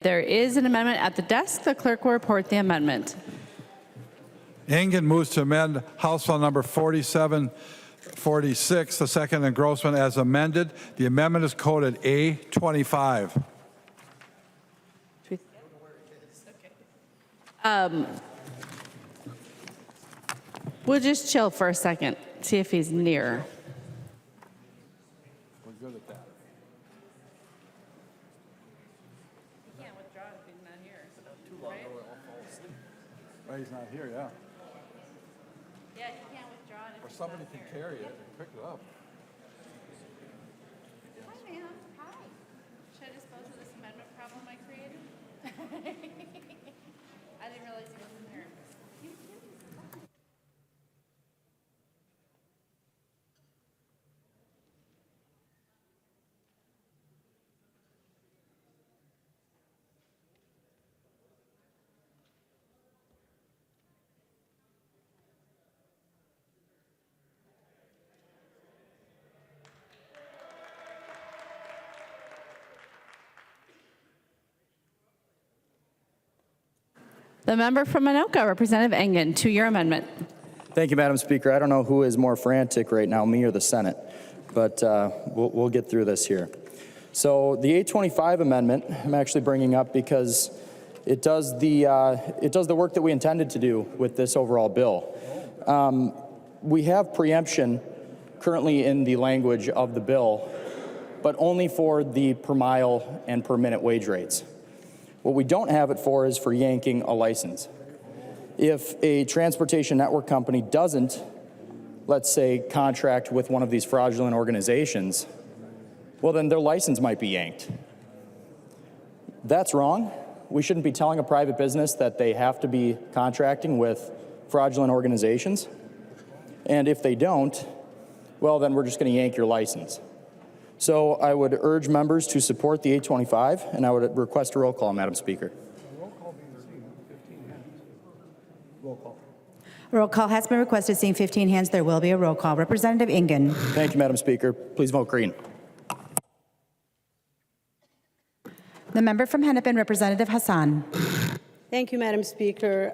There is an amendment at the desk. The clerk will report the amendment. Engen moves to amend House File Number 4746, the second engrossment as amended. The amendment is coded A25. We'll just chill for a second, see if he's near. We're good at that. He can't withdraw if he's not here. Right, he's not here, yeah. Yeah, he can't withdraw it. Or somebody can carry it and pick it up. Hi, ma'am. Hi. Should I dispose of this amendment problem I created? I didn't realize he wasn't here. The member from Anoka, Representative Engen, to your amendment. Thank you, Madam Speaker. I don't know who is more frantic right now, me or the Senate, but we'll get through this here. So the 825 amendment I'm actually bringing up because it does the work that we intended to do with this overall bill. We have preemption currently in the language of the bill, but only for the per mile and per minute wage rates. What we don't have it for is for yanking a license. If a transportation network company doesn't, let's say, contract with one of these fraudulent organizations, well, then their license might be yanked. That's wrong. We shouldn't be telling a private business that they have to be contracting with fraudulent organizations. And if they don't, well, then we're just going to yank your license. So I would urge members to support the 825, and I would request a roll call, Madam Speaker. Roll call has been requested. Seeing 15 hands, there will be a roll call. Representative Engen. Thank you, Madam Speaker. Please vote green. The member from Hennepin, Representative Hassan. Thank you, Madam Speaker.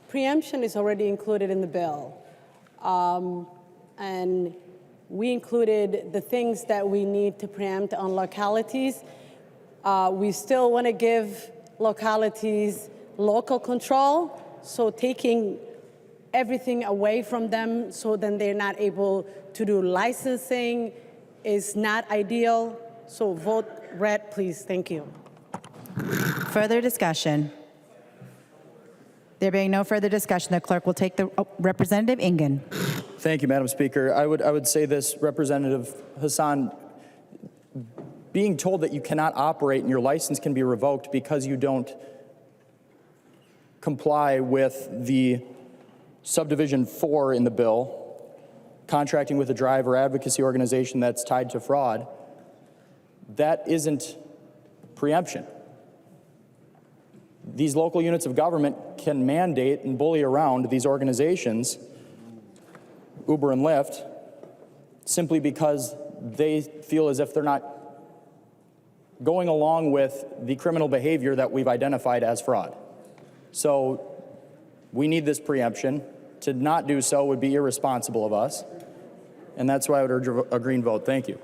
Preemption is already included in the bill. And we included the things that we need to preempt on localities. We still want to give localities local control, so taking everything away from them so then they're not able to do licensing is not ideal. So vote red, please. Thank you. Further discussion? There being no further discussion, the clerk will take the Representative Engen. Thank you, Madam Speaker. I would say this, Representative Hassan, being told that you cannot operate and your license can be revoked because you don't comply with the subdivision 4 in the bill, contracting with a driver advocacy organization that's tied to fraud, that isn't preemption. These local units of government can mandate and bully around these organizations, Uber and Lyft, simply because they feel as if they're not going along with the criminal behavior that we've identified as fraud. So we need this preemption. To not do so would be irresponsible of us, and that's why I would urge a green vote. Thank you.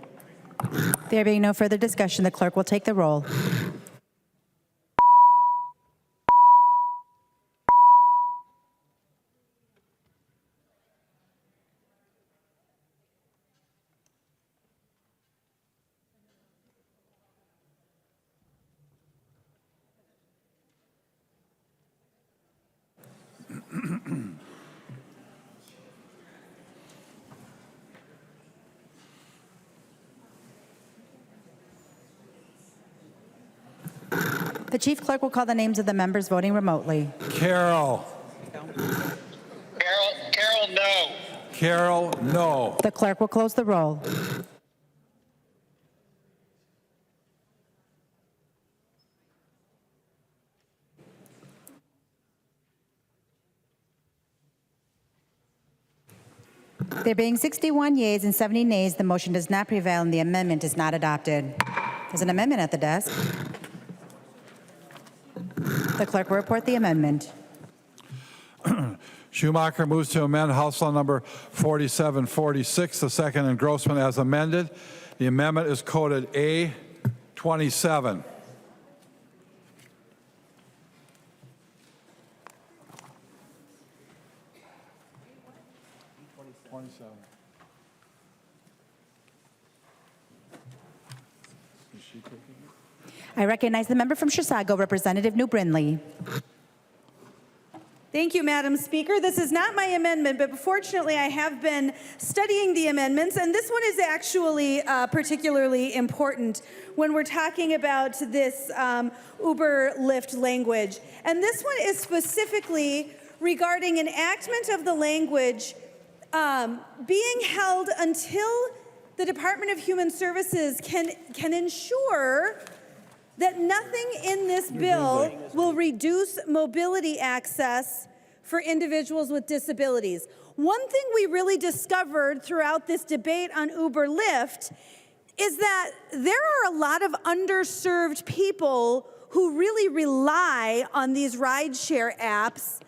There being no further discussion, the clerk will take the roll. The chief clerk will call the names of the members voting remotely. Carol. Carol, no. Carol, no. The clerk will close the roll. There being 61 yeas and 70 nays, the motion does not prevail and the amendment is not adopted. There's an amendment at the desk. The clerk will report the amendment. Schumacher moves to amend House Law Number 4746, the second engrossment as amended. The amendment is coded A27. I recognize the member from Chisago, Representative New Brindley. Thank you, Madam Speaker. This is not my amendment, but fortunately I have been studying the amendments, and this one is actually particularly important when we're talking about this Uber Lyft language. And this one is specifically regarding enactment of the language being held until the Department of Human Services can ensure that nothing in this bill will reduce mobility access for individuals with disabilities. One thing we really discovered throughout this debate on Uber Lyft is that there are a lot of underserved people who really rely on these rideshare apps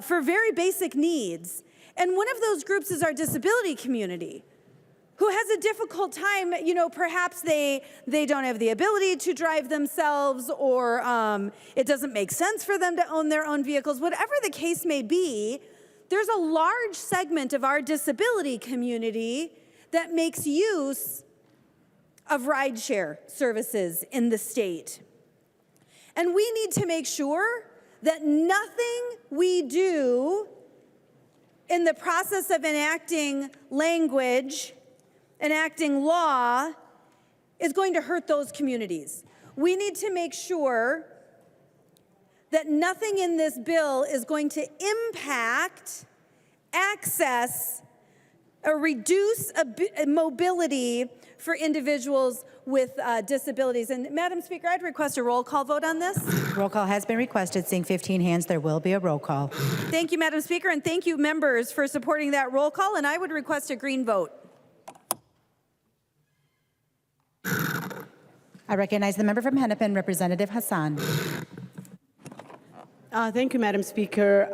for very basic needs. And one of those groups is our disability community, who has a difficult time, perhaps they don't have the ability to drive themselves, or it doesn't make sense for them to own their own vehicles. Whatever the case may be, there's a large segment of our disability community that makes use of rideshare services in the state. And we need to make sure that nothing we do in the process of enacting language, enacting law, is going to hurt those communities. We need to make sure that nothing in this bill is going to impact access or reduce mobility for individuals with disabilities. And Madam Speaker, I'd request a roll call vote on this. Roll call has been requested. Seeing 15 hands, there will be a roll call. Thank you, Madam Speaker, and thank you, members, for supporting that roll call. And I would request a green vote. I recognize the member from Hennepin, Representative Hassan. Thank you, Madam Speaker.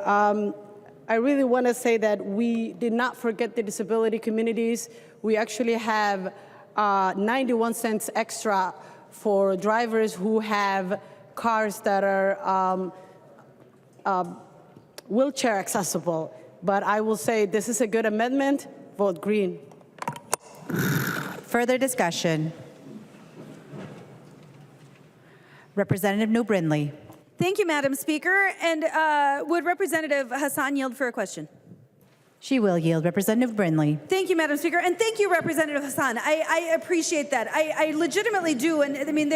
I really want to say that we did not forget the disability communities. We actually have 91 cents extra for drivers who have cars that are wheelchair accessible. But I will say this is a good amendment. Vote green. Further discussion. Representative New Brindley. Thank you, Madam Speaker. And would Representative Hassan yield for a question? She will yield. Representative Brindley. Thank you, Madam Speaker, and thank you, Representative Hassan. I appreciate that. I legitimately do, and I mean,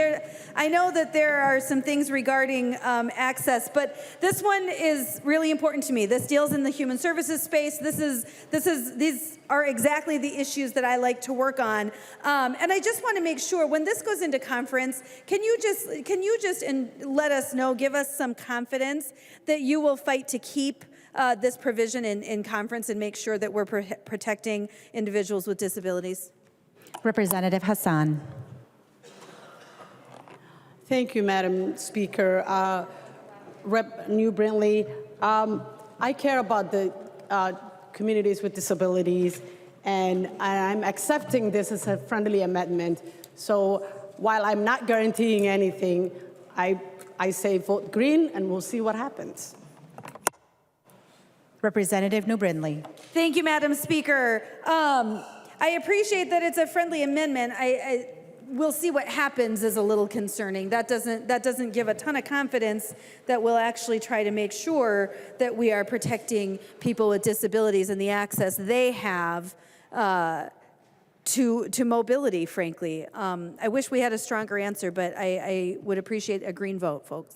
I know that there are some things regarding access, but this one is really important to me. This deals in the human services space. These are exactly the issues that I like to work on, and I just want to make sure when this goes into conference, can you just let us know, give us some confidence that you will fight to keep this provision in conference and make sure that we're protecting individuals with disabilities? Representative Hassan. Thank you, Madam Speaker. Rep. New Brindley, I care about the communities with disabilities, and I'm accepting this as a friendly amendment. So while I'm not guaranteeing anything, I say vote green, and we'll see what happens. Representative New Brindley. Thank you, Madam Speaker. I appreciate that it's a friendly amendment. We'll see what happens is a little concerning. That doesn't give a ton of confidence that we'll actually try to make sure that we are protecting people with disabilities and the access they have to mobility, frankly. I wish we had a stronger answer, but I would appreciate a green vote, folks.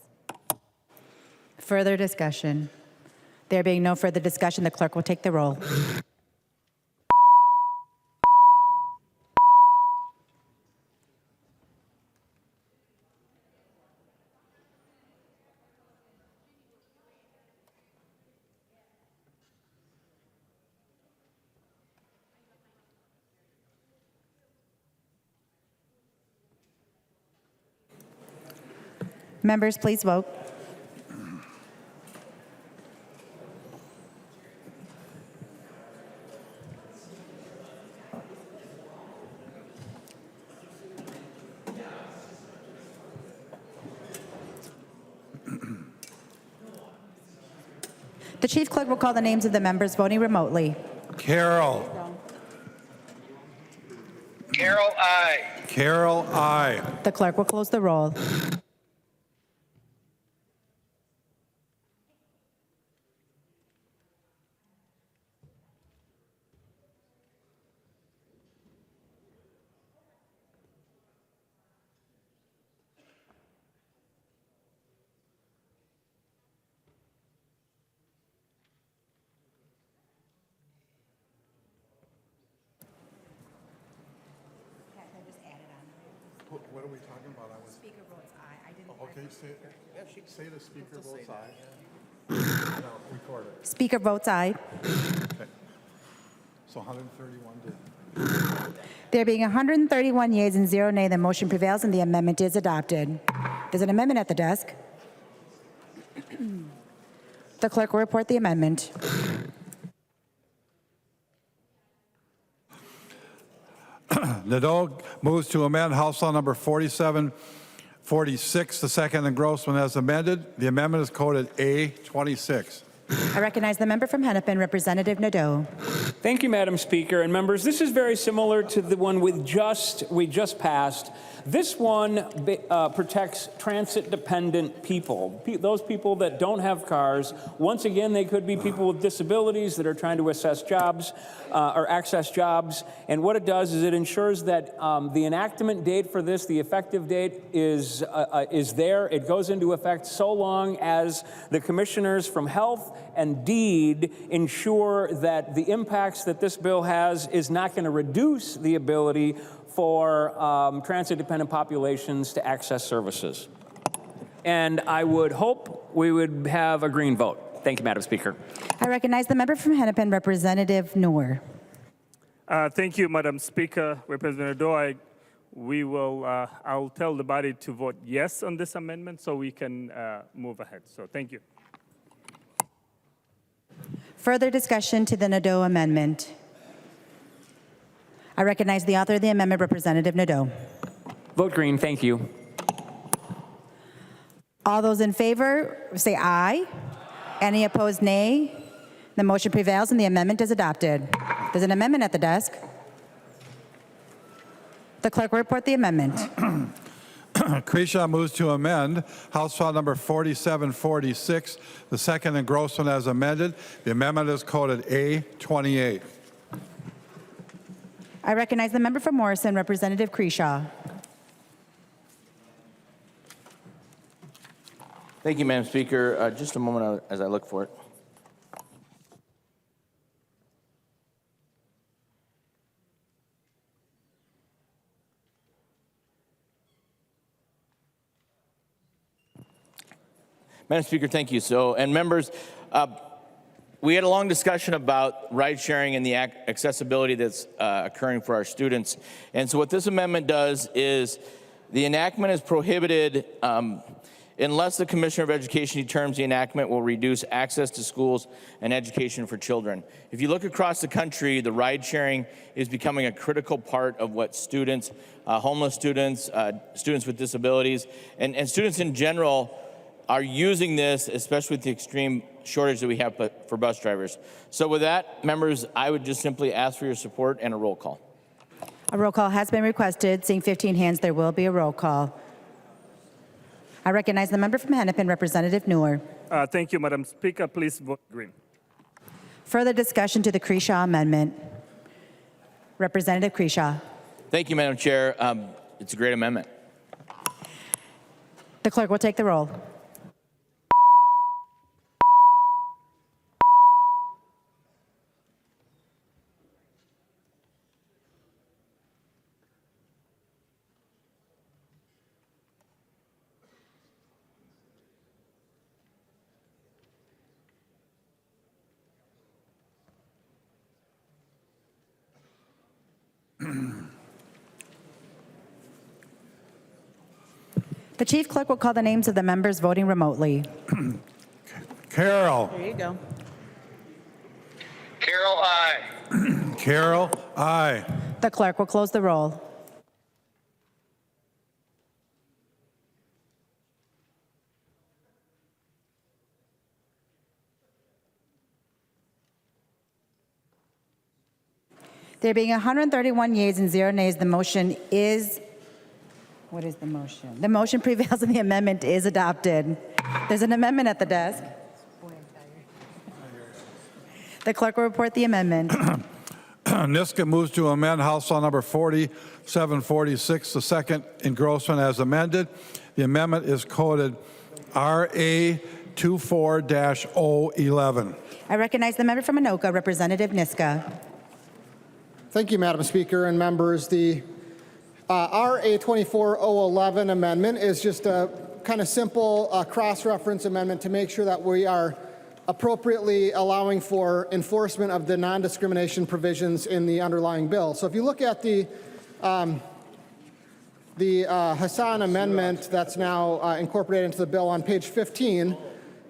Further discussion. There being no further discussion, the clerk will take the roll. Members, please vote. The chief clerk will call the names of the members voting remotely. Carol. Carol, I. Carol, I. The clerk will close the roll. What are we talking about? Speaker votes aye. Okay, say the speaker votes aye. No, record it. Speaker votes aye. Okay. So 131 did. There being 131 yeas and 0 nay, the motion prevails and the amendment is adopted. There's an amendment at the desk. The clerk will report the amendment. Nadeau moves to amend House Law Number 4746, the second engrossment as amended. The amendment is coded A26. I recognize the member from Hennepin, Representative Nadeau. Thank you, Madam Speaker. And members, this is very similar to the one we just passed. This one protects transit-dependent people, those people that don't have cars. Once again, they could be people with disabilities that are trying to assess jobs or access jobs. And what it does is it ensures that the enactment date for this, the effective date, is there. It goes into effect so long as the commissioners from Health and Deed ensure that the impacts that this bill has is not going to reduce the ability for transit-dependent populations to access services. And I would hope we would have a green vote. Thank you, Madam Speaker. I recognize the member from Hennepin, Representative Noor. Thank you, Madam Speaker. Representative Doyle, I'll tell the body to vote yes on this amendment so we can move ahead. So thank you. Further discussion to the Nadeau amendment. I recognize the author of the amendment, Representative Nadeau. Vote green. Thank you. All those in favor say aye. Any opposed, nay. The motion prevails and the amendment is adopted. There's an amendment at the desk. The clerk will report the amendment. Kresha moves to amend House File Number 4746, the second engrossment as amended. The amendment is coded A28. I recognize the member from Morrison, Representative Kresha. Thank you, Madam Speaker. Just a moment as I look for it. Madam Speaker, thank you. And members, we had a long discussion about ride sharing and the accessibility that's occurring for our students. And so what this amendment does is the enactment is prohibited unless the Commissioner of Education determines the enactment will reduce access to schools and education for children. If you look across the country, the ride sharing is becoming a critical part of what students, homeless students, students with disabilities, and students in general are using this, especially with the extreme shortage that we have for bus drivers. So with that, members, I would just simply ask for your support and a roll call. A roll call has been requested. Seeing 15 hands, there will be a roll call. I recognize the member from Hennepin, Representative Noor. Thank you, Madam Speaker. Please vote green. Further discussion to the Kresha amendment. Representative Kresha. Thank you, Madam Chair. It's a great amendment. The clerk will take the roll. The chief clerk will call the names of the members voting remotely. Carol. There you go. Carol, I. Carol, aye. The clerk will close the roll. There being 131 yeas and 0 nays, the motion is, what is the motion? The motion prevails and the amendment is adopted. There's an amendment at the desk. The clerk will report the amendment. Niska moves to amend House File Number 4746, the second engrossment as amended. The amendment is coded RA 24-011. I recognize the member from Anoka, Representative Niska. Thank you, Madam Speaker and members. The RA 24011 amendment is just a kind of simple cross-reference amendment to make sure that we are appropriately allowing for enforcement of the non-discrimination provisions in the underlying bill. So if you look at the Hassan amendment that's now incorporated into the bill on page 15,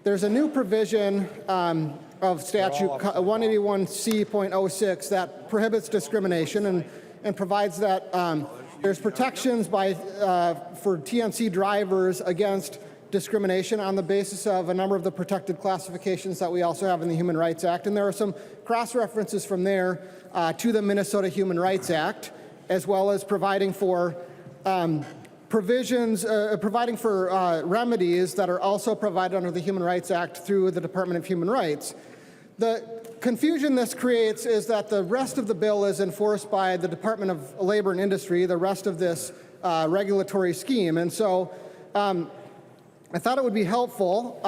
there's a new provision of statute 181C.06 that prohibits discrimination and provides that there's protections for TNC drivers against discrimination on the basis of a number of the protected classifications that we also have in the Human Rights Act. And there are some cross-references from there to the Minnesota Human Rights Act, as well as providing for remedies that are also provided under the Human Rights Act through the Department of Human Rights. The confusion this creates is that the rest of the bill is enforced by the Department of Labor and Industry, the rest of this regulatory scheme. And so I thought it would be helpful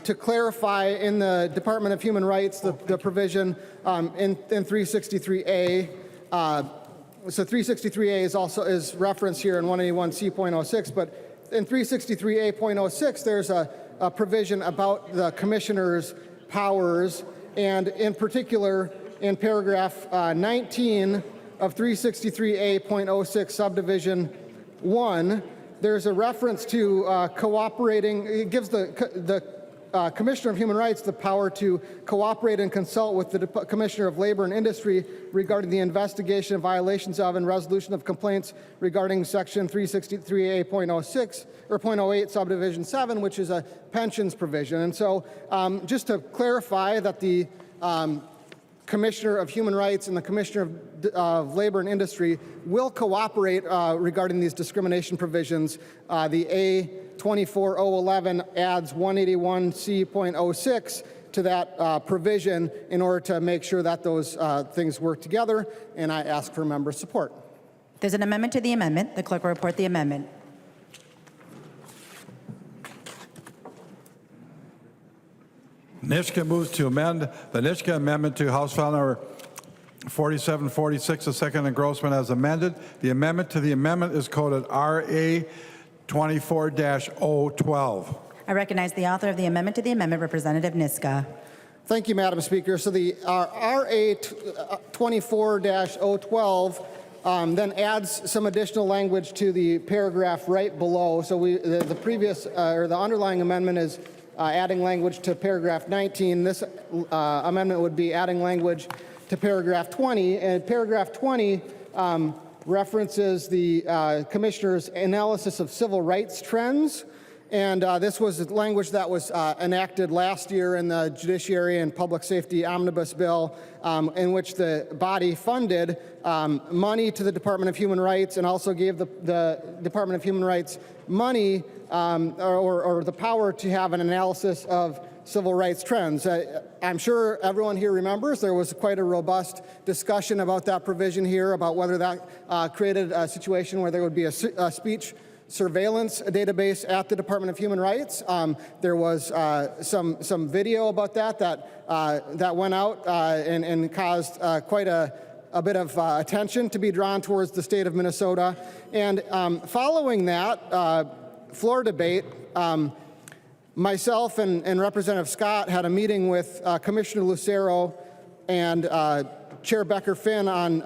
to clarify in the Department of Human Rights the provision in 363A. So 363A is referenced here in 181C.06, but in 363A.06 there's a provision about the commissioner's powers, and in particular in paragraph 19 of 363A.06 subdivision 1, there's a reference to cooperating. It gives the Commissioner of Human Rights the power to cooperate and consult with the Commissioner of Labor and Industry regarding the investigation of violations of and resolution of complaints regarding Section 363A.06 or .08 subdivision 7, which is a pensions provision. And so just to clarify that the Commissioner of Human Rights and the Commissioner of Labor and Industry will cooperate regarding these discrimination provisions. The A 24011 adds 181C.06 to that provision in order to make sure that those things work together, and I ask for member support. There's an amendment to the amendment. The clerk will report the amendment. Nishka moves to amend the Nishka amendment to House File Number 4746, the second engrossment as amended. The amendment to the amendment is coded RA 24-012. I recognize the author of the amendment to the amendment, Representative Niska. Thank you, Madam Speaker. So the RA 24-012 then adds some additional language to the paragraph right below. So the previous or the underlying amendment is adding language to paragraph 19. This amendment would be adding language to paragraph 20. And paragraph 20 references the Commissioner's analysis of civil rights trends. And this was language that was enacted last year in the Judiciary and Public Safety Omnibus Bill, in which the body funded money to the Department of Human Rights and also gave the Department of Human Rights money or the power to have an analysis of civil rights trends. I'm sure everyone here remembers there was quite a robust discussion about that provision here, about whether that created a situation where there would be a speech surveillance database at the Department of Human Rights. There was some video about that went out and caused quite a bit of attention to be drawn towards the state of Minnesota. And following that floor debate, myself and Representative Scott had a meeting with Commissioner Lucero and Chair Becker-Finn on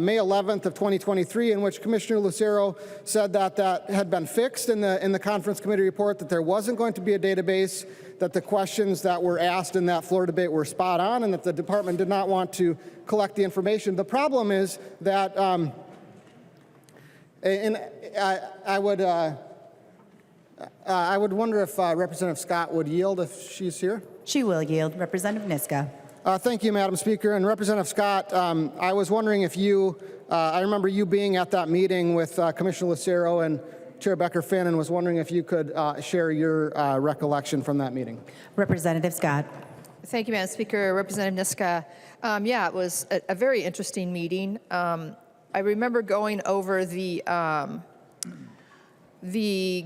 May 11th of 2023, in which Commissioner Lucero said that had been fixed in the conference committee report, that there wasn't going to be a database, that the questions that were asked in that floor debate were spot on, and that the department did not want to collect the information. The problem is that, I would wonder if Representative Scott would yield if she's here. She will yield. Representative Niska. Thank you, Madam Speaker. And Representative Scott, I was wondering if you, I remember you being at that meeting with Commissioner Lucero and Chair Becker-Finn, and was wondering if you could share your recollection from that meeting. Representative Scott. Thank you, Madam Speaker. Representative Niska. Yeah, it was a very interesting meeting. I remember going over the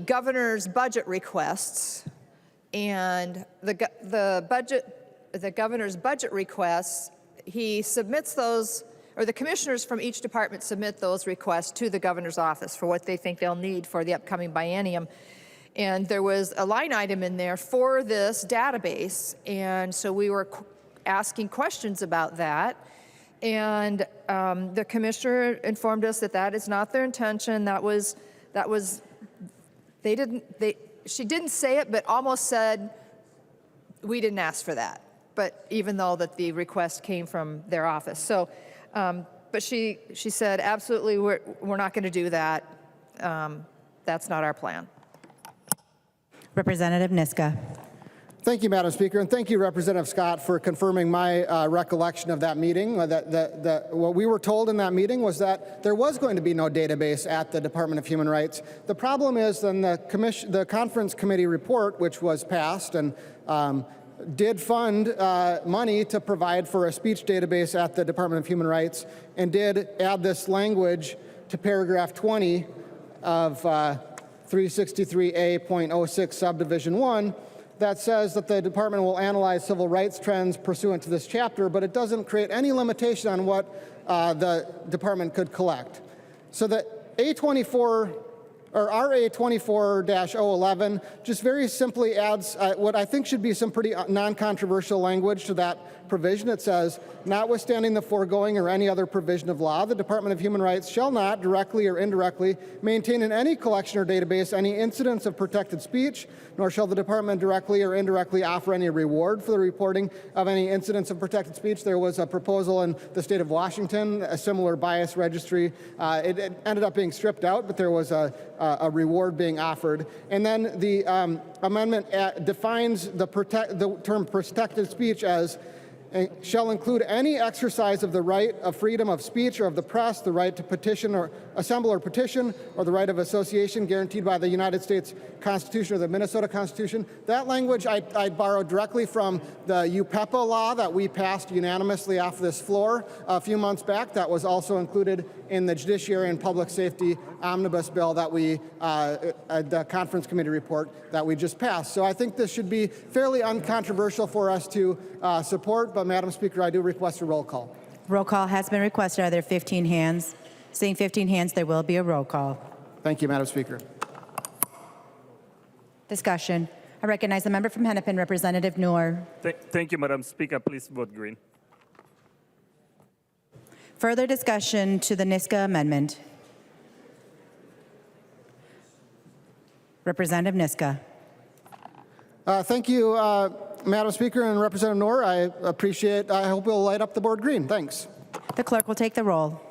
governor's budget requests, and the governor's budget requests, he submits those, or the commissioners from each department submit those requests to the governor's office for what they think they'll need for the upcoming biennium. And there was a line item in there for this database, and so we were asking questions about that. And the commissioner informed us that that is not their intention. She didn't say it, but almost said, we didn't ask for that. But even though that the request came from their office. So, but she said, absolutely, we're not going to do that. That's not our plan. Representative Niska. Thank you, Madam Speaker, and thank you, Representative Scott, for confirming my recollection of that meeting. What we were told in that meeting was that there was going to be no database at the Department of Human Rights. The problem is then the conference committee report, which was passed and did fund money to provide for a speech database at the Department of Human Rights, and did add this language to paragraph 20 of 363A.06 subdivision 1 that says that the department will analyze civil rights trends pursuant to this chapter, but it doesn't create any limitation on what the department could collect. So the A24 or RA 24-011 just very simply adds what I think should be some pretty non-controversial language to that provision. It says, notwithstanding the foregoing or any other provision of law, the Department of Human Rights shall not, directly or indirectly, maintain in any collection or database any incidents of protected speech, nor shall the department directly or indirectly offer any reward for the reporting of any incidents of protected speech. There was a proposal in the state of Washington, a similar bias registry. It ended up being stripped out, but there was a reward being offered. And then the amendment defines the term protected speech as shall include any exercise of the right of freedom of speech or of the press, the right to petition or assemble or petition, or the right of association guaranteed by the United States Constitution or the Minnesota Constitution. That language I borrowed directly from the UPEPA law that we passed unanimously off this floor a few months back. That was also included in the Judiciary and Public Safety Omnibus Bill that the conference committee report that we just passed. So I think this should be fairly uncontroversial for us to support, but Madam Speaker, I do request a roll call. Roll call has been requested. Are there 15 hands? Seeing 15 hands, there will be a roll call. Thank you, Madam Speaker. Discussion. I recognize the member from Hennepin, Representative Noor. Thank you, Madam Speaker. Please vote green. Further discussion to the Niska amendment. Representative Niska. Thank you, Madam Speaker and Representative Noor. I hope you'll light up the board green. Thanks. The clerk will take the roll.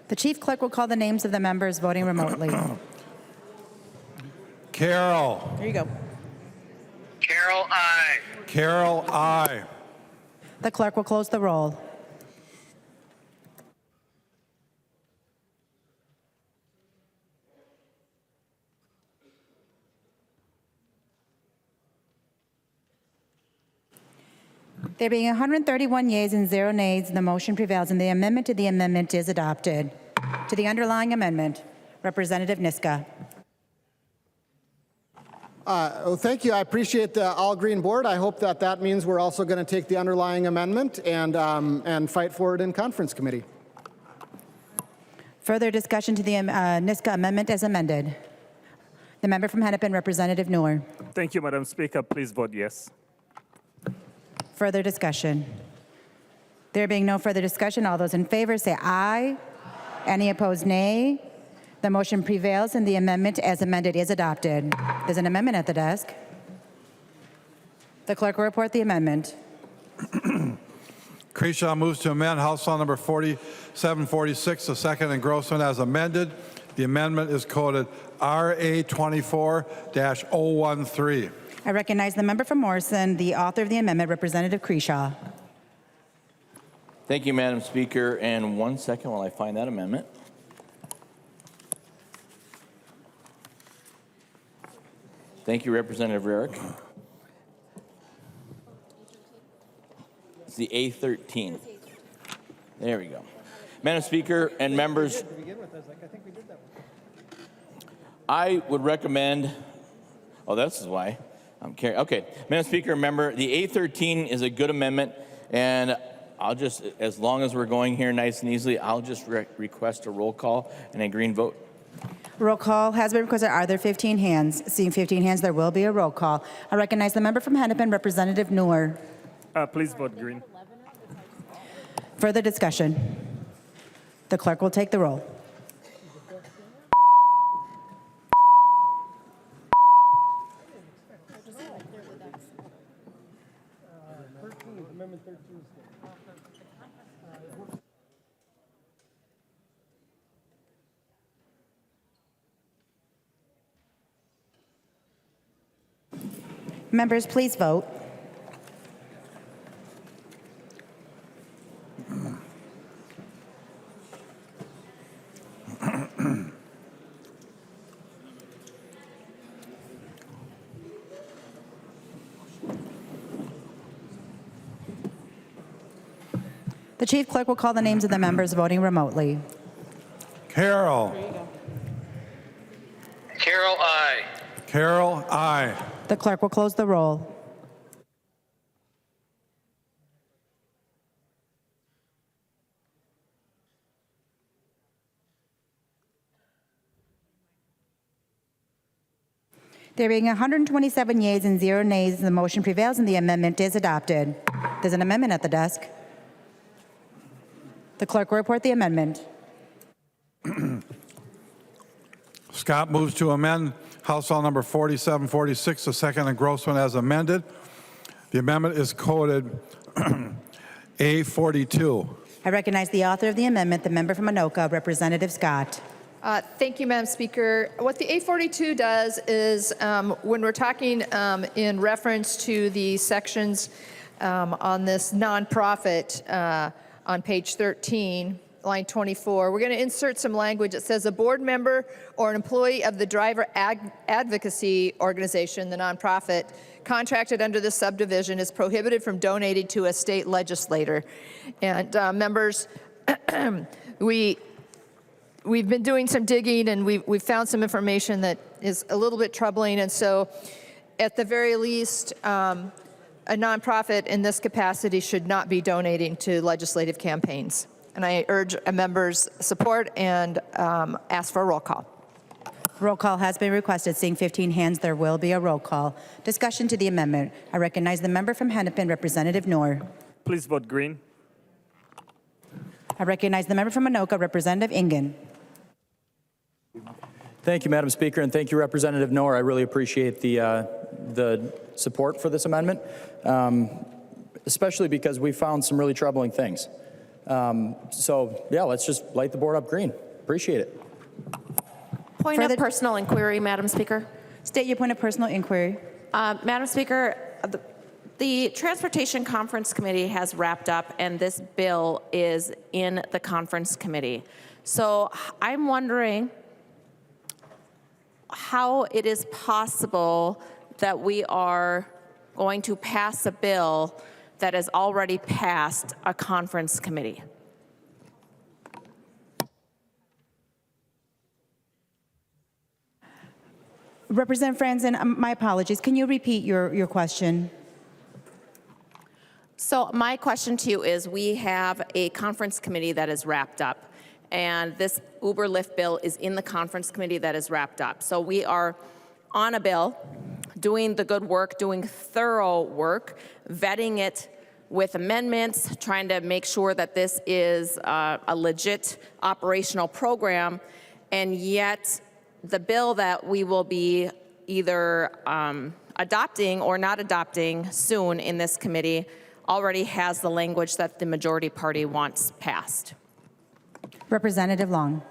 The chief clerk will call the names of the members voting remotely. Carroll. There you go. Carroll, aye. Carroll, aye. The clerk will close the roll. There being 131 yeas and 0 nays, the motion prevails and the amendment to the amendment is adopted. To the underlying amendment, Representative Niska. Thank you. I appreciate the all-green board. I hope that means we're also going to take the underlying amendment and fight for it in conference committee. Further discussion to the Niska amendment as amended. The member from Hennepin, Representative Noor. Thank you, Madam Speaker. Please vote yes. Further discussion. There being no further discussion, all those in favor say aye. Any opposed, nay. The motion prevails and the amendment as amended is adopted. There's an amendment at the desk. The clerk will report the amendment. Kresha moves to amend House File Number 4746, the second engrossment as amended. The amendment is coded RA 24-013. I recognize the member from Morrison, the author of the amendment, Representative Kresha. Thank you, Madam Speaker. And 1 second while I find that amendment. Thank you, Representative Rarick. It's the A13. There we go. Madam Speaker and members, I would recommend, oh, this is why I'm carrying. Okay, Madam Speaker, remember, the A13 is a good amendment, and I'll just, as long as we're going here nice and easily, I'll just request a roll call and a green vote. Roll call has been requested. Are there 15 hands? Seeing 15 hands, there will be a roll call. I recognize the member from Hennepin, Representative Noor. Please vote green. Further discussion. The clerk will take the roll. Members, please vote. The chief clerk will call the names of the members voting remotely. Carroll. Carroll, aye. Carroll, aye. The clerk will close the roll. There being 127 yeas and 0 nays, the motion prevails and the amendment is adopted. There's an amendment at the desk. The clerk will report the amendment. Scott moves to amend House File Number 4746, the second engrossment as amended. The amendment is coded A42. I recognize the author of the amendment, the member from Anoka, Representative Scott. Thank you, Madam Speaker. What the A42 does is when we're talking in reference to the sections on this nonprofit on page 13, line 24, we're going to insert some language that says a board member or an employee of the driver advocacy organization, the nonprofit, contracted under this subdivision is prohibited from donating to a state legislator. And members, we've been doing some digging and we've found some information that is a little bit troubling. And so at the very least, a nonprofit in this capacity should not be donating to legislative campaigns. And I urge a member's support and ask for a roll call. Roll call has been requested. Seeing 15 hands, there will be a roll call. Discussion to the amendment. I recognize the member from Hennepin, Representative Noor. Please vote green. I recognize the member from Anoka, Representative Ingen. Thank you, Madam Speaker, and thank you, Representative Noor. I really appreciate the support for this amendment, especially because we found some really troubling things. So, yeah, let's just light the board up green. Appreciate it. Point of personal inquiry, Madam Speaker. State your point of personal inquiry. Madam Speaker, the Transportation Conference Committee has wrapped up, and this bill is in the Conference Committee. So I'm wondering how it is possible that we are going to pass a bill that has already passed a Conference Committee. Representative Franzen, my apologies. Can you repeat your question? So my question to you is, we have a conference committee that is wrapped up, and this Uber Lyft bill is in the conference committee that is wrapped up. So we are on a bill, doing the good work, doing thorough work, vetting it with amendments, trying to make sure that this is a legit operational program. and yet the bill that we will be either adopting or not adopting soon in this committee already has the language that the majority party wants passed. Representative Long.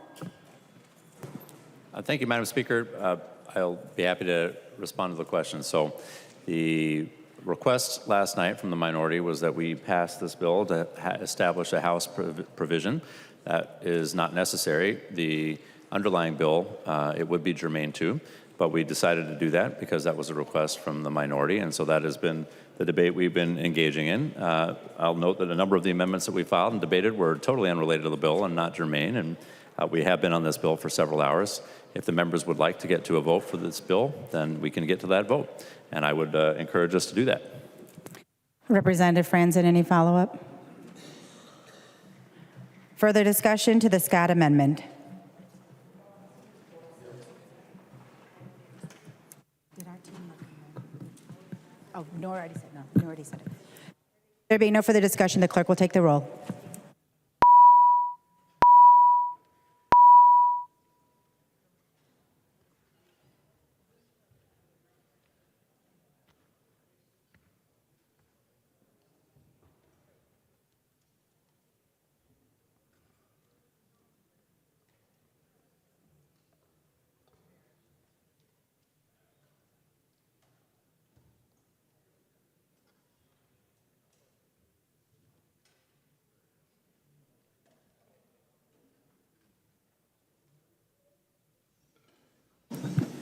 Thank you, Madam Speaker. I'll be happy to respond to the question. So the request last night from the minority was that we pass this bill to establish a House provision. That is not necessary. The underlying bill, it would be germane to, but we decided to do that because that was a request from the minority, and so that has been the debate we've been engaging in. I'll note that a number of the amendments that we filed and debated were totally unrelated to the bill and not germane, and we have been on this bill for several hours. If the members would like to get to a vote for this bill, then we can get to that vote, and I would encourage us to do that. Representative Franzen, any follow-up? Further discussion to the Scott Amendment? Oh, Nora already said no. Nora already said it. There being no further discussion, the clerk will take the roll.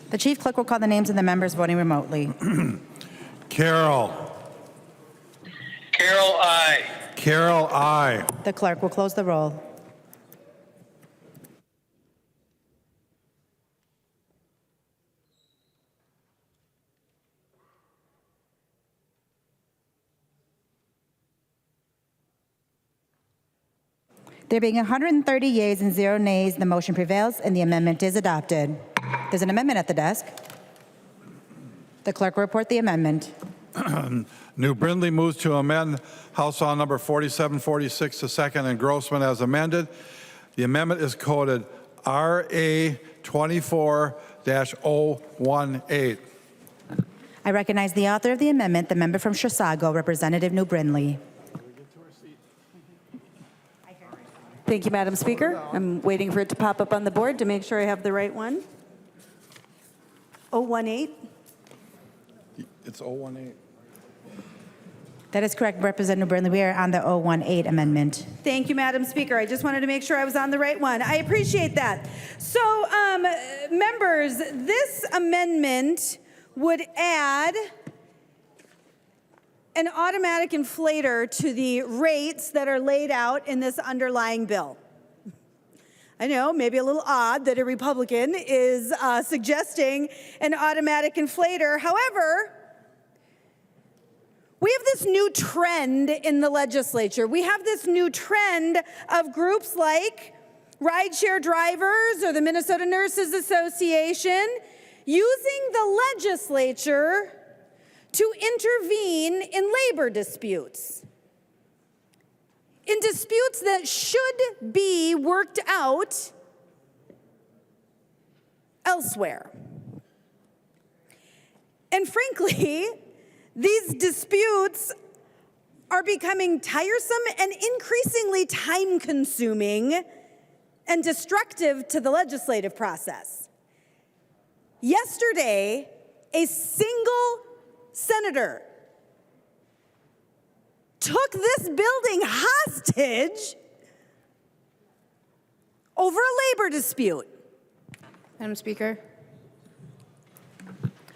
The chief clerk will call the names of the members voting remotely. Carroll. Carroll, aye. Carroll, aye. The clerk will close the roll. There being 130 yeas and 0 nays, the motion prevails and the amendment is adopted. There's an amendment at the desk. The clerk will report the amendment. New Brindley moves to amend House Law number 4746 to second engrossment as amended. The amendment is coded RA 24-018. I recognize the author of the amendment, the member from Chisago, Representative New Brindley. Thank you, Madam Speaker. I'm waiting for it to pop up on the board to make sure I have the right one. 018. It's 018. That is correct, Representative Brindley. We are on the 018 amendment. Thank you, Madam Speaker. I just wanted to make sure I was on the right one. I appreciate that. So, members, this amendment would add an automatic inflator to the rates that are laid out in this underlying bill. I know, maybe a little odd that a Republican is suggesting an automatic inflator. However, we have this new trend in the legislature. We have this new trend of groups like rideshare drivers or the Minnesota Nurses Association using the legislature to intervene in labor disputes, in disputes that should be worked out elsewhere. And frankly, these disputes are becoming tiresome and increasingly time-consuming and destructive to the legislative process. Yesterday, a single senator took this building hostage over a labor dispute. Madam Speaker.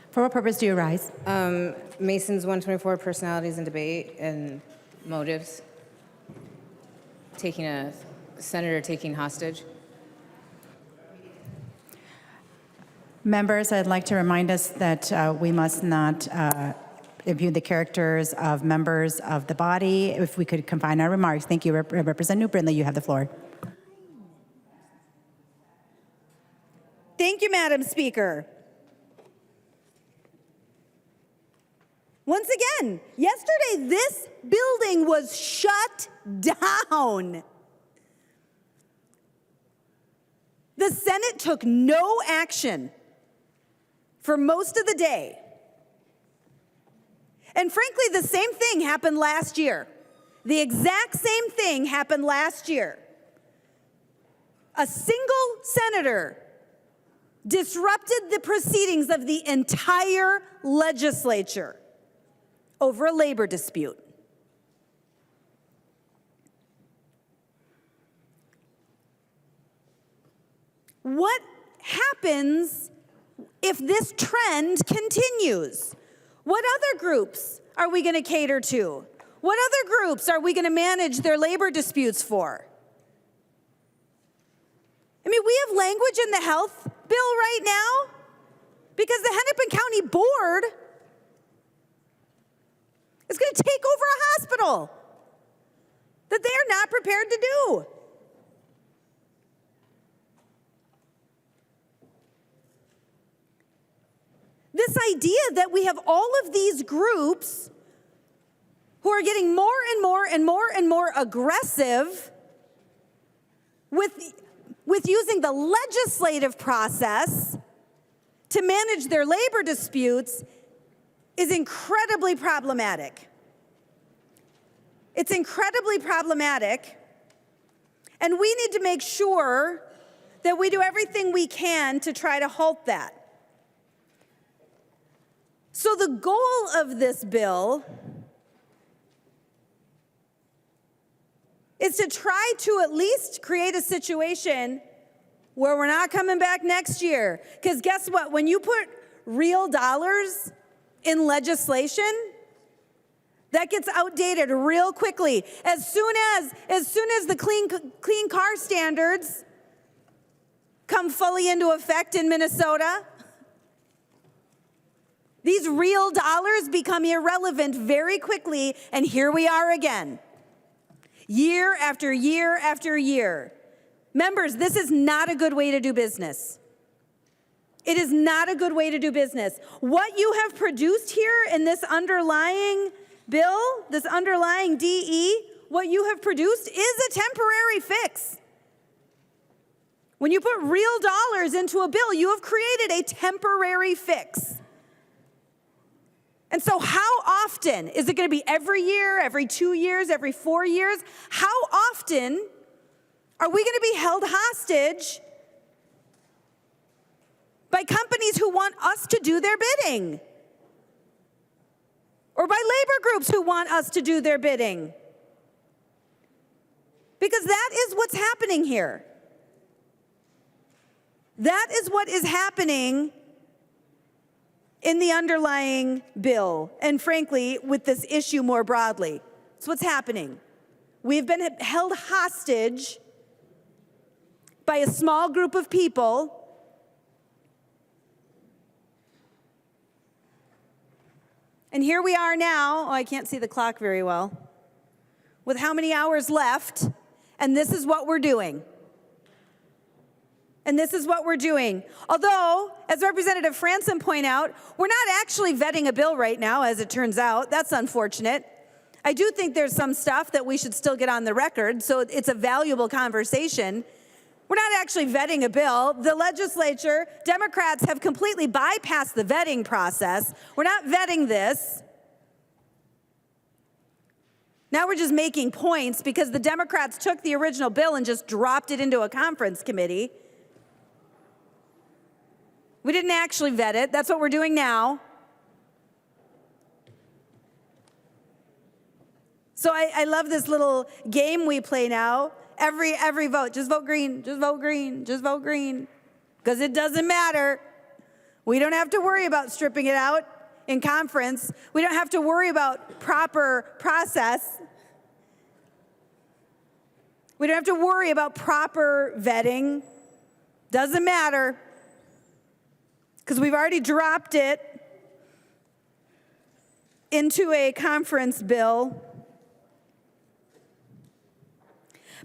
For what purpose do you rise? Mason's 124 personalities and debate and motives. Taking a senator taking hostage. Members, I'd like to remind us that we must not impugn the characters of members of the body. If we could confine our remarks. Thank you. Representative Brindley, you have the floor. Thank you, Madam Speaker. Once again, yesterday this building was shut down. The Senate took no action for most of the day. And frankly, the same thing happened last year. The exact same thing happened last year. A single senator disrupted the proceedings of the entire legislature over a labor dispute. What happens if this trend continues? What other groups are we going to cater to? What other groups are we going to manage their labor disputes for? I mean, we have language in the health bill right now because the Hennepin County Board is going to take over a hospital that they are not prepared to do. This idea that we have all of these groups who are getting more and more and more and more aggressive with using the legislative process to manage their labor disputes is incredibly problematic. It's incredibly problematic, and we need to make sure that we do everything we can to try to halt that. So the goal of this bill is to try to at least create a situation where we're not coming back next year. Because guess what? When you put real dollars in legislation, that gets outdated real quickly. As soon as the clean car standards come fully into effect in Minnesota, these real dollars become irrelevant very quickly, and here we are again. Year after year after year. Members, this is not a good way to do business. It is not a good way to do business. What you have produced here in this underlying bill, this underlying DE, what you have produced is a temporary fix. When you put real dollars into a bill, you have created a temporary fix. And so how often, is it going to be every year, every 2 years, every 4 years? How often are we going to be held hostage by companies who want us to do their bidding? Or by labor groups who want us to do their bidding? Because that is what's happening here. That is what is happening in the underlying bill, and frankly, with this issue more broadly. It's what's happening. We've been held hostage by a small group of people and here we are now, I can't see the clock very well, with how many hours left, and this is what we're doing. And this is what we're doing. Although, as Representative Franson pointed out, we're not actually vetting a bill right now, as it turns out. That's unfortunate. I do think there's some stuff that we should still get on the record, so it's a valuable conversation. We're not actually vetting a bill. The legislature, Democrats have completely bypassed the vetting process. We're not vetting this. Now we're just making points because the Democrats took the original bill and just dropped it into a conference committee. We didn't actually vet it. That's what we're doing now. So I love this little game we play now. Every vote, just vote green, just vote green, just vote green. Because it doesn't matter. We don't have to worry about stripping it out in conference. We don't have to worry about proper process. We don't have to worry about proper vetting. Doesn't matter. Because we've already dropped it into a conference bill.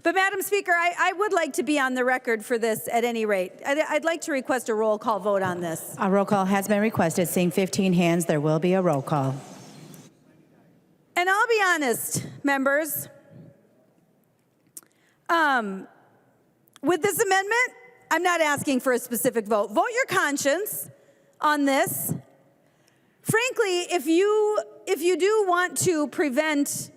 But Madam Speaker, I would like to be on the record for this at any rate. I'd like to request a roll call vote on this. A roll call has been requested. Seeing 15 hands, there will be a roll call. And I'll be honest, members, with this amendment, I'm not asking for a specific vote. Vote your conscience on this. Frankly, if you do want to prevent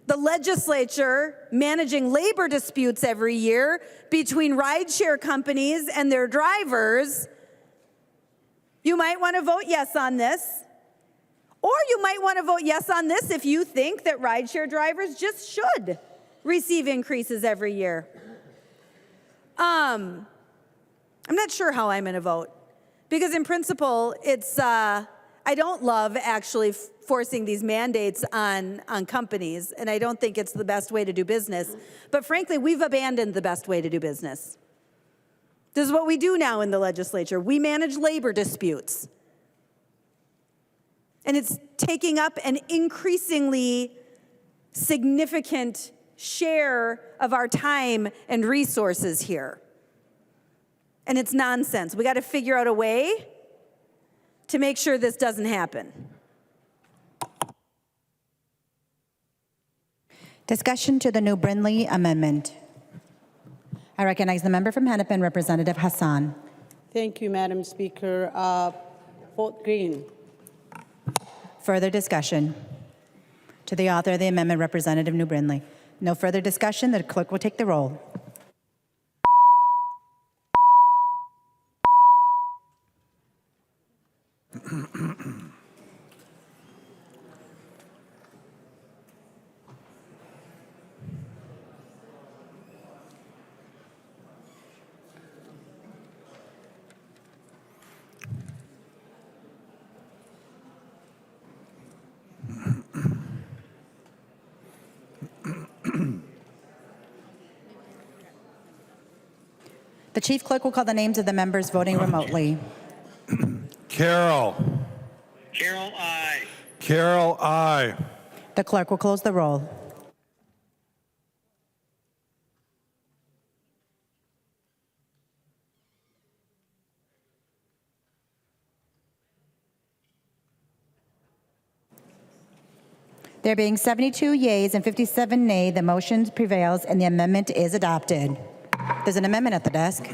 the legislature managing labor disputes every year between rideshare companies and their drivers, you might want to vote yes on this. Or you might want to vote yes on this if you think that rideshare drivers just should receive increases every year. I'm not sure how I'm going to vote, because in principle, it's I don't love actually forcing these mandates on companies, and I don't think it's the best way to do business. But frankly, we've abandoned the best way to do business. This is what we do now in the legislature. We manage labor disputes. And it's taking up an increasingly significant share of our time and resources here. And it's nonsense. We got to figure out a way to make sure this doesn't happen. Discussion to the New Brindley Amendment. I recognize the member from Hennepin, Representative Hassan. Thank you, Madam Speaker. Vote green. Further discussion to the author of the amendment, Representative New Brindley. No further discussion. The clerk will take the roll. The chief clerk will call the names of the members voting remotely. Carroll. Carroll, aye. Carroll, aye. The clerk will close the roll. There being 72 yeas and 57 nay, the motion prevails and the amendment is adopted. There's an amendment at the desk.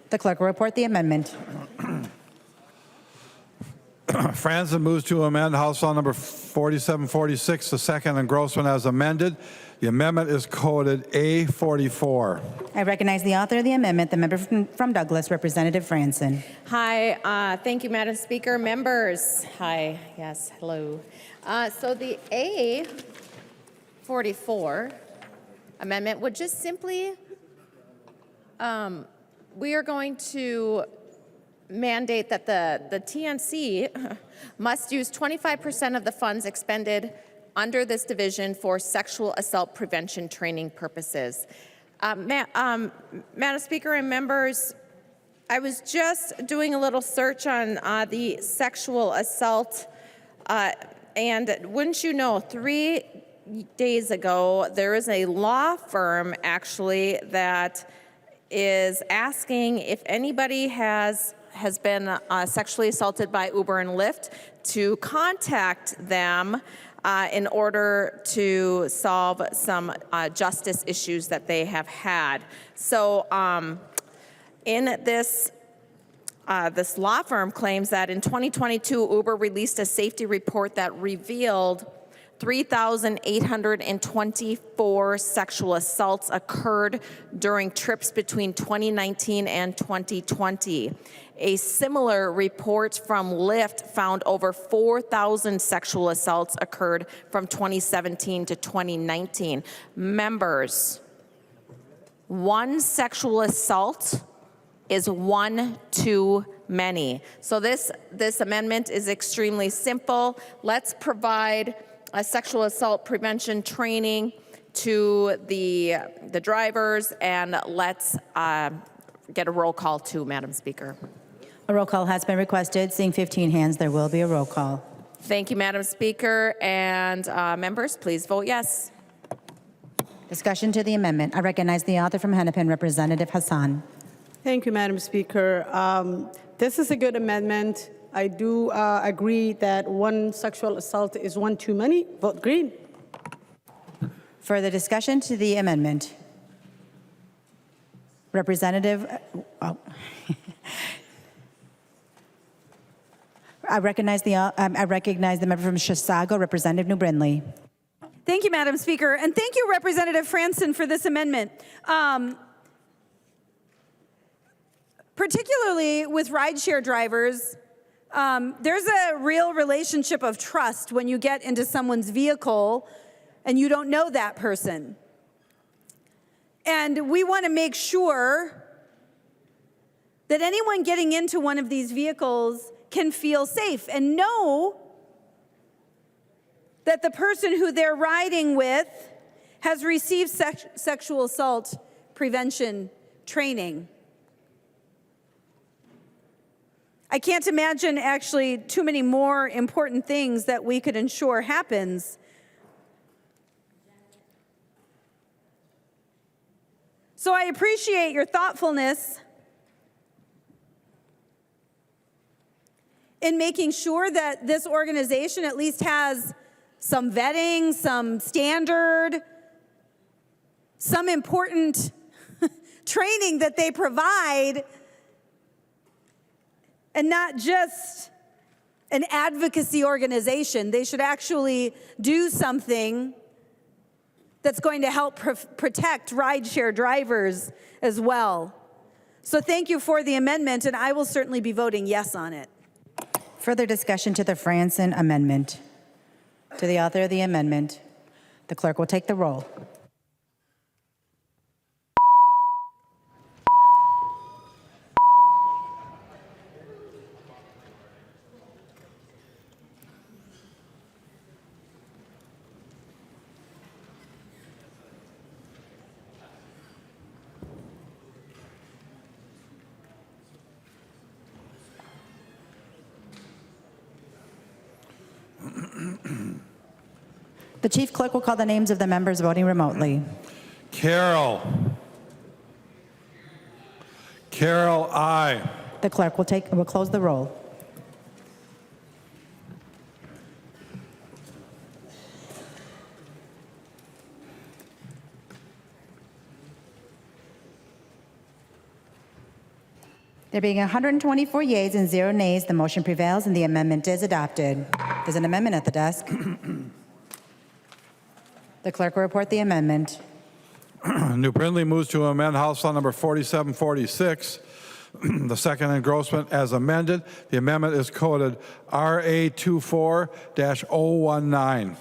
The clerk will report the amendment. Franzen moves to amend House Law number 4746, the second and Grossman as amended. The amendment is coded A44. I recognize the author of the amendment, the member from Douglas, Representative Franzen. Hi, thank you, Madam Speaker. Members, hi, yes, hello. So the A44 amendment would just simply, we are going to mandate that the TNC must use 25% of the funds expended under this division for sexual assault prevention training purposes. Madam Speaker and members, I was just doing a little search on the sexual assault, and wouldn't you know, 3 days ago, there is a law firm actually that is asking if anybody has been sexually assaulted by Uber and Lyft to contact them in order to solve some justice issues that they have had. So in this, this law firm claims that in 2022, Uber released a safety report that revealed 3,824 sexual assaults occurred during trips between 2019 and 2020. A similar report from Lyft found over 4,000 sexual assaults occurred from 2017 to 2019. Members, one sexual assault is one too many. So this amendment is extremely simple. Let's provide a sexual assault prevention training to the drivers, and let's get a roll call too, Madam Speaker. A roll call has been requested. Seeing 15 hands, there will be a roll call. Thank you, Madam Speaker, and members, please vote yes. Discussion to the amendment. I recognize the author from Hennepin, Representative Hassan. Thank you, Madam Speaker. This is a good amendment. I do agree that one sexual assault is one too many. Vote green. Further discussion to the amendment. Representative, I recognize the member from Chisago, Representative New Brindley. Thank you, Madam Speaker, and thank you, Representative Franson, for this amendment. Particularly with rideshare drivers, there's a real relationship of trust when you get into someone's vehicle and you don't know that person. And we want to make sure that anyone getting into one of these vehicles can feel safe and know that the person who they're riding with has received sexual assault prevention training. I can't imagine actually too many more important things that we could ensure happens. So I appreciate your thoughtfulness in making sure that this organization at least has some vetting, some standard, some important training that they provide, and not just an advocacy organization. They should actually do something that's going to help protect rideshare drivers as well. So thank you for the amendment, and I will certainly be voting yes on it. Further discussion to the Franson amendment. To the author of the amendment, the clerk will take the roll. The chief clerk will call the names of the members voting remotely. Carroll. Carroll, aye. The clerk will close the roll. There being 124 yeas and 0 nays, the motion prevails and the amendment is adopted. There's an amendment at the desk. The clerk will report the amendment. New Brindley moves to amend House Law number 4746, the second engrossment as amended. The amendment is coded RA24-019.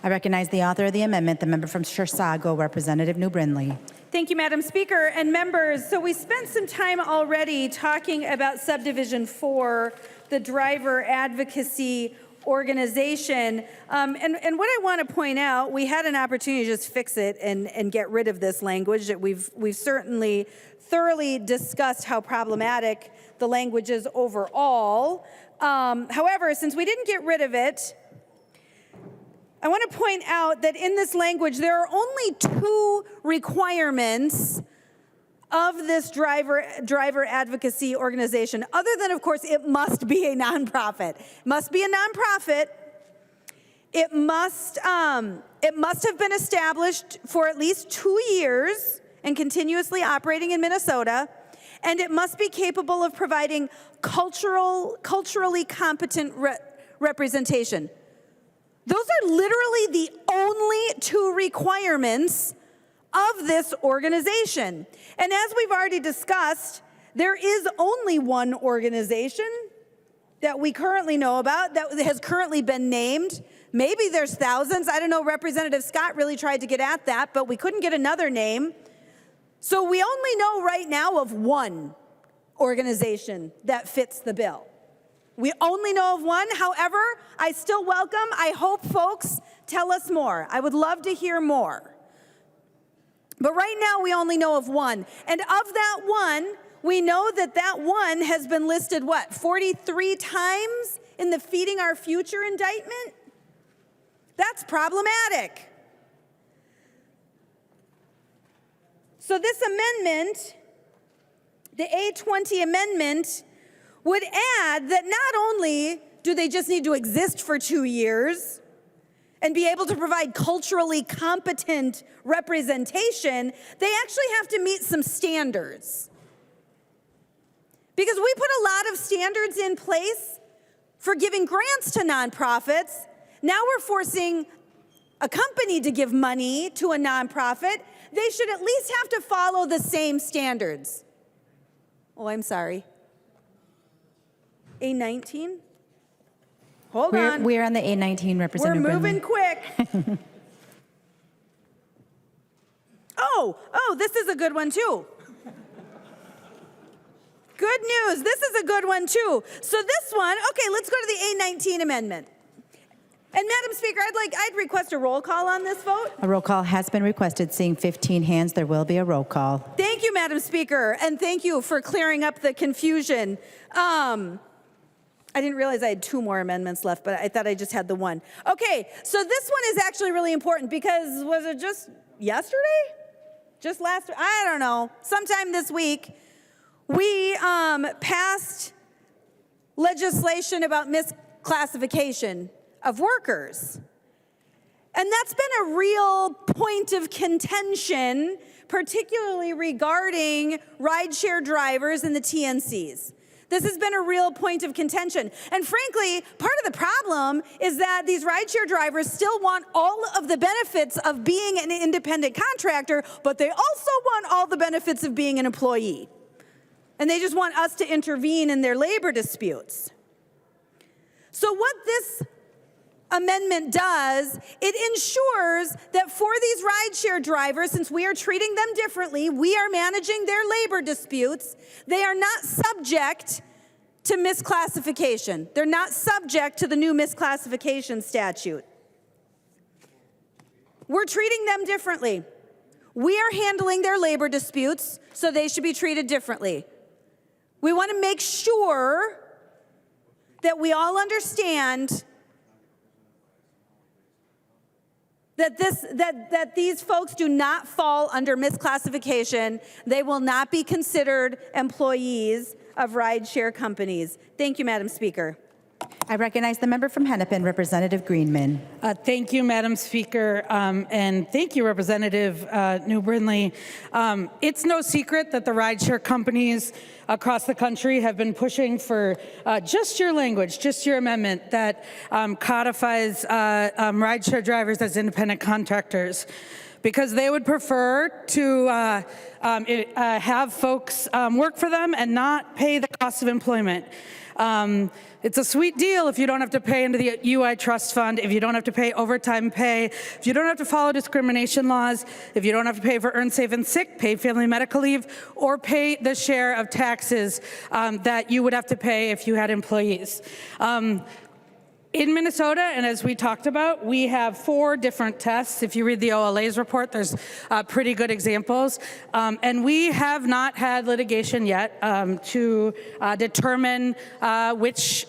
I recognize the author of the amendment, the member from Chisago, Representative New Brindley. Thank you, Madam Speaker and members. So we spent some time already talking about Subdivision 4, the driver advocacy organization. And what I want to point out, we had an opportunity to just fix it and get rid of this language. That we've certainly thoroughly discussed how problematic the language is overall. However, since we didn't get rid of it, I want to point out that in this language, there are only 2 requirements of this driver advocacy organization, other than, of course, it must be a nonprofit. It must be a nonprofit. It must have been established for at least 2 years and continuously operating in Minnesota, and it must be capable of providing culturally competent representation. Those are literally the only 2 requirements of this organization. And as we've already discussed, there is only one organization that we currently know about that has currently been named. Maybe there's thousands. I don't know, Representative Scott really tried to get at that, but we couldn't get another name. So we only know right now of one organization that fits the bill. We only know of one. However, I still welcome, I hope folks tell us more. I would love to hear more. But right now, we only know of one. And of that one, we know that that one has been listed, 43 times in the Feeding Our Future indictment? That's problematic. So this amendment, the A20 amendment, would add that not only do they just need to exist for 2 years and be able to provide culturally competent representation, they actually have to meet some standards. Because we put a lot of standards in place for giving grants to nonprofits. Now we're forcing a company to give money to a nonprofit. They should at least have to follow the same standards. Oh, I'm sorry. A19? Hold on. We're on the A19, Representative We're Brindley. moving quick. Oh, this is a good one too. Good news, this is a good one too. So this one, okay, let's go to the A19 amendment. And Madam Speaker, I'd request a roll call on this vote. A roll call has been requested. Seeing 15 hands, there will be a roll call. Thank you, Madam Speaker, and thank you for clearing up the confusion. I didn't realize I had 2 more amendments left, but I thought I just had the one. Okay, so this one is actually really important because was it just yesterday? Just last, I don't know, sometime this week, we passed legislation about misclassification of workers. And that's been a real point of contention, particularly regarding rideshare drivers and the TNCs. This has been a real point of contention. And frankly, part of the problem is that these rideshare drivers still want all of the benefits of being an independent contractor, but they also want all the benefits of being an employee. And they just want us to intervene in their labor disputes. So what this amendment does, it ensures that for these rideshare drivers, since we are treating them differently, we are managing their labor disputes, they are not subject to misclassification. They're not subject to the new misclassification statute. We're treating them differently. We are handling their labor disputes, so they should be treated differently. We want to make sure that we all understand that these folks do not fall under misclassification. They will not be considered employees of rideshare companies. Thank you, Madam Speaker. I recognize the member from Hennepin, Representative Greenman. Thank you, Madam Speaker, and thank you, Representative New Brindley. It's no secret that the rideshare companies across the country have been pushing for just your language, just your amendment that codifies rideshare drivers as independent contractors, because they would prefer to have folks work for them and not pay the cost of employment. It's a sweet deal if you don't have to pay into the UI trust fund, if you don't have to pay overtime pay, if you don't have to follow discrimination laws, if you don't have to pay for earned, safe, and sick, paid family medical leave, or pay the share of taxes that you would have to pay if you had employees. In Minnesota, and as we talked about, we have 4 different tests. If you read the OLA's report, there's pretty good examples. And we have not had litigation yet to determine which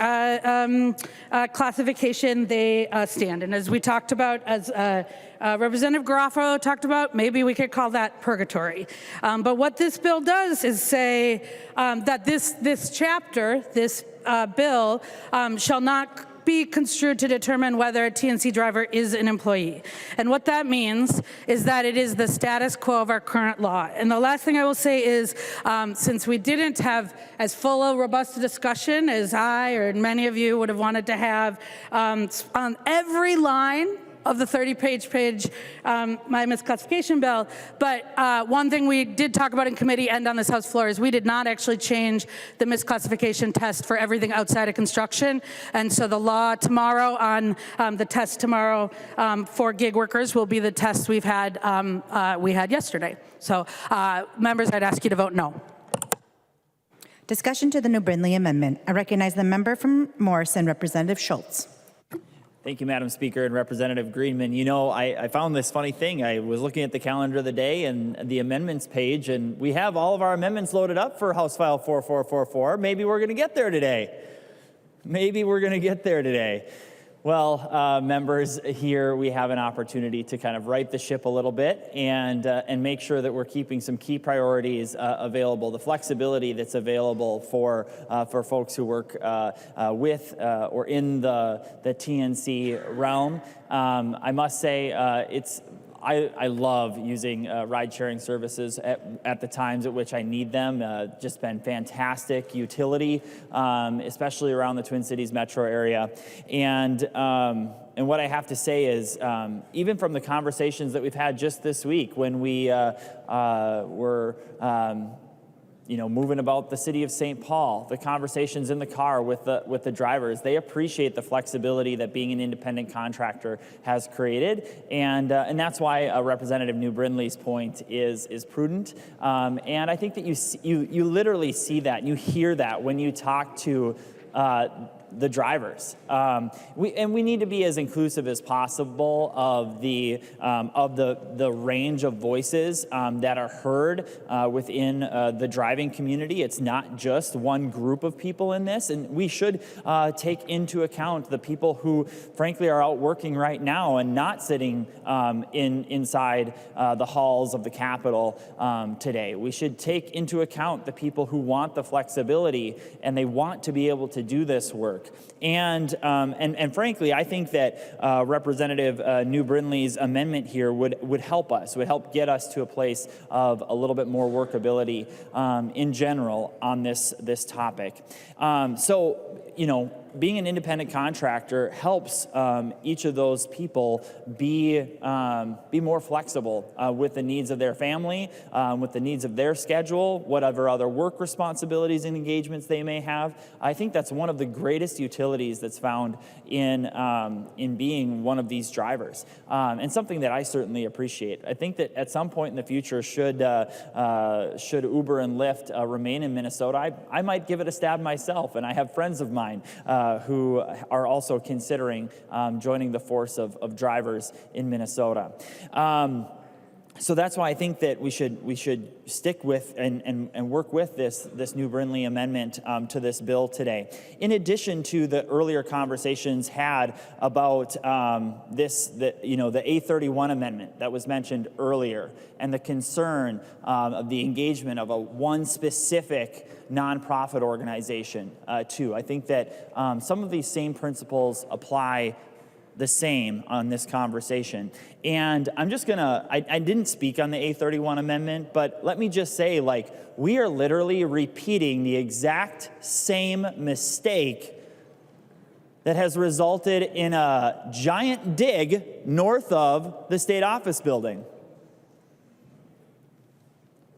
classification they stand. And as we talked about, as Representative Garofalo talked about, maybe we could call that purgatory. But what this bill does is say that this chapter, this bill, shall not be construed to determine whether a TNC driver is an employee. And what that means is that it is the status quo of our current law. And the last thing I will say is, since we didn't have as full a robust a discussion as I or many of you would have wanted to have on every line of the 30-page my misclassification bill. But one thing we did talk about in committee and on this House floor is we did not actually change the misclassification test for everything outside of construction. And so the law tomorrow on the test tomorrow for gig workers will be the test we had yesterday. So members, I'd ask you to vote no. Discussion to the New Brindley Amendment. I recognize the member from Morrison, Representative Schultz. Thank you, Madam Speaker and Representative Greenman. You know, I found this funny thing. I was looking at the calendar of the day and the amendments page, and we have all of our amendments loaded up for House File 4444. Maybe we're going to get there today. Maybe we're going to get there today. Well, members, here we have an opportunity to kind of right the ship a little bit and make sure that we're keeping some key priorities available, the flexibility that's available for folks who work with or in the TNC realm. I must say I love using ride-sharing services at the times at which I need them. Just been fantastic utility, especially around the Twin Cities metro area. And what I have to say is, even from the conversations that we've had just this week, when we were moving about the city of St. Paul, the conversations in the car with the drivers, they appreciate the flexibility that being an independent contractor has created, and that's why Representative New Brindley's point is prudent. And I think that you literally see that and you hear that when you talk to the drivers. We need to be as inclusive as possible of the range of voices that are heard within the driving community. It's not just one group of people in this, and we should take into account the people who, frankly, are out working right now and not sitting inside the halls of the Capitol today. We should take into account the people who want the flexibility and they want to be able to do this work. And frankly, I think that Representative New Brindley's amendment here would help us, would help get us to a place of a little bit more workability in general on this topic. Being an independent contractor helps each of those people be more flexible with the needs of their family, with the needs of their schedule, whatever other work responsibilities and engagements they may have. I think that's one of the greatest utilities that's found in being one of these drivers, and something that I certainly appreciate. I think that at some point in the future, should Uber and Lyft remain in Minnesota, I might give it a stab myself, and I have friends of mine who are also considering joining the force of drivers in Minnesota. So that's why I think that we should stick with and work with this New Brindley amendment to this bill today. In addition to the earlier conversations had about the A31 amendment that was mentioned earlier, and the concern of the engagement of one specific nonprofit organization too. I think that some of these same principles apply the same on this conversation. And I'm just gonna, I didn't speak on the A31 amendment, but let me just say, we are literally repeating the exact same mistake that has resulted in a giant dig north of the state office building.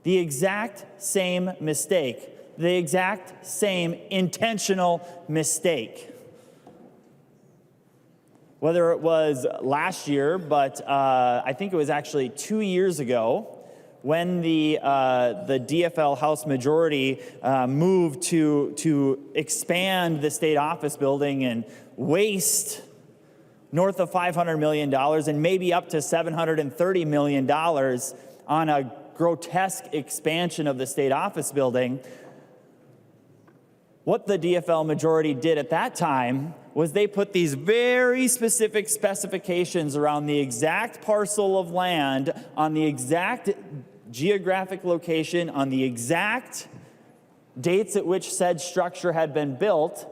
The exact same mistake, the exact same intentional mistake. Whether it was last year, but I think it was actually 2 years ago when the DFL House majority moved to expand the state office building and waste north of $500 million and maybe up to $730 million on a grotesque expansion of the state office building. What the DFL majority did at that time was they put these very specific specifications around the exact parcel of land, on the exact geographic location, on the exact dates at which said structure had been built,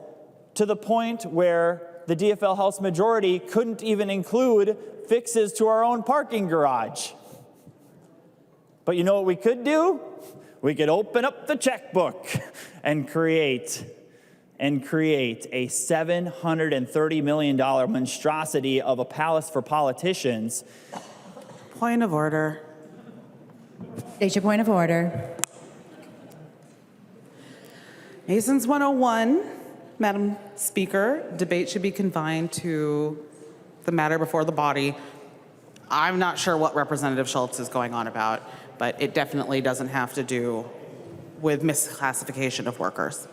to the point where the DFL House majority couldn't even include fixes to our own parking garage. But you know what we could do? We could open up the checkbook and create a $730 million monstrosity of a palace for politicians. Point of order. State your point of order. Masons 101, Madam Speaker, debate should be confined to the matter before the body. I'm not sure what Representative Schultz is going on about, but it definitely doesn't have to do with misclassification of workers.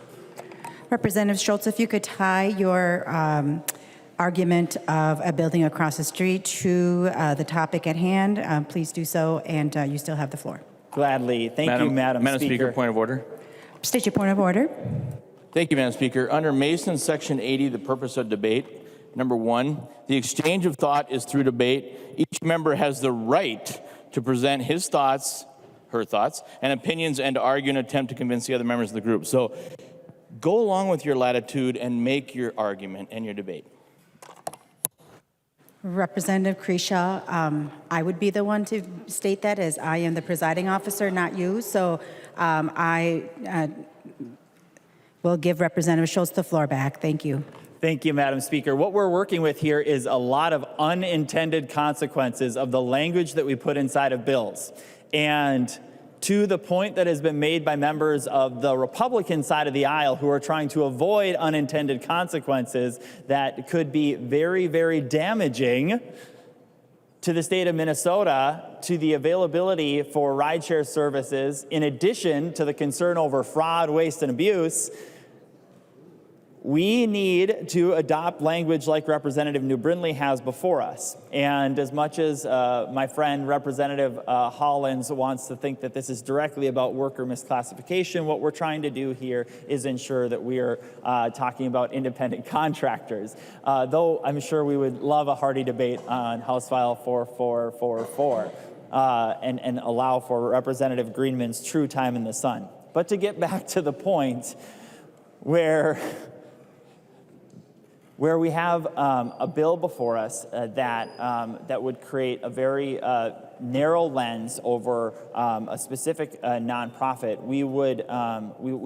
Representative Schultz, if you could tie your argument of a building across the street to the topic at hand, please do so, and you still have the floor. Gladly. Thank you, Madam Speaker. Point of order. State your point of order. Thank you, Madam Speaker. Under Mason Section 80, the purpose of debate, Number one, the exchange of thought is through debate. Each member has the right to present his thoughts, her thoughts, and opinions and to argue and attempt to convince the other members of the group. So go along with your latitude and make your argument and your debate. Representative Kresha, I would be the one to state that, as I am the presiding officer, not you. So I will give Representative Schultz the floor back. Thank you. Thank you, Madam Speaker. What we're working with here is a lot of unintended consequences of the language that we put inside of bills. And to the point that has been made by members of the Republican side of the aisle who are trying to avoid unintended consequences that could be very, very damaging to the state of Minnesota, to the availability for rideshare services, in addition to the concern over fraud, waste, and abuse. We need to adopt language like Representative New Brindley has before us. And as much as my friend Representative Hollins wants to think that this is directly about worker misclassification, what we're trying to do here is ensure that we are talking about independent contractors. Though I'm sure we would love a hearty debate on House File 4444 and allow for Representative Greenman's true time in the sun. But to get back to the point where we have a bill before us that would create a very narrow lens over a specific nonprofit, we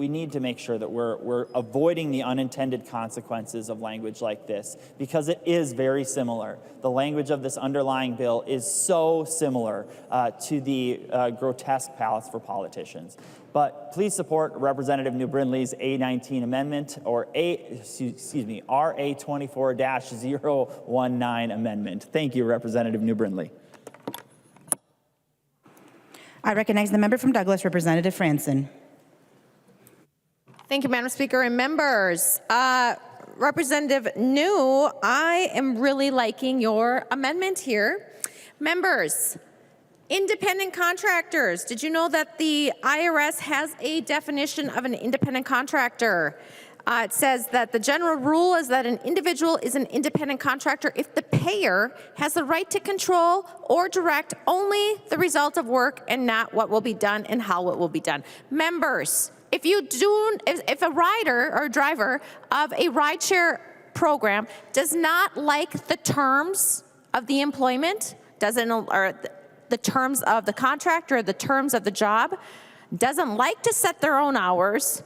need to make sure that we're avoiding the unintended consequences of language like this, because it is very similar. The language of this underlying bill is so similar to the grotesque palace for politicians. But please support Representative New Brindley's A19 amendment, or RA24-019 amendment. Thank you, Representative New Brindley. I recognize the member from Douglas, Representative Franson. Thank you, Madam Speaker and members. Representative New, I am really liking your amendment here. Members, independent contractors. Did you know that the IRS has a definition of an independent contractor? It says that the general rule is that an individual is an independent contractor if the payer has the right to control or direct only the result of work and not what will be done and how it will be done. Members, if a rider or driver of a rideshare program does not like the terms of the employment, the terms of the contract or the terms of the job, doesn't like to set their own hours,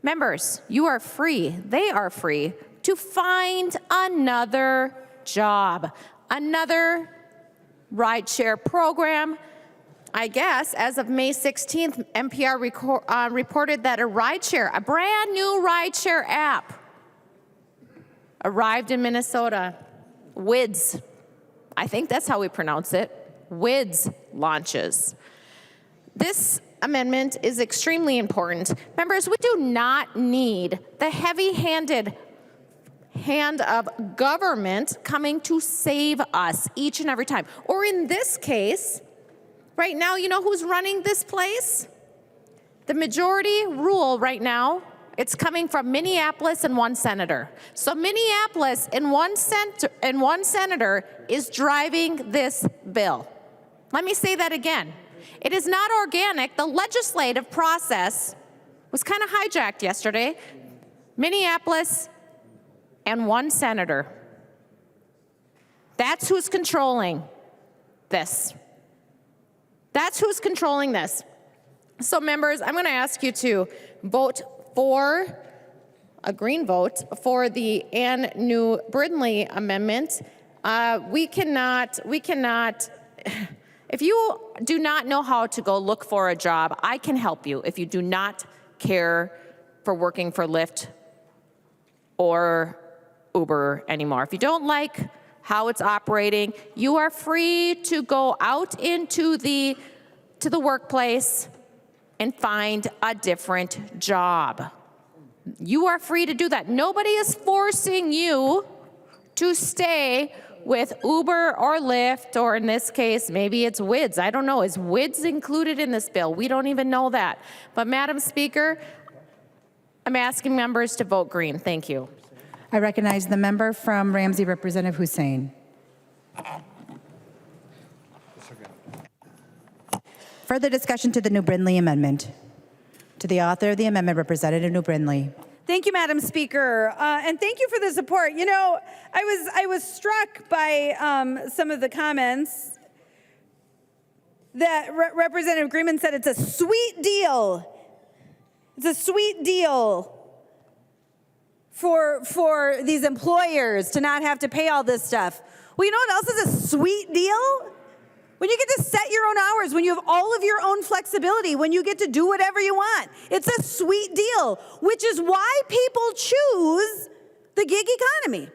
members, you are free, they are free to find another job, another rideshare program. I guess as of May 16th, NPR reported that a brand new rideshare app arrived in Minnesota. WIDS. I think that's how we pronounce it. WIDS launches. This amendment is extremely important. Members, we do not need the heavy-handed hand of government coming to save us each and every time. Or in this case, right now, you know who's running this place? The majority rule right now, it's coming from Minneapolis and one senator. So Minneapolis and one senator is driving this bill. Let me say that again. It is not organic. The legislative process was kind of hijacked yesterday. Minneapolis and one senator. That's who's controlling this. That's who's controlling this. So members, I'm going to ask you to vote for a green vote for the Ann New Brindley amendment. We cannot, if you do not know how to go look for a job, I can help you if you do not care for working for Lyft or Uber anymore. If you don't like how it's operating, you are free to go out into the workplace and find a different job. You are free to do that. Nobody is forcing you to stay with Uber or Lyft, or in this case, maybe it's WIDS. I don't know. Is WIDS included in this bill? We don't even know that. But Madam Speaker, I'm asking members to vote green. Thank you. I recognize the member from Ramsey, Representative Hussein. Further discussion to the New Brindley Amendment. To the author of the amendment, Representative New Brindley. Thank you, Madam Speaker, and thank you for the support. You know, I was struck by some of the comments that Representative Greenman said it's a sweet deal. It's a sweet deal for these employers to not have to pay all this stuff. Well, you know what else is a sweet deal? When you get to set your own hours, when you have all of your own flexibility, when you get to do whatever you want. It's a sweet deal, which is why people choose the gig economy.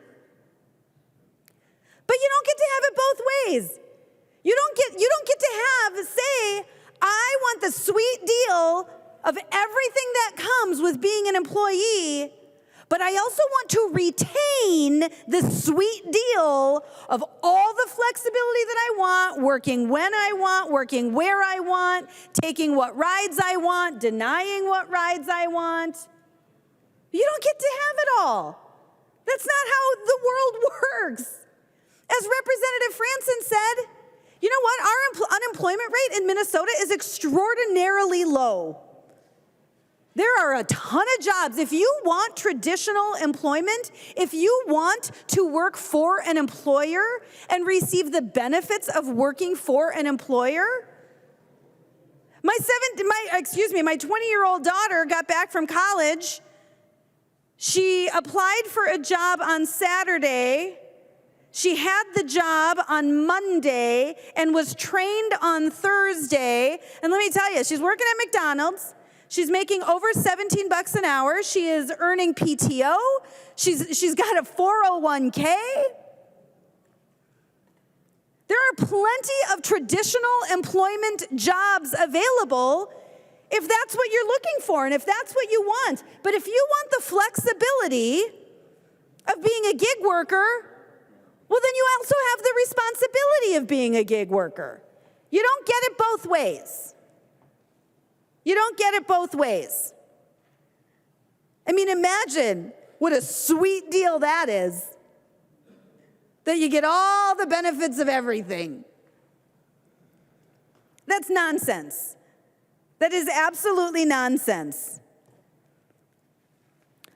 But you don't get to have it both ways. You don't get to say, I want the sweet deal of everything that comes with being an employee, but I also want to retain the sweet deal of all the flexibility that I want, working when I want, working where I want, taking what rides I want, denying what rides I want. You don't get to have it all. That's not how the world works. As Representative Franson said, you know what? Our unemployment rate in Minnesota is extraordinarily low. There are a ton of jobs. If you want traditional employment, if you want to work for an employer and receive the benefits of working for an employer, my 20-year-old daughter got back from college. She applied for a job on Saturday. She had the job on Monday and was trained on Thursday. And let me tell you, she's working at McDonald's. She's making over $17 an hour. She is earning PTO. She's got a 401k. There are plenty of traditional employment jobs available if that's what you're looking for and if that's what you want. But if you want the flexibility of being a gig worker, well, then you also have the responsibility of being a gig worker. You don't get it both ways. You don't get it both ways. I mean, imagine what a sweet deal that is, that you get all the benefits of everything. That's nonsense. That is absolutely nonsense.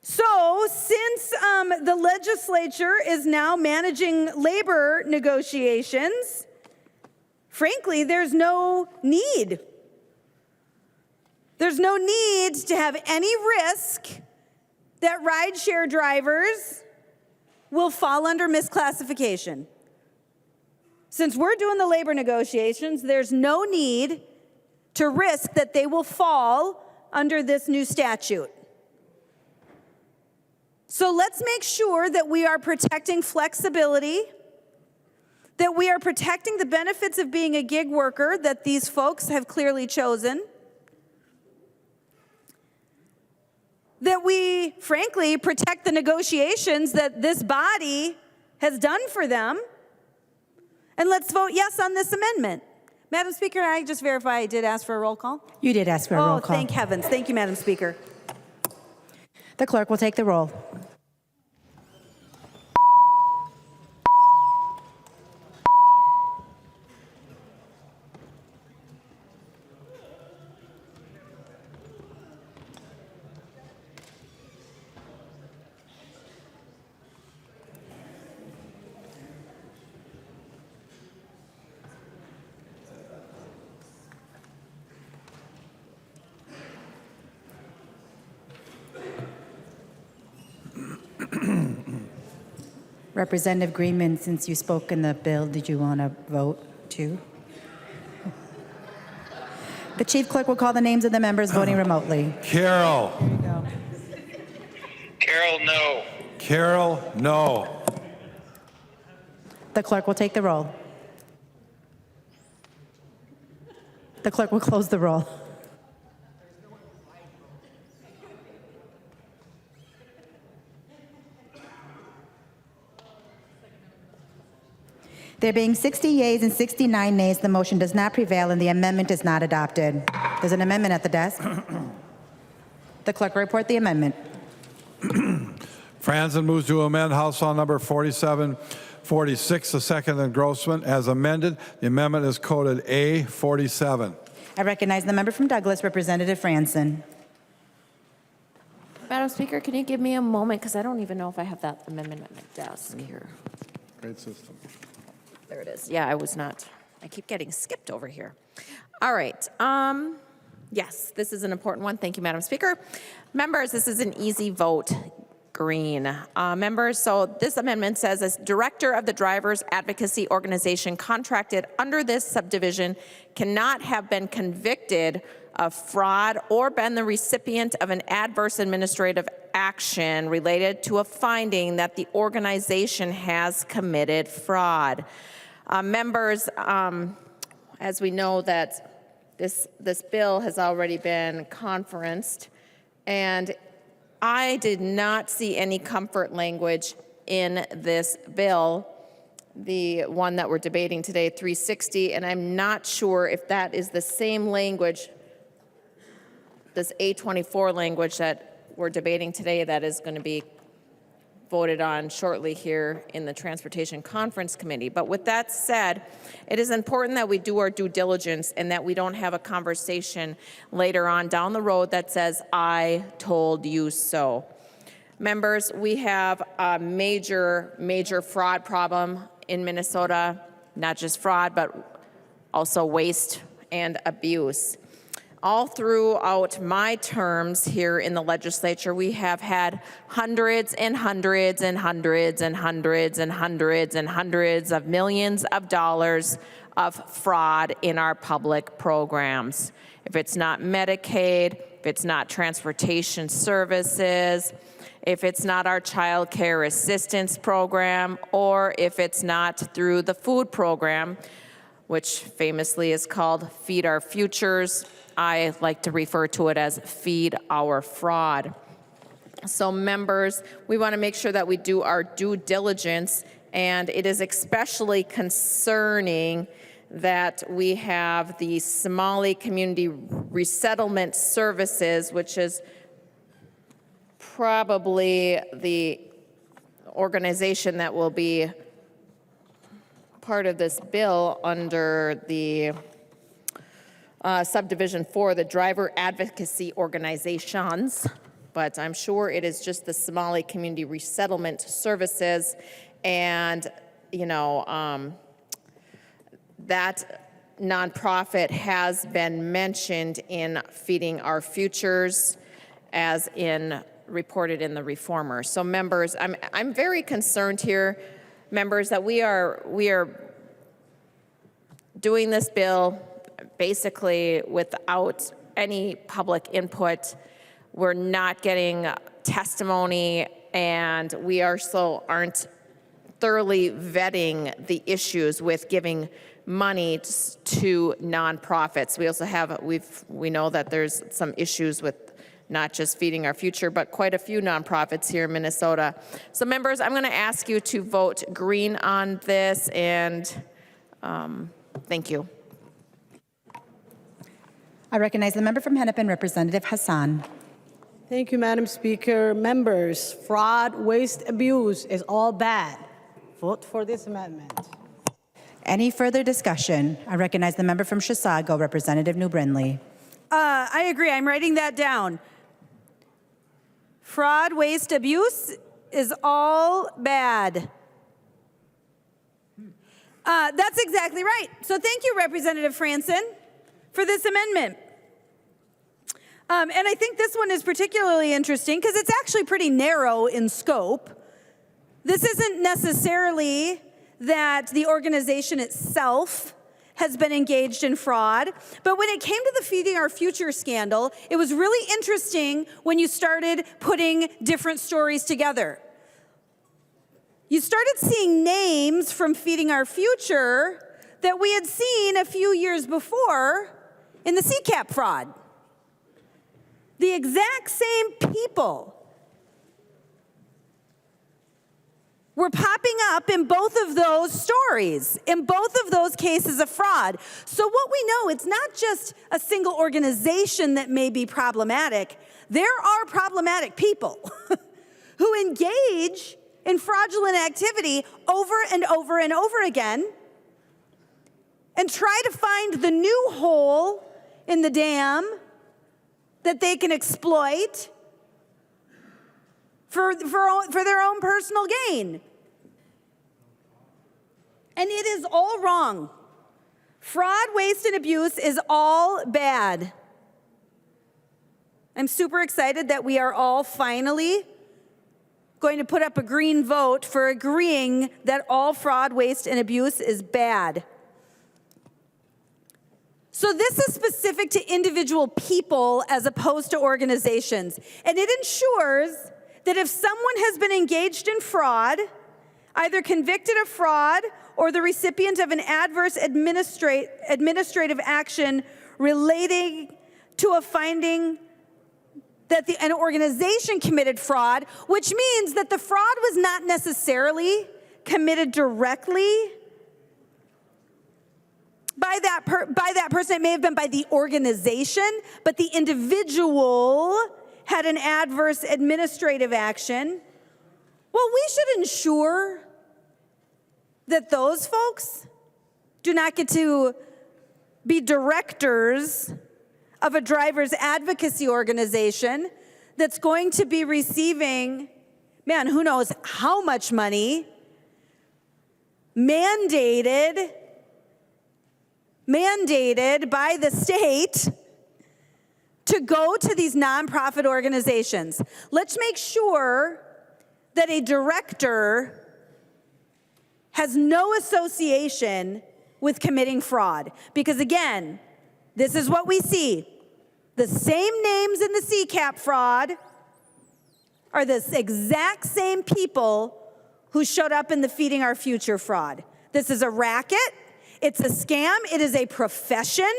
So, since the legislature is now managing labor negotiations, frankly, there's no need. There's no need to have any risk that rideshare drivers will fall under misclassification. Since we're doing the labor negotiations, there's no need to risk that they will fall under this new statute. So let's make sure that we are protecting flexibility, that we are protecting the benefits of being a gig worker that these folks have clearly chosen, that we, frankly, protect the negotiations that this body has done for them, and let's vote yes on this amendment. Madam Speaker, I just verify I did ask for a roll call? You did ask for a roll call. Oh, thank heavens. Thank you, Madam Speaker. The clerk will take the roll. Representative Greenman, since you spoke in the bill, did you want to vote too? The chief clerk will call the names of the members voting remotely. Carroll. Carroll, no. Carroll, no. The clerk will take the roll. The clerk will close the roll. There being 60 yeas and 69 nays, the motion does not prevail and the amendment is not adopted. There's an amendment at the desk. The clerk will report the amendment. Franzen moves to amend House File Number 4746, the second engrossment, as amended. The amendment is coded A47. I recognize the member from Douglas, Representative Franzen. Madam Speaker, can you give me a moment? Because I don't even know if I have that amendment at my desk here. Great system. There it is. Yeah, I keep getting skipped over here. All right. Yes, this is an important one. Thank you, Madam Speaker. Members, this is an easy vote. Green. Members, so this amendment says, as director of the Drivers Advocacy Organization contracted under this subdivision cannot have been convicted of fraud or been the recipient of an adverse administrative action related to a finding that the organization has committed fraud. Members, as we know that this bill has already been conferenced, and I did not see any comfort language in this bill, the one that we're debating today, 360, and I'm not sure if that is the same language, this A24 language that we're debating today that is going to be voted on shortly here in the Transportation Conference Committee. But with that said, it is important that we do our due diligence and that we don't have a conversation later on down the road that says, I told you so. Members, we have a major fraud problem in Minnesota, not just fraud, but also waste and abuse. All throughout my terms here in the legislature, we have had hundreds and hundreds and hundreds and hundreds and hundreds and hundreds of millions of dollars of fraud in our public programs. If it's not Medicaid, if it's not transportation services, if it's not our child care assistance program, or if it's not through the food program, which famously is called Feed Our Futures. I like to refer to it as Feed Our Fraud. So members, we want to make sure that we do our due diligence, and it is especially concerning that we have the Somali Community Resettlement Services, which is probably the organization that will be part of this bill under the subdivision 4, the driver advocacy organizations, but I'm sure it is just the Somali Community Resettlement Services, and that nonprofit has been mentioned in Feeding Our Futures, as in reported in the Reformer. So members, I'm very concerned here, members, that we are doing this bill basically without any public input. We're not getting testimony, and we aren't thoroughly vetting the issues with giving money to nonprofits. We also have, we know that there's some issues with not just Feeding Our Future, but quite a few nonprofits here in Minnesota. So members, I'm going to ask you to vote green on this, and thank you. I recognize the member from Hennepin, Representative Hassan. Thank you, Madam Speaker. Members, fraud, waste, abuse is all bad. Vote for this amendment. Any further discussion? I recognize the member from Chisago, Representative New Brindley. I agree. I'm writing that down. Fraud, waste, abuse is all bad. That's exactly right. So thank you, Representative Franzen, for this amendment. And I think this one is particularly interesting because it's actually pretty narrow in scope. This isn't necessarily that the organization itself has been engaged in fraud, but when it came to the Feeding Our Future scandal, it was really interesting when you started putting different stories together. You started seeing names from Feeding Our Future that we had seen a few years before in the CCAP fraud. The exact same people were popping up in both of those stories, in both of those cases of fraud. So what we know, it's not just a single organization that may be problematic. There are problematic people who engage in fraudulent activity over and over and over again and try to find the new hole in the dam that they can exploit for their own personal gain. And it is all wrong. Fraud, waste, and abuse is all bad. I'm super excited that we are all finally going to put up a green vote for agreeing that all fraud, waste, and abuse is bad. So this is specific to individual people as opposed to organizations. And it ensures that if someone has been engaged in fraud, either convicted of fraud or the recipient of an adverse administrative action relating to a finding that an organization committed fraud, which means that the fraud was not necessarily committed directly by that person. It may have been by the organization, but the individual had an adverse administrative action. Well, we should ensure that those folks do not get to be directors of a driver's advocacy organization that's going to be receiving, man, who knows how much money, mandated by the state to go to these nonprofit organizations. Let's make sure that a director has no association with committing fraud. Because again, this is what we see. The same names in the CCAP fraud are the exact same people who showed up in the Feeding Our Future fraud. This is a racket. It's a scam. It is a profession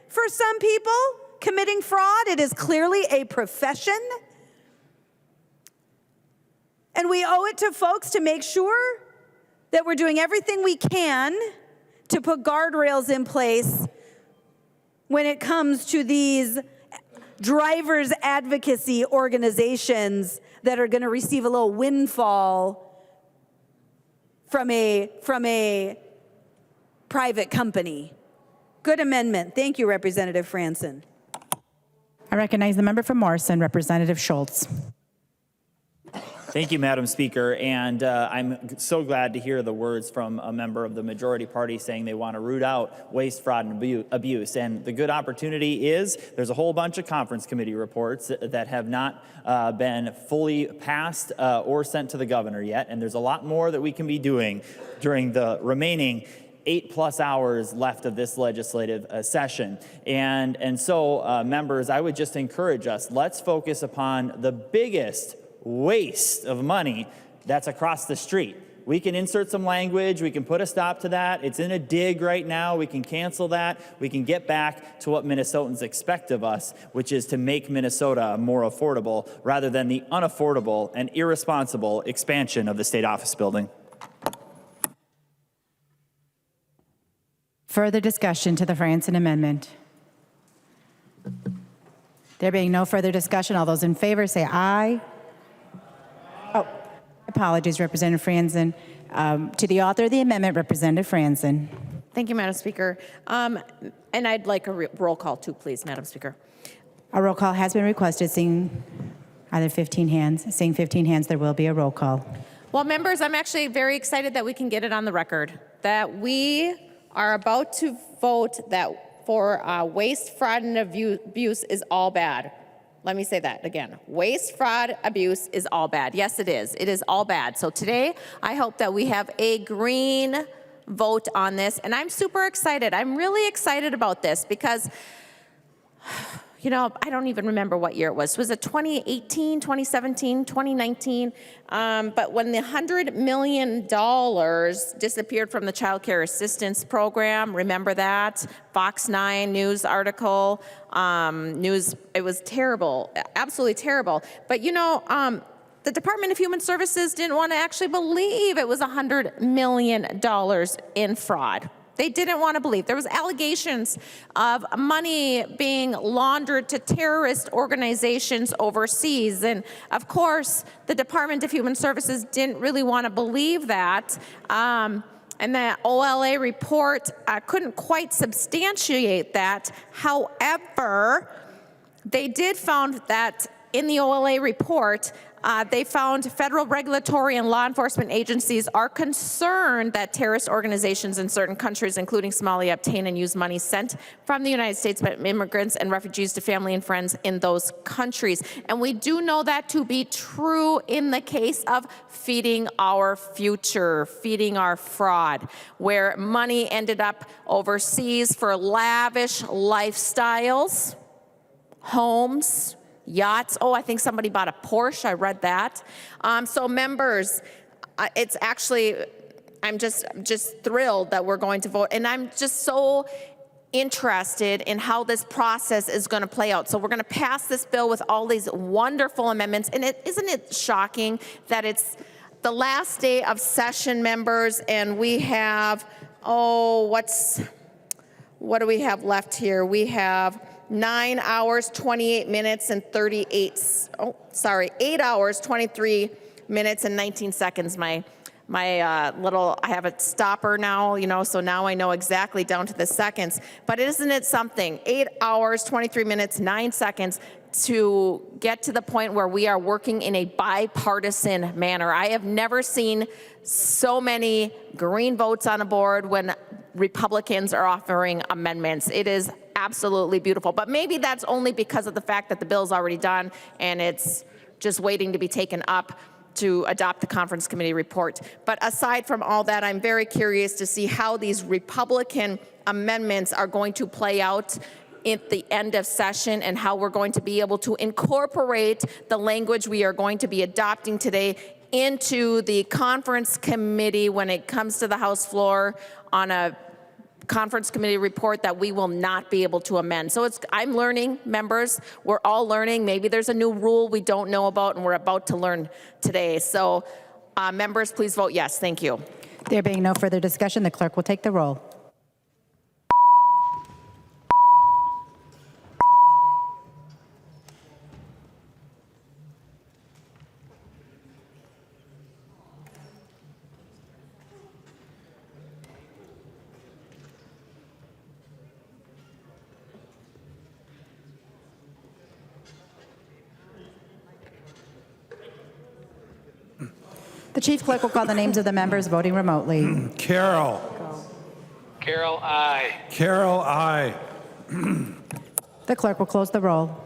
for some people committing fraud. It is clearly a profession. And we owe it to folks to make sure that we're doing everything we can to put guardrails in place when it comes to these drivers advocacy organizations that are going to receive a little windfall from a private company. Good amendment. Thank you, Representative Franson. I recognize the member from Morrison, Representative Schultz. Thank you, Madam Speaker, and I'm so glad to hear the words from a member of the majority party saying they want to root out waste, fraud, and abuse. And the good opportunity is there's a whole bunch of conference committee reports that have not been fully passed or sent to the governor yet, and there's a lot more that we can be doing during the remaining 8+ hours left of this legislative session. And so, members, I would just encourage us, let's focus upon the biggest waste of money that's across the street. We can insert some language, we can put a stop to that. It's in a dig right now, we can cancel that. We can get back to what Minnesotans expect of us, which is to make Minnesota more affordable rather than the unaffordable and irresponsible expansion of the state office building. Further discussion to the Franson amendment. There being no further discussion, all those in favor say aye. Oh, apologies, Representative Franson. To the author of the amendment, Representative Franson. Thank you, Madam Speaker. And I'd like a roll call too, please, Madam Speaker. A roll call has been requested. Seeing either 15 hands, seeing 15 hands, there will be a roll call. Well, members, I'm actually very excited that we can get it on the record, that we are about to vote that for waste, fraud, and abuse is all bad. Let me say that again. Waste, fraud, abuse is all bad. Yes, it is. It is all bad. So today, I hope that we have a green vote on this. And I'm super excited. I'm really excited about this because, you know, I don't even remember what year it was. Was it 2018, 2017, 2019? But when the $100 million disappeared from the Child Care Assistance Program, remember that? Fox 9 news article, it was terrible, absolutely terrible. But you know, the Department of Human Services didn't want to actually believe it was $100 million in fraud. They didn't want to believe. There was allegations of money being laundered to terrorist organizations overseas. And of course, the Department of Human Services didn't really want to believe that. And the OLA report couldn't quite substantiate that. However, they did found that in the OLA report, they found federal regulatory and law enforcement agencies are concerned that terrorist organizations in certain countries, including Somalia, obtain and use money sent from the United States by immigrants and refugees to family and friends in those countries. And we do know that to be true in the case of feeding our future, feeding our fraud, where money ended up overseas for lavish lifestyles, homes, yachts. Oh, I think somebody bought a Porsche. I read that. So members, it's actually, I'm just thrilled that we're going to vote. And I'm just so interested in how this process is going to play out. So we're going to pass this bill with all these wonderful amendments. And isn't it shocking that it's the last day of session, members, and we have, what do we have left here? We have 9 hours, 28 minutes, and 8 hours, 23 minutes, and 19 seconds. My I have a stopper now, so now I know exactly down to the seconds. But isn't it something? 8 hours, 23 minutes, 9 seconds to get to the point where we are working in a bipartisan manner. I have never seen so many green votes on a board when Republicans are offering amendments. It is absolutely beautiful. But maybe that's only because of the fact that the bill's already done and it's just waiting to be taken up to adopt the conference committee report. But aside from all that, I'm very curious to see how these Republican amendments are going to play out at the end of session and how we're going to be able to incorporate the language we are going to be adopting today into the conference committee when it comes to the House floor on a conference committee report that we will not be able to amend. So I'm learning, members. We're all learning. Maybe there's a new rule we don't know about and we're about to learn today. So members, please vote yes. Thank you. There being no further discussion, the clerk will take the roll. The chief clerk will call the names of the members voting remotely. Carroll. Carroll, aye. Carroll, aye. The clerk will close the roll.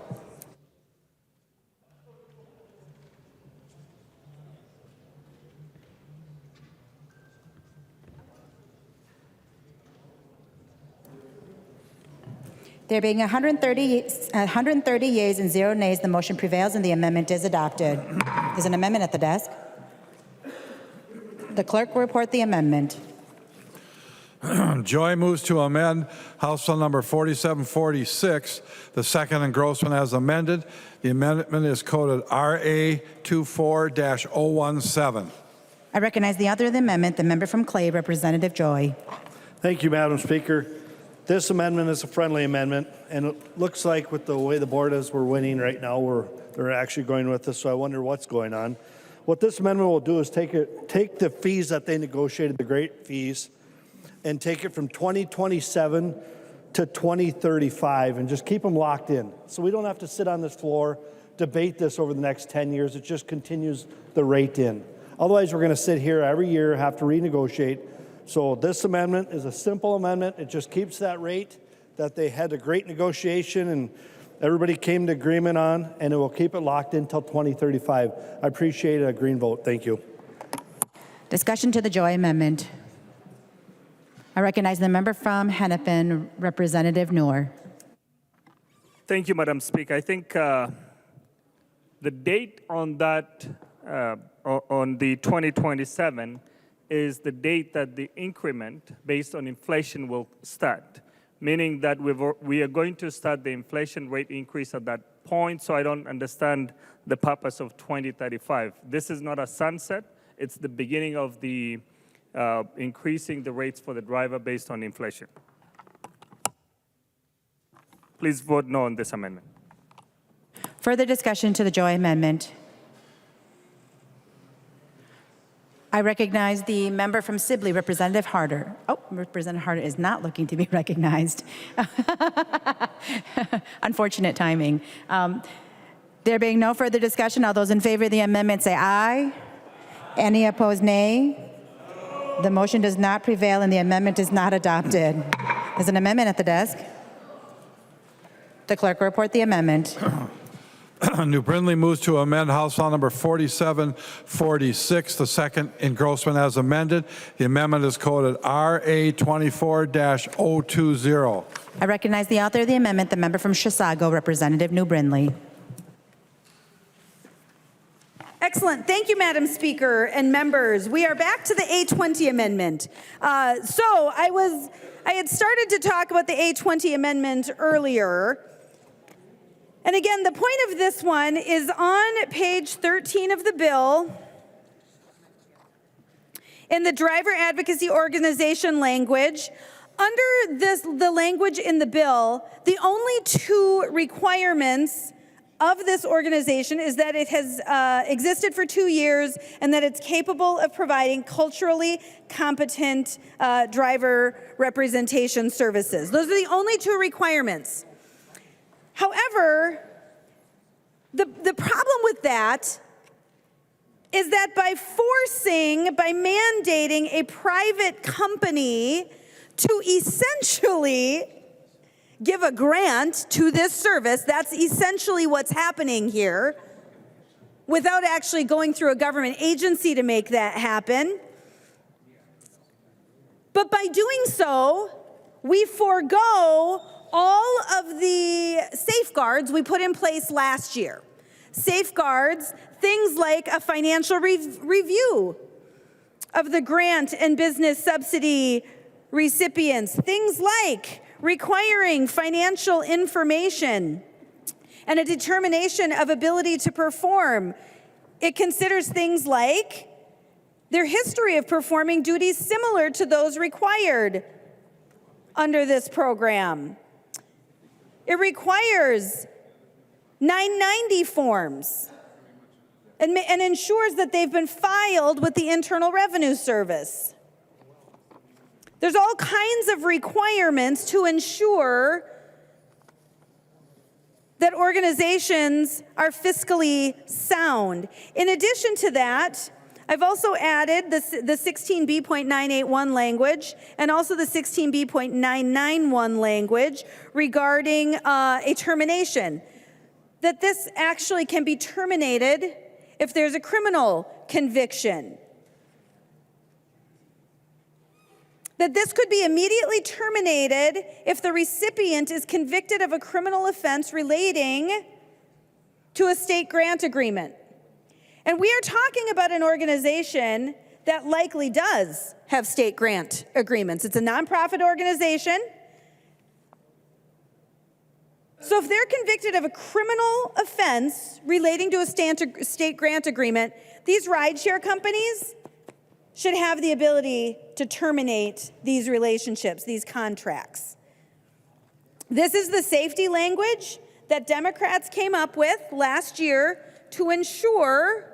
There being 130 yeas and 0 nays, the motion prevails and the amendment is adopted. There's an amendment at the desk. The clerk will report the amendment. Joy moves to amend House Bill number 4746, the second engrossment as amended. The amendment is coded RA 24-017. I recognize the author of the amendment, the member from Clay, Representative Joy. Thank you, Madam Speaker. This amendment is a friendly amendment, and it looks like with the way the board is, we're winning right now. They're actually going with this, so I wonder what's going on. What this amendment will do is take the fees that they negotiated, the great fees, and take it from 2027 to 2035 and just keep them locked in. So we don't have to sit on this floor, debate this over the next 10 years. It just continues the rate in. Otherwise, we're going to sit here every year, have to renegotiate. So this amendment is a simple amendment. It just keeps that rate that they had a great negotiation and everybody came to agreement on, and it will keep it locked in until 2035. I appreciate a green vote. Thank you. Discussion to the Joy amendment. I recognize the member from Hennepin, Representative Noor. Thank you, Madam Speaker. I think the date on that, on the 2027, is the date that the increment based on inflation will start, meaning that we are going to start the inflation rate increase at that point, so I don't understand the purpose of 2035. This is not a sunset. It's the beginning of the increasing the rates for the driver based on inflation. Please vote no on this amendment. Further discussion to the Joy Amendment. I recognize the member from Sibley, Representative Harder. Oh, Representative Harder is not looking to be recognized. Unfortunate timing. There being no further discussion, all those in favor of the amendment say aye. Any opposed, nay. The motion does not prevail and the amendment is not adopted. There's an amendment at the desk. The clerk will report the amendment. New Brindley moves to amend House File Number 4746, the second engrossment as amended. The amendment is coded RA24-020. I recognize the author of the amendment, the member from Chisago, Representative New Brindley. Excellent. Thank you, Madam Speaker and members. We are back to the A20 amendment. I had started to talk about the A20 amendment earlier. And again, the point of this one is on page 13 of the bill. In the driver advocacy organization language, under the language in the bill, the only two requirements of this organization is that it has existed for 2 years and that it's capable of providing culturally competent driver representation services. Those are the only two requirements. However, the problem with that is that by mandating a private company to essentially give a grant to this service, that's essentially what's happening here, without actually going through a government agency to make that happen. But by doing so, we forego all of the safeguards we put in place last year. Safeguards, things like a financial review of the grant and business subsidy recipients, things like requiring financial information and a determination of ability to perform. It considers things like their history of performing duties similar to those required under this program. It requires 990 forms and ensures that they've been filed with the Internal Revenue Service. There's all kinds of requirements to ensure that organizations are fiscally sound. In addition to that, I've also added the 16B.981 language and also the 16B.991 language regarding a termination. That this actually can be terminated if there's a criminal conviction. That this could be immediately terminated if the recipient is convicted of a criminal offense relating to a state grant agreement. And we are talking about an organization that likely does have state grant agreements. It's a nonprofit organization. So if they're convicted of a criminal offense relating to a state grant agreement, these rideshare companies should have the ability to terminate these relationships, these contracts. This is the safety language that Democrats came up with last year to ensure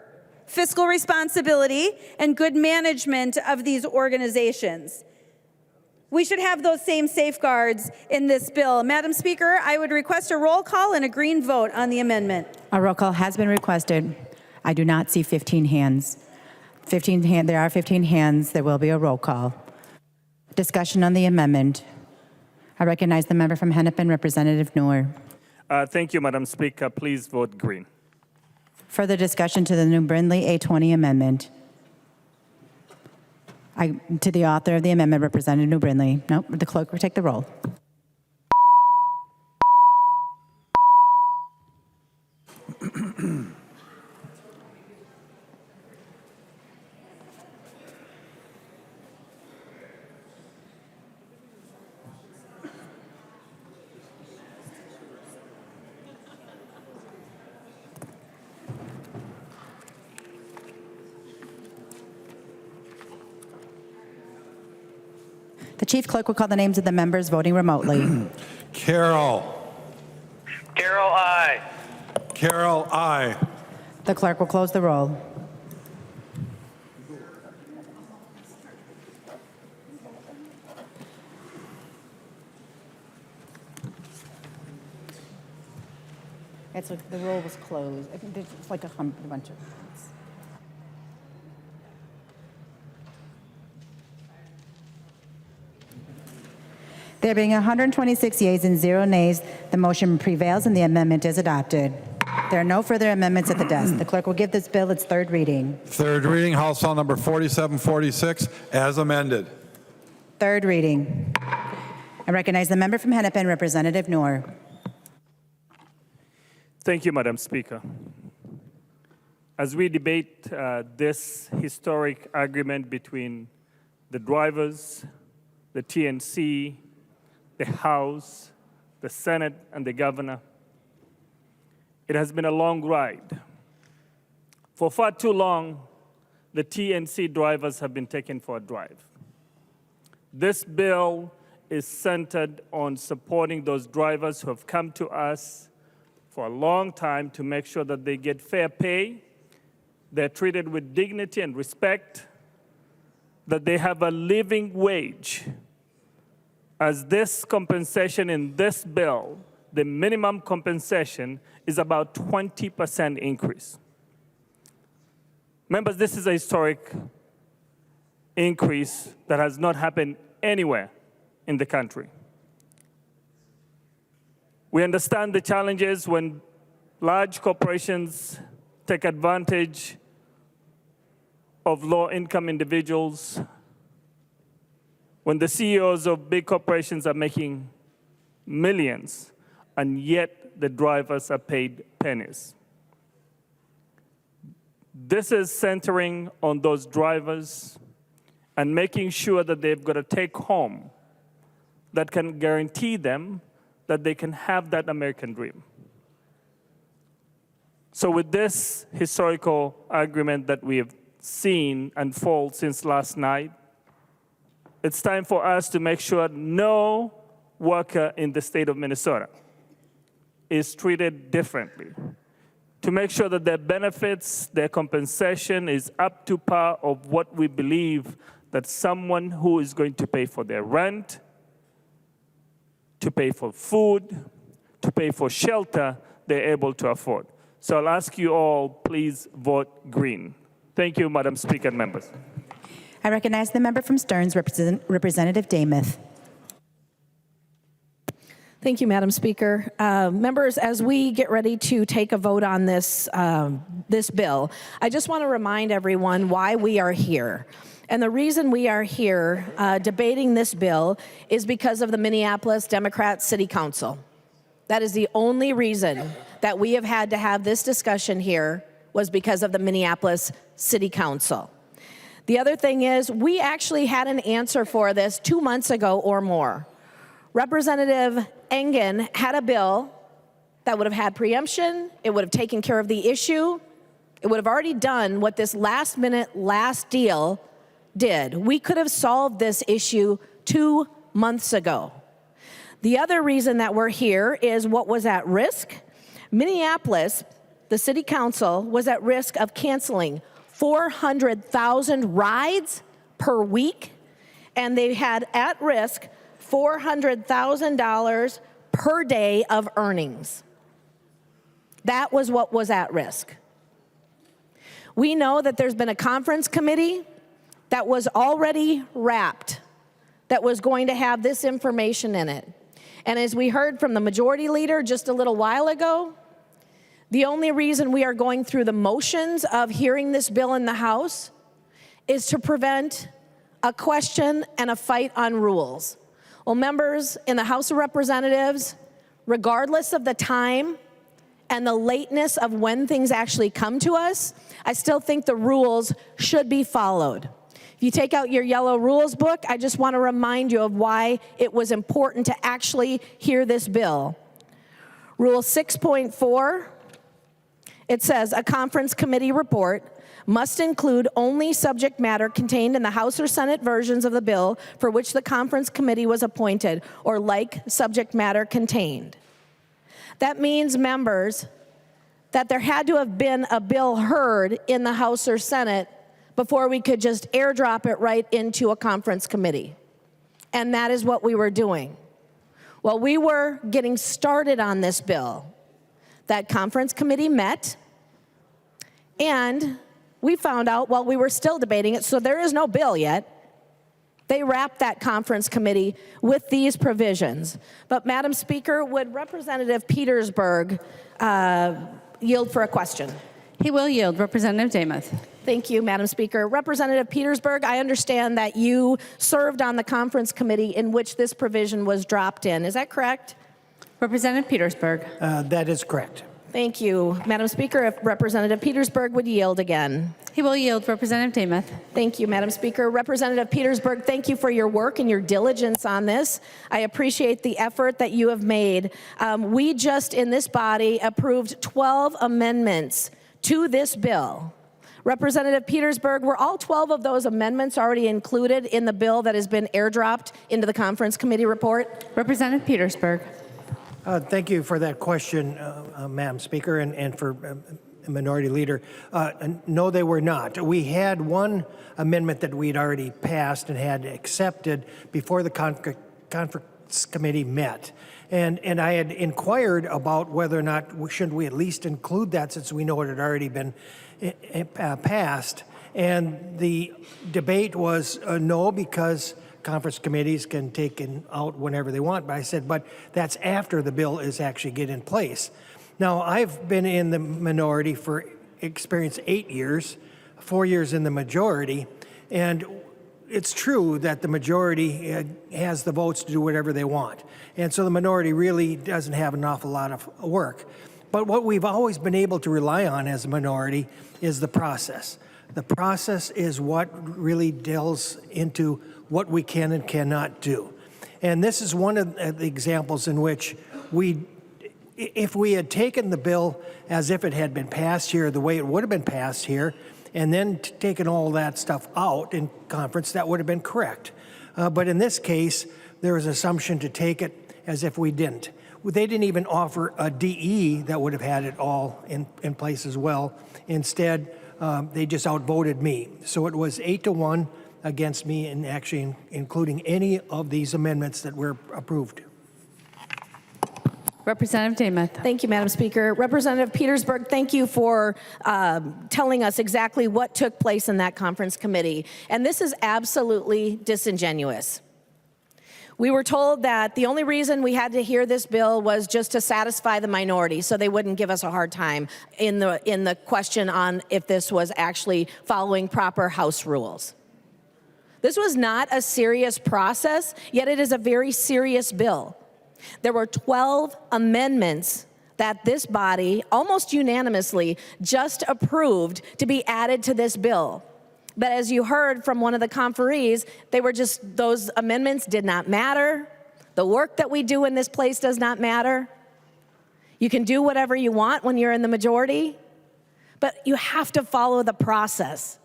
fiscal responsibility and good management of these organizations. We should have those same safeguards in this bill. Madam Speaker, I would request a roll call and a green vote on the amendment. A roll call has been requested. I do not see 15 hands. There are 15 hands. There will be a roll call. Discussion on the amendment. I recognize the member from Hennepin, Representative Noor. Thank you, Madam Speaker. Please vote green. Further discussion to the New Brindley A20 amendment. To the author of the amendment, Representative New Brindley. Nope, the clerk will take the roll. The chief clerk will call the names of the members voting remotely. Carol. Carol, I. Carol, I. The clerk will close the roll. It's like the roll was closed. I think it's like a bunch of. There being 126 yeas and 0 nays, the motion prevails and the amendment is adopted. There are no further amendments at the desk. The clerk will give this bill its third reading. Third reading, House File Number 4746, as amended. Third reading. I recognize the member from Hennepin, Representative Noor. Thank you, Madam Speaker. As we debate this historic agreement between the drivers, the TNC, the House, the Senate, and the governor, it has been a long ride. For far too long, the TNC drivers have been taken for a drive. This bill is centered on supporting those drivers who have come to us for a long time to make sure that they get fair pay, they're treated with dignity and respect, that they have a living wage. As this compensation in this bill, the minimum compensation is about 20% increase. Members, this is a historic increase that has not happened anywhere in the country. We understand the challenges when large corporations take advantage of low-income individuals, when the CEOs of big corporations are making millions, and yet the drivers are paid pennies. This is centering on those drivers and making sure that they've got a take-home that can guarantee them that they can have that American dream. So with this historical agreement that we have seen unfold since last night, it's time for us to make sure no worker in the state of Minnesota is treated differently, to make sure that their benefits, their compensation is up to par of what we believe that someone who is going to pay for their rent, to pay for food, to pay for shelter, they're able to afford. So I'll ask you all, please vote green. Thank you, Madam Speaker and members. I recognize the member from Stearns, Representative Damuth. Thank you, Madam Speaker. Members, as we get ready to take a vote on this bill, I just want to remind everyone why we are here. And the reason we are here debating this bill is because of the Minneapolis Democrat City Council. That is the only reason that we have had to have this discussion here, was because of the Minneapolis City Council. The other thing is, we actually had an answer for this 2 months ago or more. Representative Engen had a bill that would have had preemption, it would have taken care of the issue, it would have already done what this last-minute, last deal did. We could have solved this issue 2 months ago. The other reason that we're here is what was at risk. Minneapolis, the city council, was at risk of canceling 400,000 rides per week, and they had at risk $400,000 per day of earnings. That was what was at risk. We know that there's been a conference committee that was already wrapped, that was going to have this information in it. And as we heard from the majority leader just a little while ago, the only reason we are going through the motions of hearing this bill in the House is to prevent a question and a fight on rules. Well, members in the House of Representatives, regardless of the time and the lateness of when things actually come to us, I still think the rules should be followed. If you take out your yellow rules book, I just want to remind you of why it was important to actually hear this bill. Rule 6.4 It says a conference committee report must include only subject matter contained in the House or Senate versions of the bill for which the conference committee was appointed, or like subject matter contained. That means, members, that there had to have been a bill heard in the House or Senate before we could just airdrop it right into a conference committee. And that is what we were doing. Well, we were getting started on this bill. That conference committee met, and we found out while we were still debating it, so there is no bill yet. They wrapped that conference committee with these provisions. But Madam Speaker, would Representative Petersburg yield for a question? He will yield. Representative Demuth. Thank you, Madam Speaker. Representative Petersburg, I understand that you served on the conference committee in which this provision was dropped in. Is that correct? Representative Petersburg. That is correct. Thank you. Madam Speaker, if Representative Petersburg would yield again. He will yield. Representative Demuth. Thank you, Madam Speaker. Representative Petersburg, thank you for your work and your diligence on this. I appreciate the effort that you have made. We just in this body approved 12 amendments to this bill. Representative Petersburg, were all 12 of those amendments already included in the bill that has been airdropped into the conference committee report? Representative Petersburg. Thank you for that question, Madam Speaker, and for Minority Leader. No, they were not. We had one amendment that we'd already passed and had accepted before the conference committee met. And I had inquired about whether or not should we at least include that, since we know it had already been passed. And the debate was no, because conference committees can take it out whenever they want. But I said, but that's after the bill is actually get in place. Now, I've been in the minority for experience 8 years, 4 years in the majority, and it's true that the majority has the votes to do whatever they want. And so the minority really doesn't have an awful lot of work. But what we've always been able to rely on as a minority is the process. The process is what really delves into what we can and cannot do. And this is one of the examples in which if we had taken the bill as if it had been passed here, the way it would have been passed here, and then taken all that stuff out in conference, that would have been correct. But in this case, there was an assumption to take it as if we didn't. They didn't even offer a DE that would have had it all in place as well. Instead, they just outvoted me. So it was 8-1 against me, and actually including any of these amendments that were approved. Representative Demuth. Thank you, Madam Speaker. Representative Petersburg, thank you for telling us exactly what took place in that conference committee. And this is absolutely disingenuous. We were told that the only reason we had to hear this bill was just to satisfy the minority, so they wouldn't give us a hard time in the question on if this was actually following proper House rules. This was not a serious process, yet it is a very serious bill. There were 12 amendments that this body, almost unanimously, just approved to be added to this bill. But as you heard from one of the conferees, those amendments did not matter. The work that we do in this place does not matter. You can do whatever you want when you're in the majority, but you have to follow the process.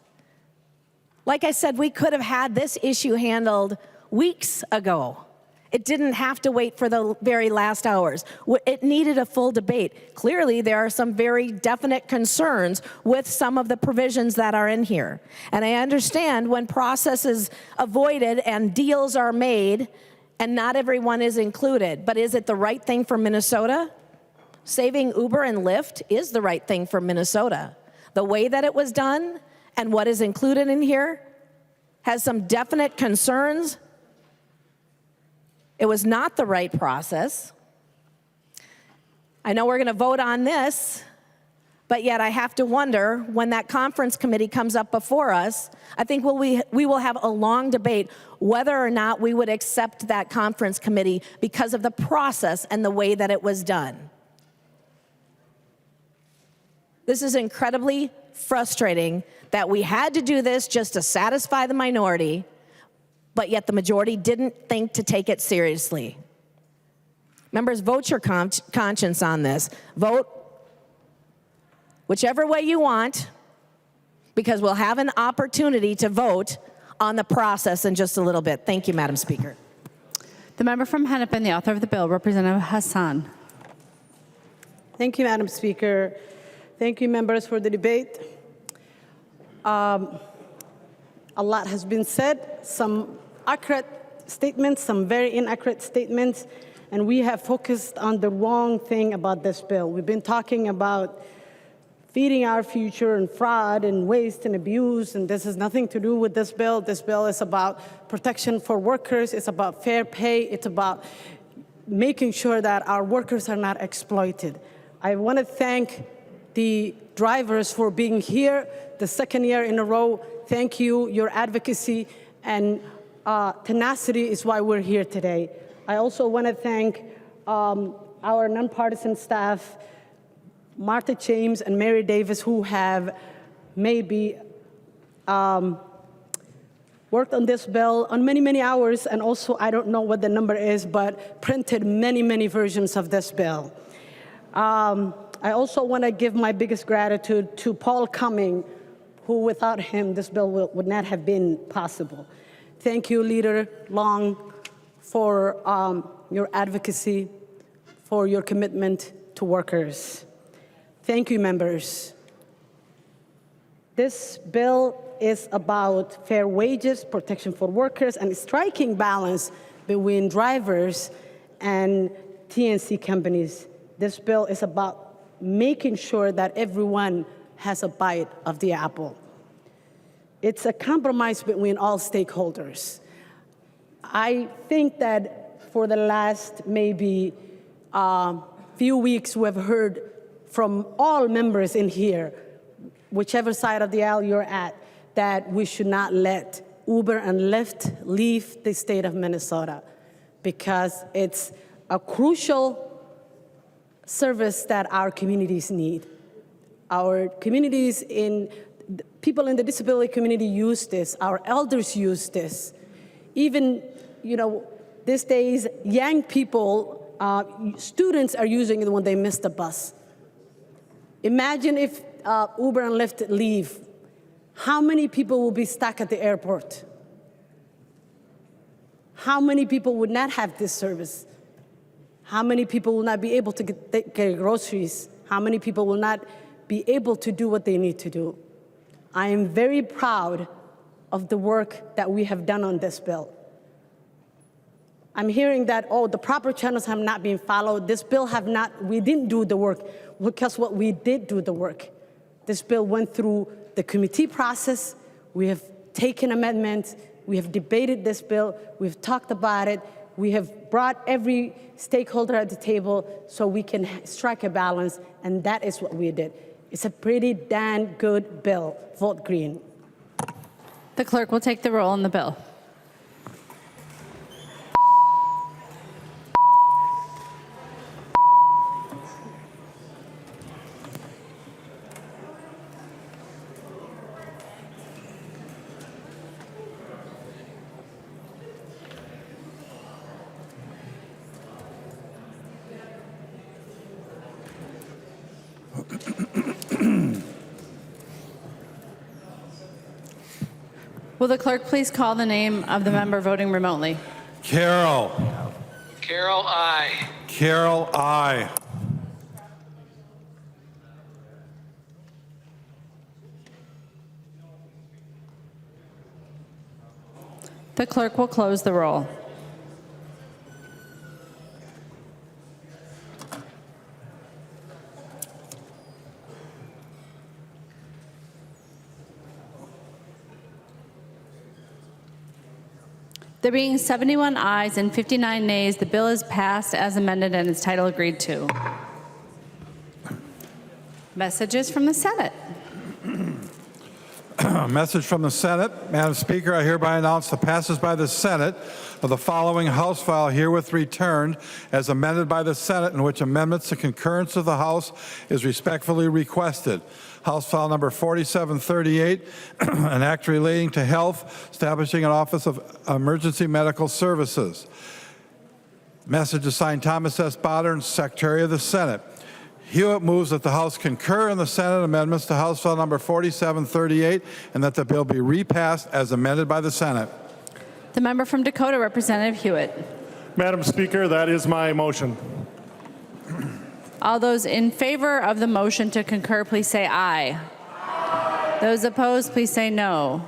Like I said, we could have had this issue handled weeks ago. It didn't have to wait for the very last hours. It needed a full debate. Clearly, there are some very definite concerns with some of the provisions that are in here. And I understand when process is avoided and deals are made and not everyone is included. But is it the right thing for Minnesota? Saving Uber and Lyft is the right thing for Minnesota. The way that it was done and what is included in here has some definite concerns. It was not the right process. I know we're going to vote on this, but yet I have to wonder, when that conference committee comes up before us, I think we will have a long debate whether or not we would accept that conference committee because of the process and the way that it was done. This is incredibly frustrating that we had to do this just to satisfy the minority, but yet the majority didn't think to take it seriously. Members, vote your conscience on this. Vote whichever way you want, because we'll have an opportunity to vote on the process in just a little bit. Thank you, Madam Speaker. The member from Hennepin, the author of the bill, Representative Hassan. Thank you, Madam Speaker. Thank you, members, for the debate. A lot has been said, some accurate statements, some very inaccurate statements, and we have focused on the wrong thing about this bill. We've been talking about feeding our future and fraud and waste and abuse, and this has nothing to do with this bill. This bill is about protection for workers. It's about fair pay. It's about making sure that our workers are not exploited. I want to thank the drivers for being here the second year in a row. Thank you. Your advocacy and tenacity is why we're here today. I also want to thank our nonpartisan staff, Martha James and Mary Davis, who have maybe worked on this bill on many, many hours, and also, I don't know what the number is, but printed many, many versions of this bill. I also want to give my biggest gratitude to Paul Cumming, who without him, this bill would not have been possible. Thank you, Leader Long, for your advocacy, for your commitment to workers. Thank you, members. This bill is about fair wages, protection for workers, and striking balance between drivers and TNC companies. This bill is about making sure that everyone has a bite of the apple. It's a compromise between all stakeholders. I think that for the last maybe few weeks, we have heard from all members in here, whichever side of the aisle you're at, that we should not let Uber and Lyft leave the state of Minnesota because it's a crucial service that our communities need. Our communities people in the disability community use this. Our elders use this. Even, these days, young people, students are using it when they miss the bus. Imagine if Uber and Lyft leave. How many people will be stuck at the airport? How many people would not have this service? How many people will not be able to get groceries? How many people will not be able to do what they need to do? I am very proud of the work that we have done on this bill. I'm hearing that, the proper channels have not been followed. This bill we didn't do the work. Well, guess what? We did do the work. This bill went through the committee process. We have taken amendments. We have debated this bill. We've talked about it. We have brought every stakeholder at the table so we can strike a balance, and that is what we did. It's a pretty damn good bill. Vote green. The clerk will take the roll on the bill. Will the clerk please call the name of the member voting remotely? Carroll. Carroll, aye. Carroll, aye. The clerk will close the roll. There being 71 ayes and 59 nays, the bill is passed as amended and its title agreed to. Messages from the Senate. Message from the Senate. Madam Speaker, I hereby announce the passage by the Senate of the following House file herewith returned as amended by the Senate, in which amendments to concurrence of the House is respectfully requested. House file number 4738, an act relating to health, establishing an Office of Emergency Medical Services. Message is signed Thomas S. Bodern, Secretary of the Senate. Huot moves that the House concur in the Senate amendments to House File Number 4738 and that the bill be repassed as amended by the Senate. The member from Dakota, Representative Huot. Madam Speaker, that is my motion. All those in favor of the motion to concur, please say aye. Those opposed, please say no.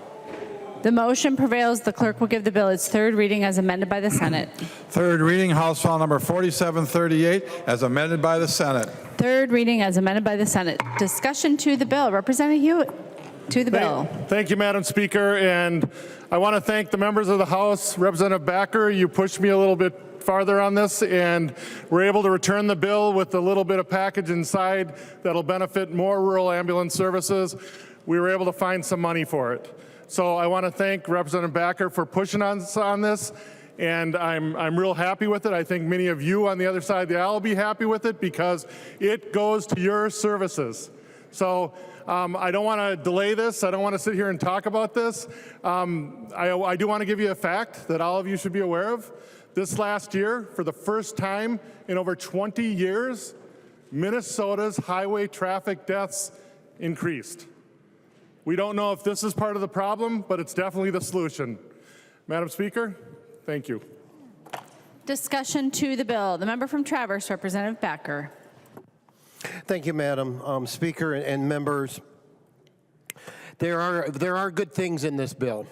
The motion prevails. The clerk will give the bill its third reading as amended by the Senate. Third reading, House File Number 4738 as amended by the Senate. Third reading as amended by the Senate. Discussion to the bill. Representative Huot, to the bill. Thank you, Madam Speaker, and I want to thank the members of the House. Representative Backer, you pushed me a little bit farther on this, and we're able to return the bill with a little bit of package inside that'll benefit more rural ambulance services. We were able to find some money for it. So I want to thank Representative Backer for pushing us on this, and I'm real happy with it. I think many of you on the other side of the aisle will be happy with it because it goes to your services. So I don't want to delay this. I don't want to sit here and talk about this. I do want to give you a fact that all of you should be aware of. This last year, for the first time in over 20 years, Minnesota's highway traffic deaths increased. We don't know if this is part of the problem, but it's definitely the solution. Madam Speaker, thank you. Discussion to the bill. The member from Traverse, Representative Backer. Thank you, Madam Speaker and members. There are good things in this bill.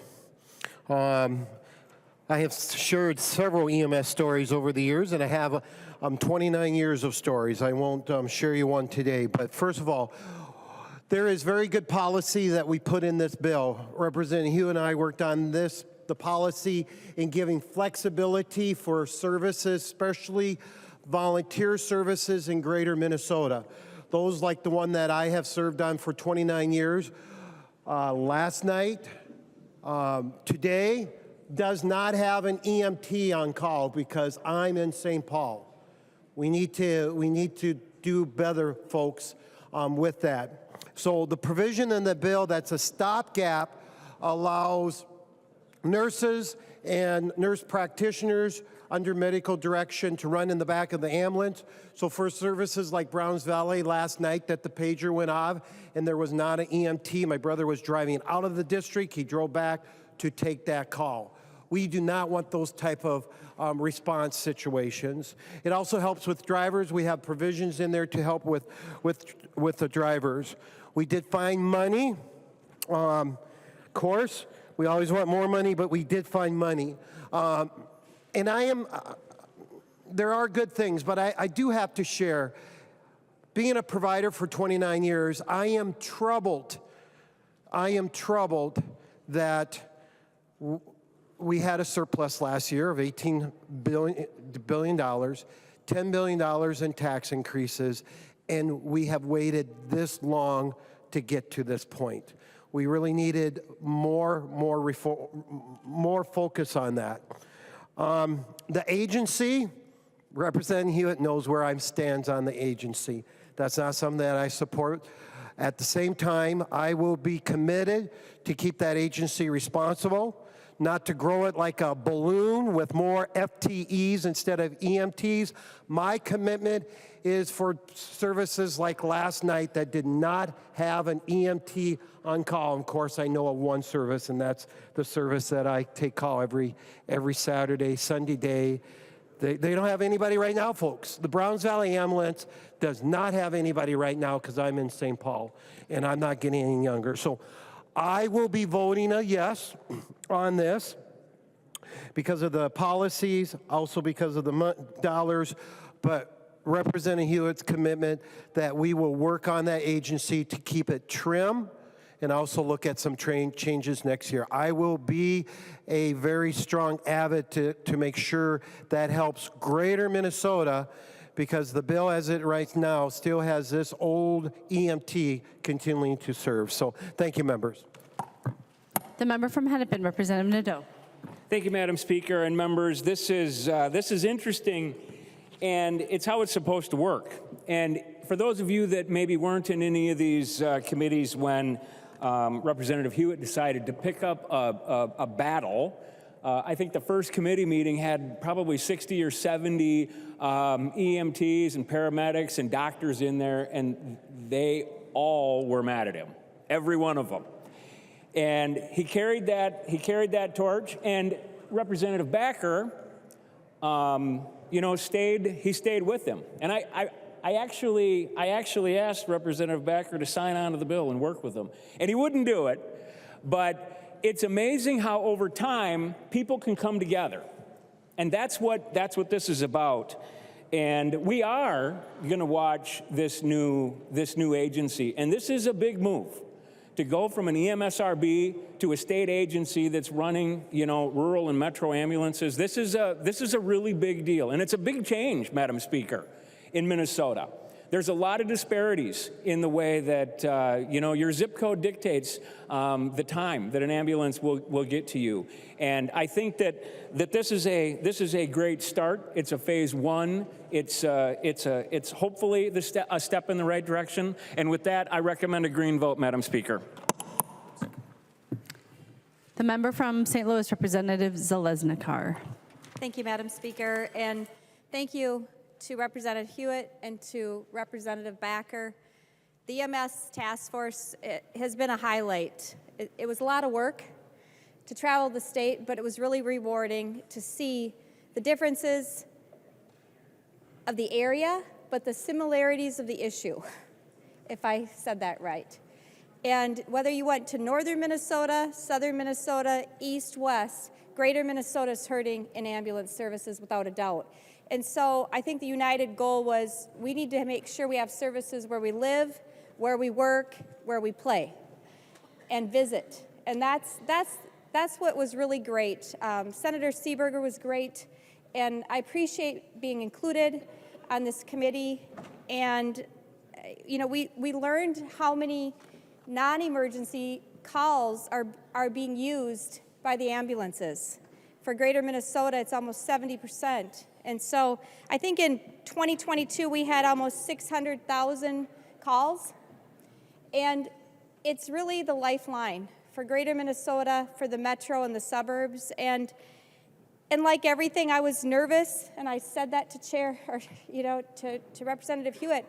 I have shared several EMS stories over the years, and I have 29 years of stories. I won't share you one today, but first of all, there is very good policy that we put in this bill. Representative Huot and I worked on the policy in giving flexibility for services, especially volunteer services in greater Minnesota. Those like the one that I have served on for 29 years. Last night, today, does not have an EMT on call because I'm in St. Paul. We need to do better, folks, with that. So the provision in the bill that's a stopgap allows nurses and nurse practitioners under medical direction to run in the back of the ambulance. So for services like Browns Valley last night that the pager went off and there was not an EMT, my brother was driving out of the district, he drove back to take that call. We do not want those type of response situations. It also helps with drivers. We have provisions in there to help with the drivers. We did find money. Of course, we always want more money, but we did find money. And there are good things, but I do have to share, being a provider for 29 years, I am troubled that we had a surplus last year of $18 billion, $10 billion in tax increases, and we have waited this long to get to this point. We really needed more focus on that. The agency, Representative Huot knows where I stand on the agency. That's not something that I support. At the same time, I will be committed to keep that agency responsible, not to grow it like a balloon with more FTEs instead of EMTs. My commitment is for services like last night that did not have an EMT on call. Of course, I know of one service, and that's the service that I take call every Saturday, Sunday day. They don't have anybody right now, folks. The Browns Valley Ambulance does not have anybody right now because I'm in St. Paul, and I'm not getting any younger. So I will be voting a yes on this because of the policies, also because of the dollars, but Representative Huot's commitment that we will work on that agency to keep it trim and also look at some changes next year. I will be a very strong advocate to make sure that helps greater Minnesota, because the bill as it right now still has this old EMT continuing to serve. So thank you, members. The member from Hennepin, Representative Nadeau. Thank you, Madam Speaker and members. This is interesting, and it's how it's supposed to work. And for those of you that maybe weren't in any of these committees when Representative Huot decided to pick up a battle I think the first committee meeting had probably 60 or 70 EMTs and paramedics and doctors in there, and they all were mad at him, every one of them. And he carried that torch, and Representative Backer, stayed with him. And I actually asked Representative Backer to sign on to the bill and work with him, and he wouldn't do it. But it's amazing how over time people can come together, and that's what this is about. And we are going to watch this new agency, and this is a big move to go from an EMSRB to a state agency that's running, rural and metro ambulances. This is a really big deal, and it's a big change, Madam Speaker, in Minnesota. There's a lot of disparities in the way that, your zip code dictates the time that an ambulance will get to you. And I think that this is a great start. It's a phase one. It's hopefully a step in the right direction. And with that, I recommend a green vote, Madam Speaker. The member from St. Louis, Representative Zalesnikar. Thank you, Madam Speaker, and thank you to Representative Huot and to Representative Backer. The EMS task force has been a highlight. It was a lot of work to travel the state, but it was really rewarding to see the differences of the area, but the similarities of the issue, if I said that right. And whether you went to northern Minnesota, southern Minnesota, east, west, greater Minnesota is hurting in ambulance services without a doubt. And so I think the united goal was we need to make sure we have services where we live, where we work, where we play, and visit. And that's what was really great. Senator Seeberger was great, and I appreciate being included on this committee. And we learned how many non-emergency calls are being used by the ambulances. For greater Minnesota, it's almost 70%. And so I think in 2022, we had almost 600,000 calls. And it's really the lifeline for greater Minnesota, for the metro and the suburbs. And like everything, I was nervous, and I said that to Representative Huot,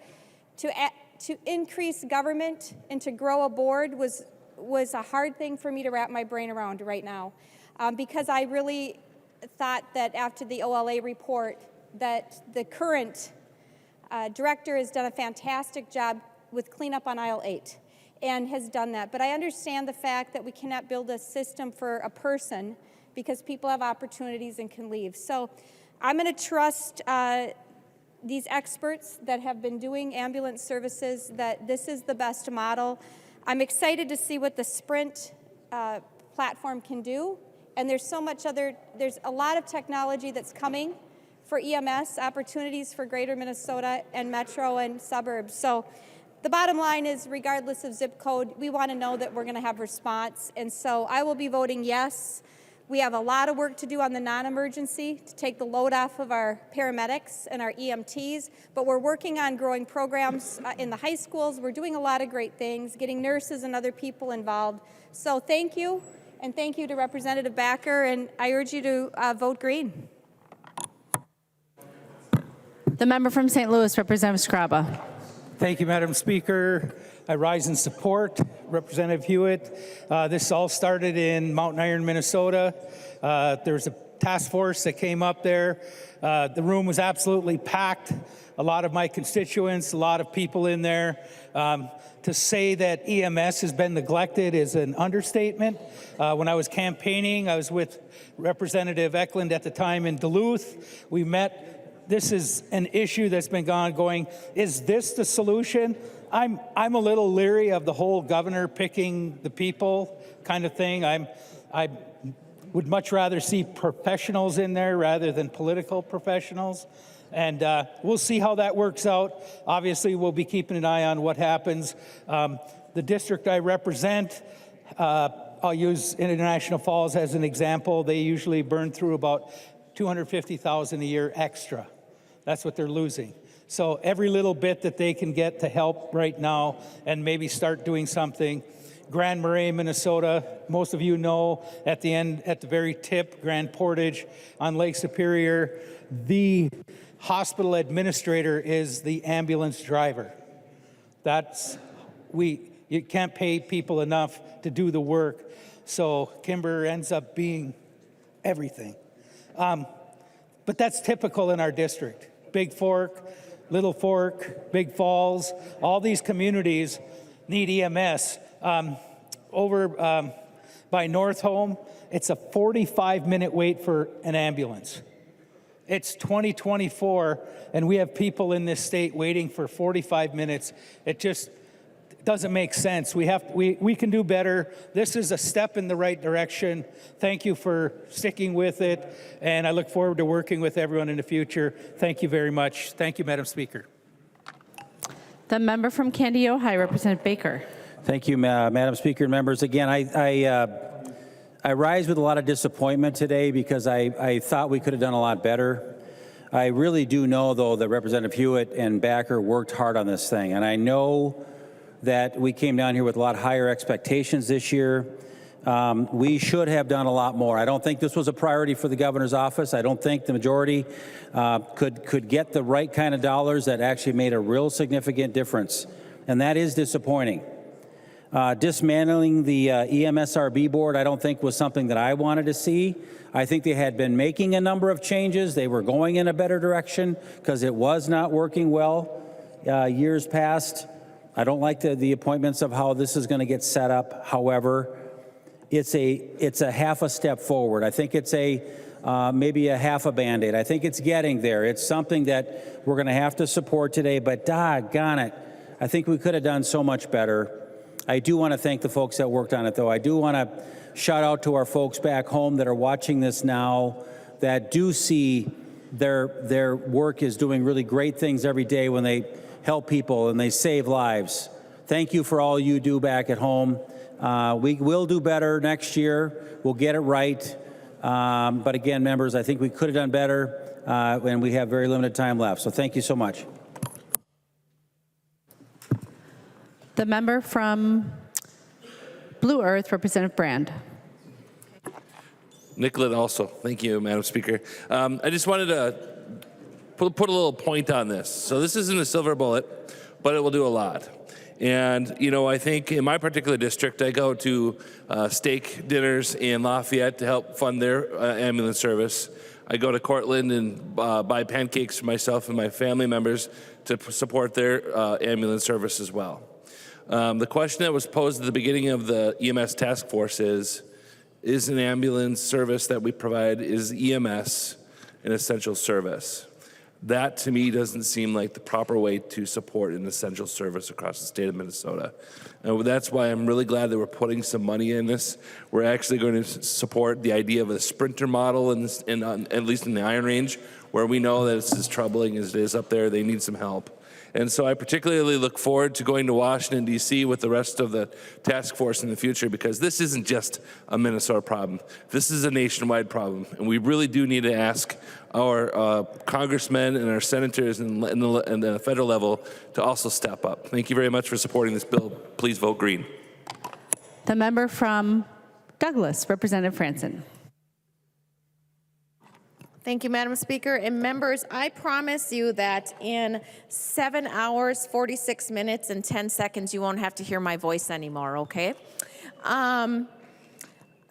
to increase government and to grow a board was a hard thing for me to wrap my brain around right now, because I really thought that after the OLA report that the current director has done a fantastic job with cleanup on aisle 8 and has done that. But I understand the fact that we cannot build a system for a person because people have opportunities and can leave. So I'm going to trust these experts that have been doing ambulance services that this is the best model. I'm excited to see what the Sprint platform can do. And there's a lot of technology that's coming for EMS, opportunities for greater Minnesota and metro and suburbs. So the bottom line is, regardless of zip code, we want to know that we're going to have response. And so I will be voting yes. We have a lot of work to do on the non-emergency to take the load off of our paramedics and our EMTs, but we're working on growing programs in the high schools. We're doing a lot of great things, getting nurses and other people involved. So thank you. And thank you to Representative Backer, and I urge you to vote green. The member from St. Louis, Representative Skraba. Thank you, Madam Speaker. I rise in support. Representative Huot, this all started in Mountain Iron, Minnesota. There was a task force that came up there. The room was absolutely packed. A lot of my constituents, a lot of people in there. To say that EMS has been neglected is an understatement. When I was campaigning, I was with Representative Wiklund at the time in Duluth. We met. This is an issue that's been going. Is this the solution? I'm a little leery of the whole governor picking the people kind of thing. I would much rather see professionals in there rather than political professionals. And we'll see how that works out. Obviously, we'll be keeping an eye on what happens. The district I represent, I'll use International Falls as an example. They usually burn through about $250,000 a year extra. That's what they're losing. So every little bit that they can get to help right now and maybe start doing something Grand Marais, Minnesota. Most of you know at the end, at the very tip, Grand Portage on Lake Superior, the hospital administrator is the ambulance driver. You can't pay people enough to do the work, so Kimber ends up being everything. But that's typical in our district. Big Fork, Little Fork, Big Falls, all these communities need EMS. Over by North Home, it's a 45-minute wait for an ambulance. It's 2024, and we have people in this state waiting for 45 minutes. It just doesn't make sense. We can do better. This is a step in the right direction. Thank you for sticking with it, and I look forward to working with everyone in the future. Thank you very much. Thank you, Madam Speaker. The member from Candy, Ohio, Representative Baker. Thank you, Madam Speaker and members. Again, I rise with a lot of disappointment today because I thought we could have done a lot better. I really do know, though, that Representative Huot and Backer worked hard on this thing, and I know that we came down here with a lot higher expectations this year. We should have done a lot more. I don't think this was a priority for the governor's office. I don't think the majority could get the right kind of dollars that actually made a real significant difference, and that is disappointing. Dismantling the EMSRB board, I don't think was something that I wanted to see. I think they had been making a number of changes. They were going in a better direction because it was not working well years past. I don't like the appointments of how this is going to get set up. However, it's a half a step forward. I think it's maybe a half a Band-Aid. I think it's getting there. It's something that we're going to have to support today, but doggone it, I think we could have done so much better. I do want to thank the folks that worked on it, though. I do want to shout out to our folks back home that are watching this now that do see their work is doing really great things every day when they help people and they save lives. Thank you for all you do back at home. We will do better next year. We'll get it right. But again, members, I think we could have done better, and we have very limited time left. So thank you so much. The member from Blue Earth, Representative Brand. Nicollet also. Thank you, Madam Speaker. I just wanted to put a little point on this. So this isn't a silver bullet, but it will do a lot. And, you know, I think in my particular district, I go to steak dinners in Lafayette to help fund their ambulance service. I go to Cortland and buy pancakes for myself and my family members to support their ambulance service as well. The question that was posed at the beginning of the EMS task force is an ambulance service that we provide, is EMS an essential service? That, to me, doesn't seem like the proper way to support an essential service across the state of Minnesota. And that's why I'm really glad that we're putting some money in this. We're actually going to support the idea of a sprinter model, at least in the Iron Range, where we know that it's as troubling as it is up there. They need some help. And so I particularly look forward to going to Washington, D.C. with the rest of the task force in the future, because this isn't just a Minnesota problem. This is a nationwide problem. And we really do need to ask our congressmen and our senators and the federal level to also step up. Thank you very much for supporting this bill. Please vote green. The member from Douglas, Representative Franson. Thank you, Madam Speaker. And members, I promise you that in 7 hours, 46 minutes, and 10 seconds, you won't have to hear my voice anymore, okay?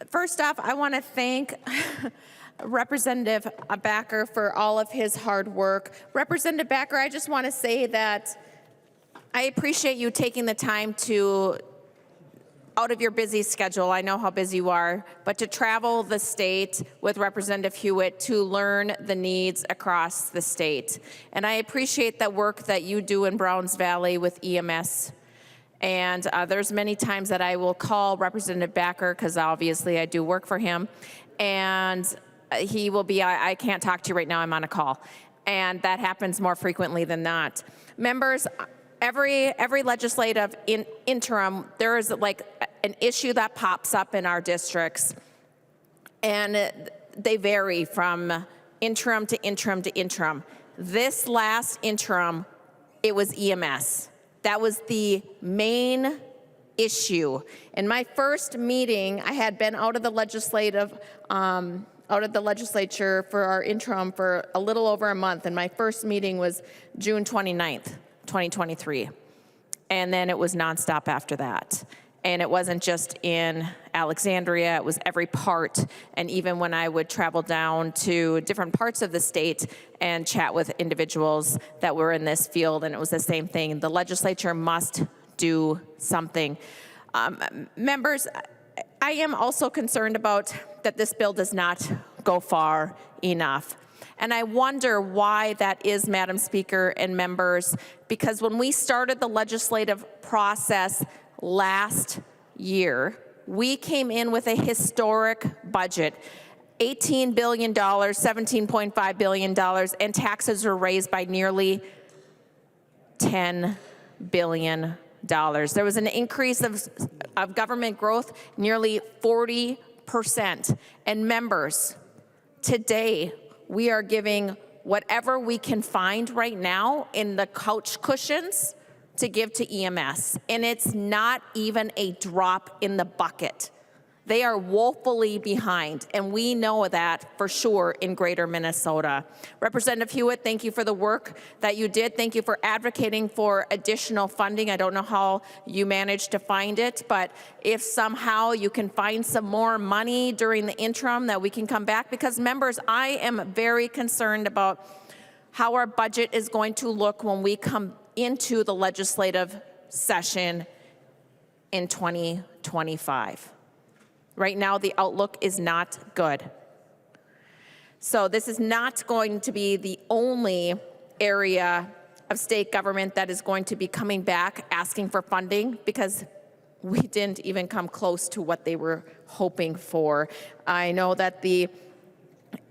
First off, I want to thank Representative Backer for all of his hard work. Representative Backer, I just want to say that I appreciate you taking the time to, out of your busy schedule, I know how busy you are, but to travel the state with Representative Huot to learn the needs across the state. And I appreciate the work that you do in Browns Valley with EMS. And there's many times that I will call Representative Backer, because obviously I do work for him, and he will be, I can't talk to you right now, I'm on a call. And that happens more frequently than not. Members, every legislative interim, there is like an issue that pops up in our districts, and they vary from interim to interim to interim. This last interim, it was EMS. That was the main issue. In my first meeting, I had been out of the legislature for our interim for a little over a month, and my first meeting was June 29th, 2023. And then it was nonstop after that. And it wasn't just in Alexandria, it was every part. And even when I would travel down to different parts of the state and chat with individuals that were in this field, and it was the same thing. The legislature must do something. Members, I am also concerned about that this bill does not go far enough. And I wonder why that is, Madam Speaker and members, because when we started the legislative process last year, we came in with a historic budget, $18 billion, $17.5 billion, and taxes were raised by nearly $10 billion. There was an increase of government growth, nearly 40%. And members, today we are giving whatever we can find right now in the couch cushions to give to EMS. And it's not even a drop in the bucket. They are woefully behind, and we know that for sure in greater Minnesota. Representative Huot, thank you for the work that you did. Thank you for advocating for additional funding. I don't know how you managed to find it, but if somehow you can find some more money during the interim that we can come back, because members, I am very concerned about how our budget is going to look when we come into the legislative session in 2025. Right now, the outlook is not good. So this is not going to be the only area of state government that is going to be coming back asking for funding, because we didn't even come close to what they were hoping for. I know that the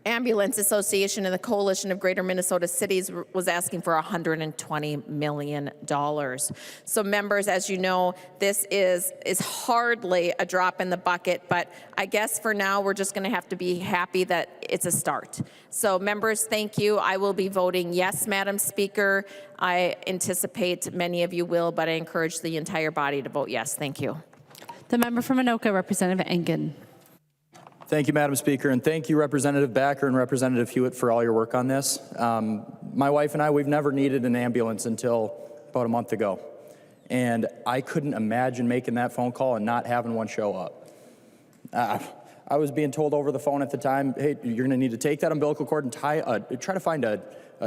Ambulance Association and the Coalition of Greater Minnesota Cities was asking for $120 million. So members, as you know, this is hardly a drop in the bucket, but I guess for now we're just going to have to be happy that it's a start. So members, thank you. I will be voting yes, Madam Speaker. I anticipate many of you will, but I encourage the entire body to vote yes. Thank you. The member from Anoka, Representative Engen. Thank you, Madam Speaker, and thank you, Representative Backer and Representative Huot, for all your work on this. My wife and I, we've never needed an ambulance until about a month ago, and I couldn't imagine making that phone call and not having one show up. I was being told over the phone at the time, hey, you're going to need to take that umbilical cord and try to find a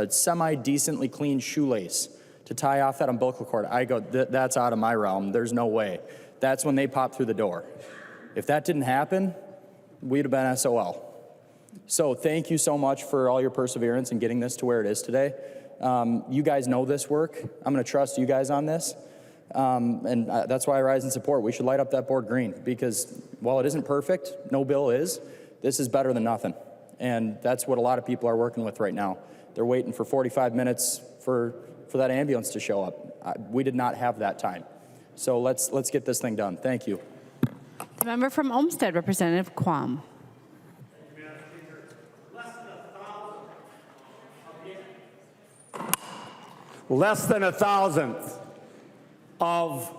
semi-decently clean shoelace to tie off that umbilical cord. I go, that's out of my realm. There's no way. That's when they popped through the door. If that didn't happen, we'd have been SOL. So thank you so much for all your perseverance in getting this to where it is today. You guys know this work. I'm going to trust you guys on this. And that's why I rise in support. We should light up that board green, because while it isn't perfect, no bill is, this is better than nothing. And that's what a lot of people are working with right now. They're waiting for 45 minutes for that ambulance to show up. We did not have that time. So let's get this thing done. Thank you. The member from Olmsted, Representative Quam. Less than a thousandth of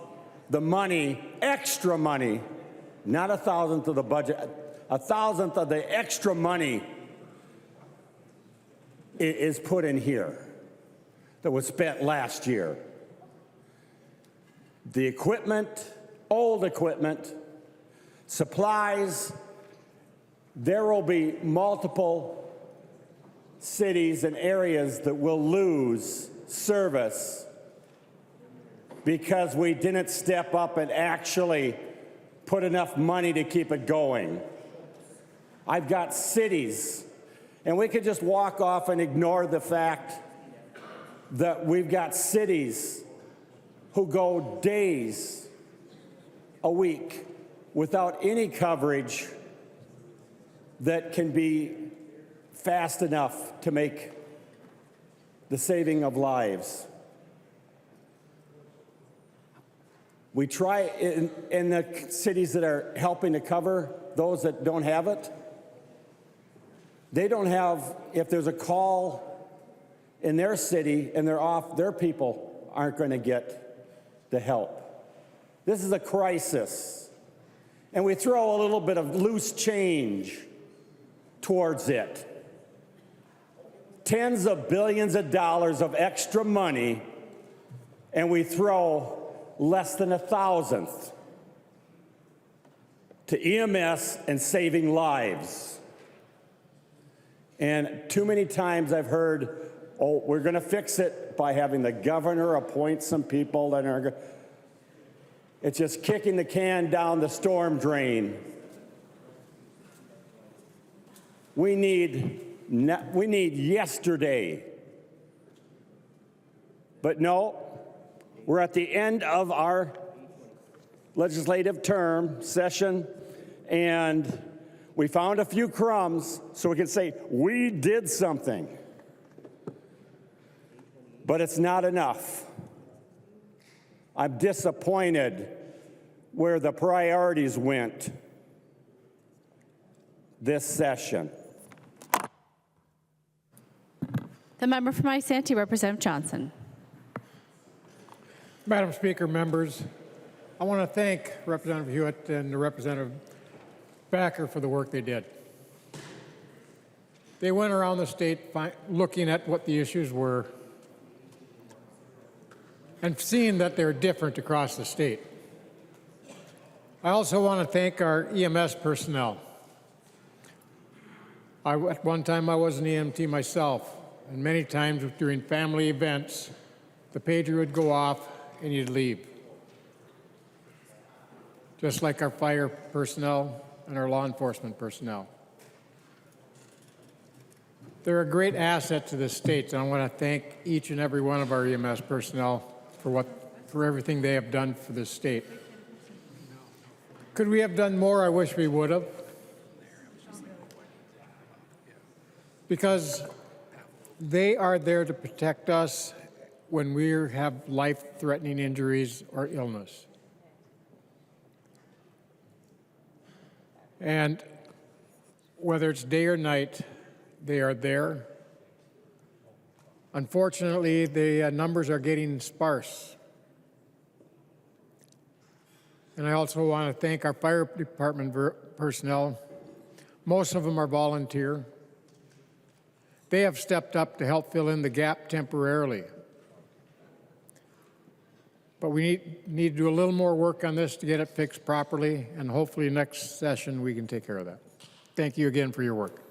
the money, extra money, not a thousandth of the budget, a thousandth of the extra money is put in here that was spent last year. The equipment, old equipment, supplies, there will be multiple cities and areas that will lose service because we didn't step up and actually put enough money to keep it going. I've got cities, and we could just walk off and ignore the fact that we've got cities who go days a week without any coverage that can be fast enough to make the saving of lives. We try in the cities that are helping to cover those that don't have it. They don't have, if there's a call in their city and they're off, their people aren't going to get the help. This is a crisis. And we throw a little bit of loose change towards it. Tens of billions of dollars of extra money, and we throw less than 1,000th to EMS and saving lives. And too many times I've heard, oh, we're going to fix it by having the governor appoint some people that are. It's just kicking the can down the storm drain. We need yesterday. But no, we're at the end of our legislative term session, and we found a few crumbs so we can say we did something. But it's not enough. I'm disappointed where the priorities went this session. The member from Isanti, Representative Johnson. Madam Speaker, members, I want to thank Representative Huot and Representative Backer for the work they did. They went around the state looking at what the issues were and seeing that they're different across the state. I also want to thank our EMS personnel. At one time I was an EMT myself, and many times during family events, the pager would go off and you'd leave. Just like our fire personnel and our law enforcement personnel. They're a great asset to the state, and I want to thank each and every one of our EMS personnel for everything they have done for this state. Could we have done more? I wish we would have. Because they are there to protect us when we have life-threatening injuries or illness. And whether it's day or night, they are there. Unfortunately, the numbers are getting sparse. And I also want to thank our fire department personnel. Most of them are volunteer. They have stepped up to help fill in the gap temporarily. But we need to do a little more work on this to get it fixed properly, and hopefully next session we can take care of that. Thank you again for your work.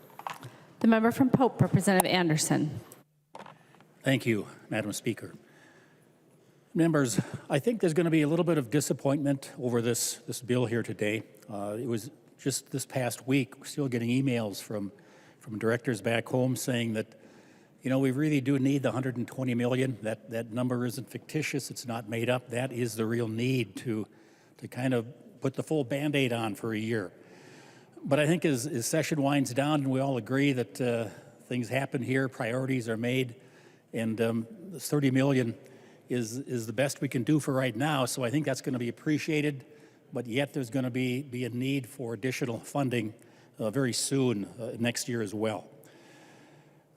The member from Pope, Representative Anderson. Thank you, Madam Speaker. Members, I think there's going to be a little bit of disappointment over this bill here today. It was just this past week, we're still getting emails from directors back home saying that, you know, we really do need the $120 million. That number isn't fictitious. It's not made up. That is the real need to kind of put the full Band-Aid on for a year. But I think as session winds down and we all agree that things happen here, priorities are made, and this $30 million is the best we can do for right now. So I think that's going to be appreciated, but yet there's going to be a need for additional funding very soon next year as well.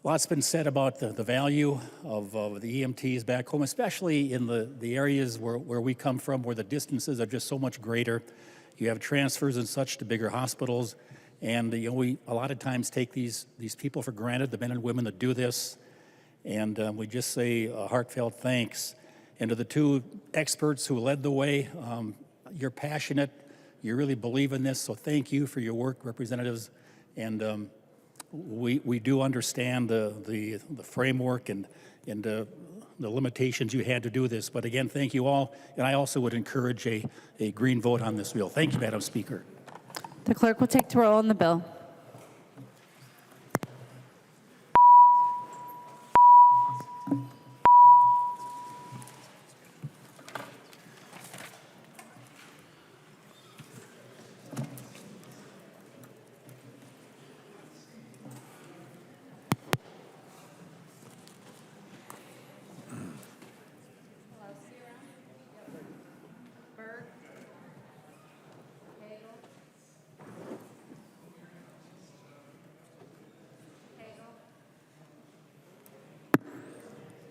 Lots been said about the value of the EMTs back home, especially in the areas where we come from, where the distances are just so much greater. You have transfers and such to bigger hospitals, and you know, we a lot of times take these people for granted, the men and women that do this, and we just say heartfelt thanks. And to the two experts who led the way, you're passionate, you really believe in this, so thank you for your work, representatives, and we do understand the framework and the limitations you had to do this. But again, thank you all. And I also would encourage a green vote on this bill. Thank you, Madam Speaker. The clerk will take the roll on the bill.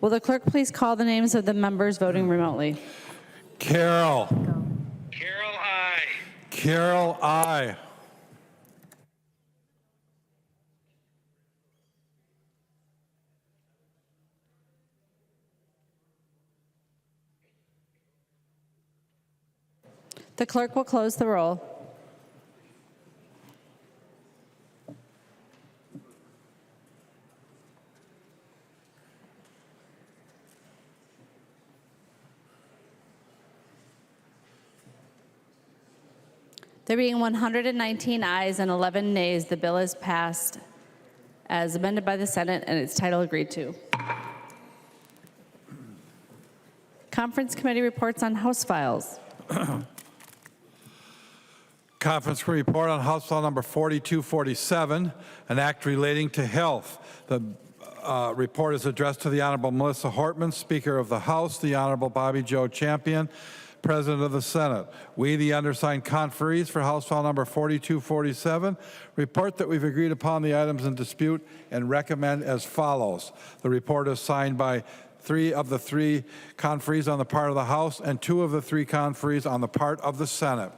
Will the clerk please call the names of the members voting remotely? Carroll. Carroll, aye. The clerk will close the roll. There being 119 ayes and 11 nays, the bill is passed as amended by the Senate and its title agreed to. Conference committee reports on House files. Conference committee report on House File number 4247, an act relating to health. The report is addressed to the Honorable Melissa Hortman, Speaker of the House, the Honorable Bobby Joe Champion, President of the Senate. We, the undersigned conferees for House File number 4247, report that we've agreed upon the items in dispute and recommend as follows. The report is signed by 3 of the 3 conferees on the part of the House and 2 of the 3 conferees on the part of the Senate.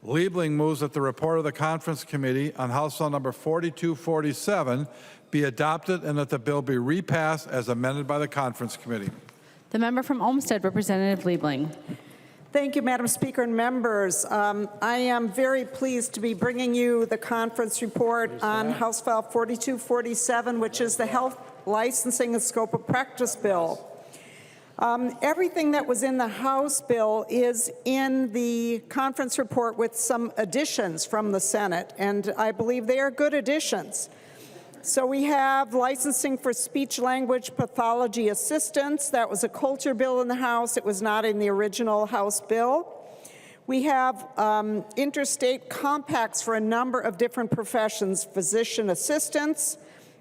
Liebling moves that the report of the Conference Committee on House File number 4247 be adopted and that the bill be repassed as amended by the Conference Committee. The member from Olmsted, Representative Liebling. Thank you, Madam Speaker and members. I am very pleased to be bringing you the conference report on House File 4247, which is the Health Licensing and Scope of Practice Bill. Everything that was in the House bill is in the conference report with some additions from the Senate, and I believe they are good additions. So we have licensing for speech-language pathology assistants. That was a culture bill in the House. It was not in the original House bill. We have interstate compacts for a number of different professions: physician assistants,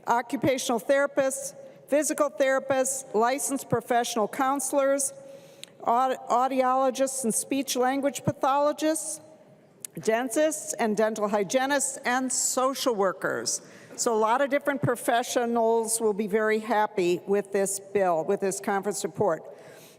occupational therapists, physical therapists, licensed professional counselors, audiologists and speech-language pathologists, dentists and dental hygienists, and social workers. So a lot of different professionals will be very happy with this bill, with this conference report.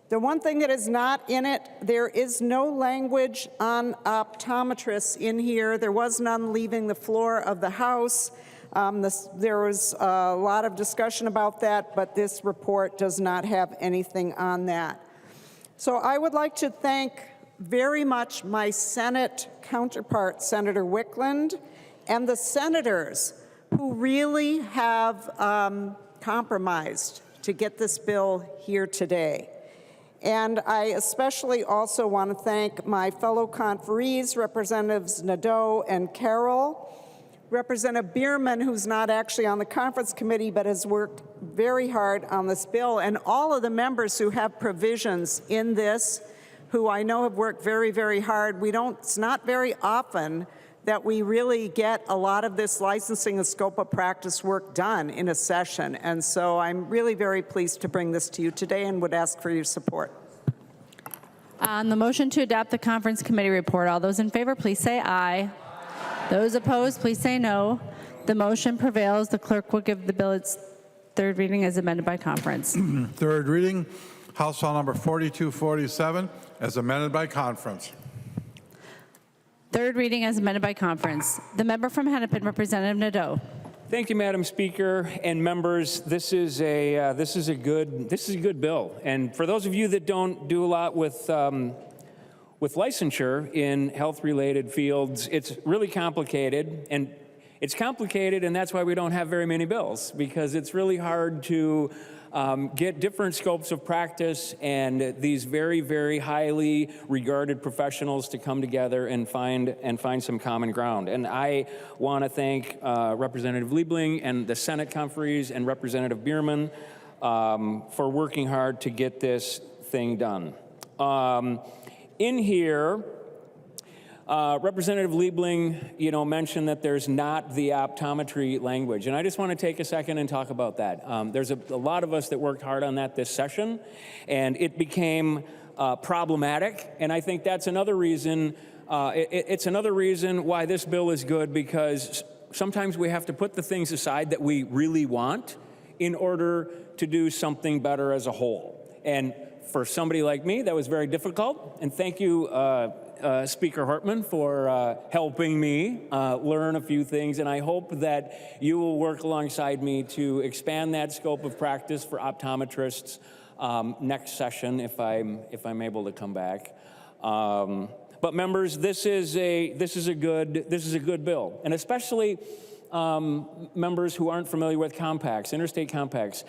The one thing that is not in it, there is no language on optometrists in here. There was none leaving the floor of the House. There was a lot of discussion about that, but this report does not have anything on that. So I would like to thank very much my Senate counterpart, Senator Wiklund, and the senators who really have compromised to get this bill here today. And I especially also want to thank my fellow conferees, Representatives Nadeau and Carroll, Representative Bierman, who's not actually on the conference committee but has worked very hard on this bill, and all of the members who have provisions in this, who I know have worked very, very hard. It's not very often that we really get a lot of this licensing and scope of practice work done in a session. And so I'm really very pleased to bring this to you today and would ask for your support. On the motion to adopt the conference committee report, all those in favor, please say aye. Those opposed, please say no. The motion prevails. The clerk will give the bill its third reading as amended by conference. Third reading, House File number 4247, as amended by conference. Third reading as amended by conference. The member from Hennepin, Representative Nadeau. Thank you, Madam Speaker and members. This is a good bill. And for those of you that don't do a lot with licensure in health-related fields, it's really complicated. And it's complicated, and that's why we don't have very many bills, because it's really hard to get different scopes of practice and these very, very highly regarded professionals to come together and find some common ground. And I want to thank Representative Liebling and the Senate conferees and Representative Bierman for working hard to get this thing done. In here, Representative Liebling, mentioned that there's not the optometry language, and I just want to take a second and talk about that. There's a lot of us that worked hard on that this session, and it became problematic, and I think that's another reason, it's another reason why this bill is good, because sometimes we have to put the things aside that we really want in order to do something better as a whole. And for somebody like me, that was very difficult. And thank you, Speaker Hartman, for helping me learn a few things. And I hope that you will work alongside me to expand that scope of practice for optometrists next session if I'm able to come back. But members, this is a good bill, and especially members who aren't familiar with compacts, interstate compacts.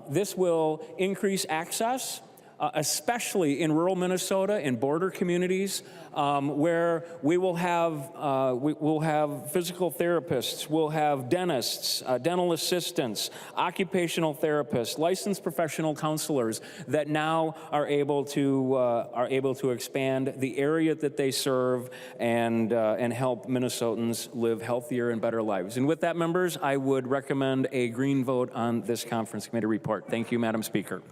This will increase access, especially in rural Minnesota, in border communities, where we will have physical therapists, we'll have dentists, dental assistants, occupational therapists, licensed professional counselors that now are able to expand the area that they serve and help Minnesotans live healthier and better lives. And with that, members, I would recommend a green vote on this conference committee report. Thank you, Madam Speaker.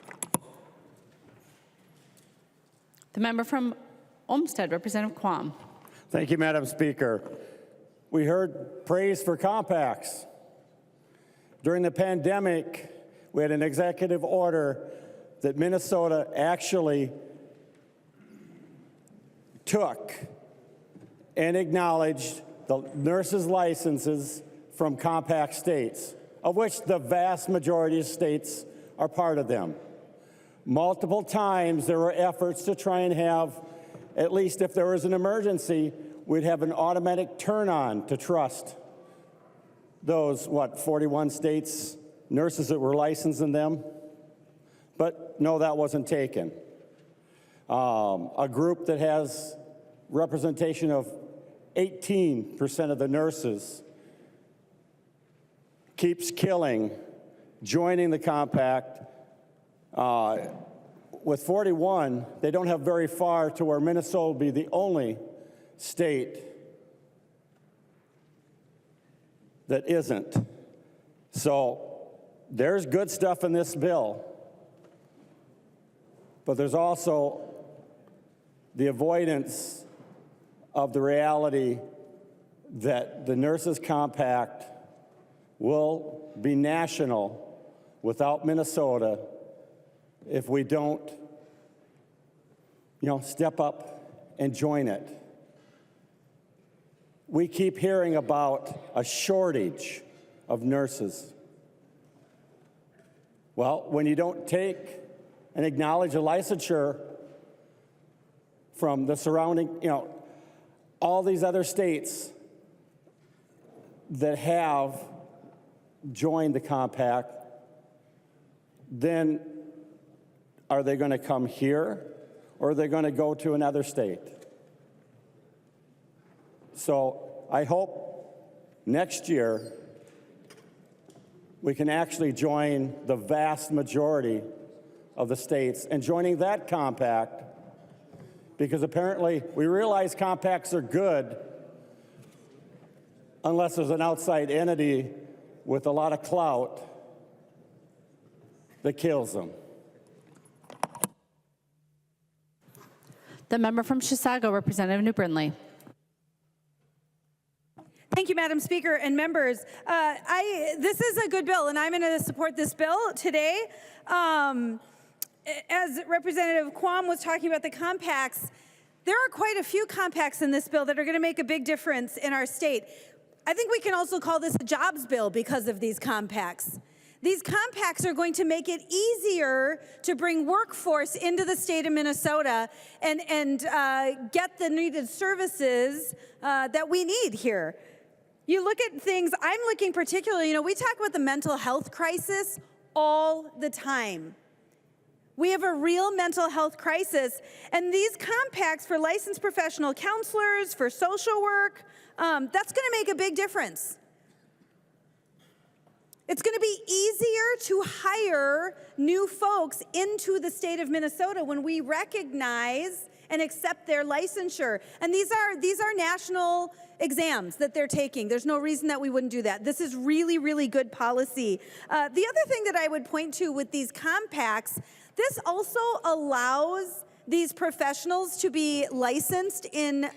The member from Olmsted, Representative Quam. Thank you, Madam Speaker. We heard praise for compacts. During the pandemic, we had an executive order that Minnesota actually took and acknowledged the nurses' licenses from compact states, of which the vast majority of states are part of them. Multiple times there were efforts to try and have, at least if there was an emergency, we'd have an automatic turn-on to trust those, 41 states, nurses that were licensed in them? But no, that wasn't taken. A group that has representation of 18% of the nurses keeps killing, joining the compact. With 41, they don't have very far to where Minnesota will be the only state that isn't. So there's good stuff in this bill, but there's also the avoidance of the reality that the Nurses Compact will be national without Minnesota if we don't, step up and join it. We keep hearing about a shortage of nurses. Well, when you don't take and acknowledge a licensure from the surrounding, all these other states that have joined the compact, then are they going to come here or are they going to go to another state? So I hope next year we can actually join the vast majority of the states and joining that compact, because apparently we realize compacts are good unless there's an outside entity with a lot of clout that kills them. The member from Chisago, Representative New Brindley. Thank you, Madam Speaker and members. This is a good bill, and I'm going to support this bill today. As Representative Quam was talking about the compacts, there are quite a few compacts in this bill that are going to make a big difference in our state. I think we can also call this a jobs bill because of these compacts. These compacts are going to make it easier to bring workforce into the state of Minnesota and get the needed services that we need here. You look at things, I'm looking particularly, we talk about the mental health crisis all the time. We have a real mental health crisis, and these compacts for licensed professional counselors, for social work, that's going to make a big difference. It's going to be easier to hire new folks into the state of Minnesota when we recognize and accept their licensure. And these are national exams that they're taking. There's no reason that we wouldn't do that. This is really, really good policy. The other thing that I would point to with these compacts, this also allows these professionals to be licensed in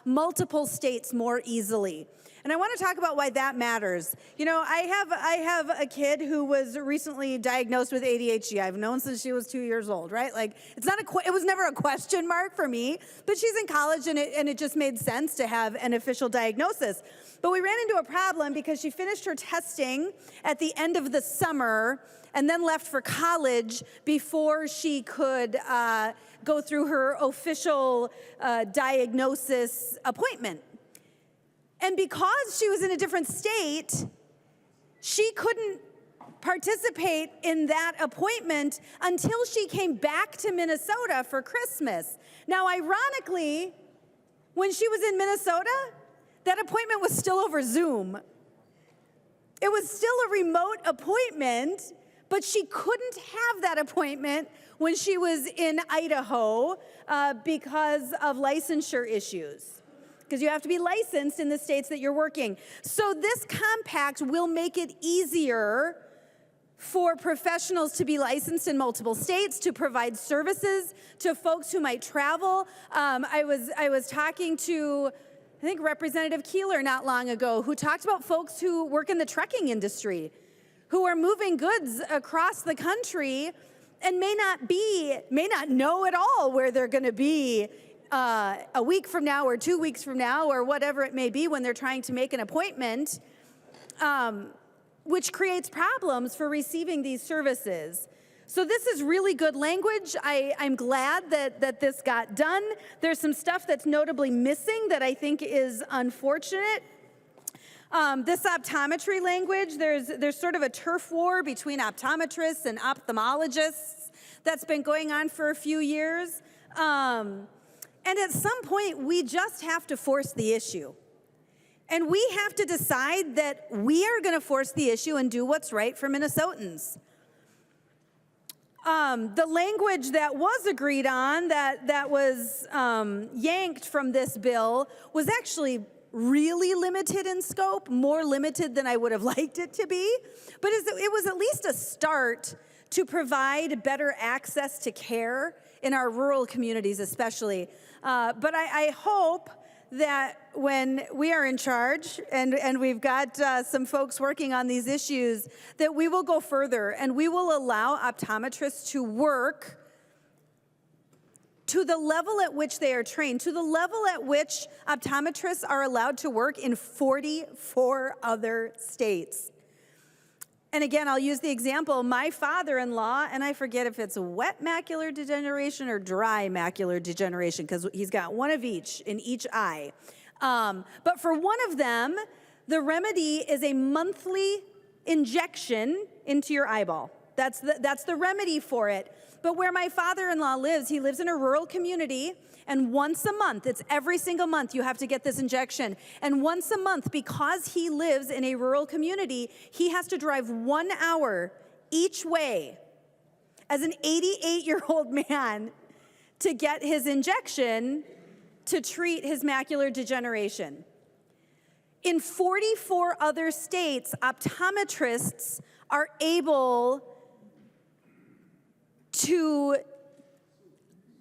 multiple states more easily. And I want to talk about why that matters. You know, I have a kid who was recently diagnosed with ADHD. I've known since she was 2 years old, right? Like, it was never a question mark for me, but she's in college and it just made sense to have an official diagnosis. But we ran into a problem because she finished her testing at the end of the summer and then left for college before she could go through her official diagnosis appointment. And because she was in a different state, she couldn't participate in that appointment until she came back to Minnesota for Christmas. Now, ironically, when she was in Minnesota, that appointment was still over Zoom. It was still a remote appointment, but she couldn't have that appointment when she was in Idaho because of licensure issues. Because you have to be licensed in the states that you're working. So this compact will make it easier for professionals to be licensed in multiple states, to provide services to folks who might travel. I was talking to, I think, Representative Keeler not long ago, who talked about folks who work in the trucking industry, who are moving goods across the country and may not know at all where they're going to be a week from now or 2 weeks from now or whatever it may be when they're trying to make an appointment, which creates problems for receiving these services. So this is really good language. I'm glad that this got done. There's some stuff that's notably missing that I think is unfortunate. This optometry language, there's sort of a turf war between optometrists and ophthalmologists that's been going on for a few years. And at some point, we just have to force the issue. And we have to decide that we are going to force the issue and do what's right for Minnesotans. The language that was agreed on, that was yanked from this bill, was actually really limited in scope, more limited than I would have liked it to be. But it was at least a start to provide better access to care in our rural communities especially. But I hope that when we are in charge and we've got some folks working on these issues, that we will go further and we will allow optometrists to work to the level at which they are trained, to the level at which optometrists are allowed to work in 44 other states. And again, I'll use the example, my father-in-law, and I forget if it's wet macular degeneration or dry macular degeneration, because he's got one of each in each eye. But for one of them, the remedy is a monthly injection into your eyeball. That's the remedy for it. But where my father-in-law lives, he lives in a rural community, and once a month, it's every single month you have to get this injection. And once a month, because he lives in a rural community, he has to drive 1 hour each way as an 88-year-old man to get his injection to treat his macular degeneration. In 44 other states, optometrists are able to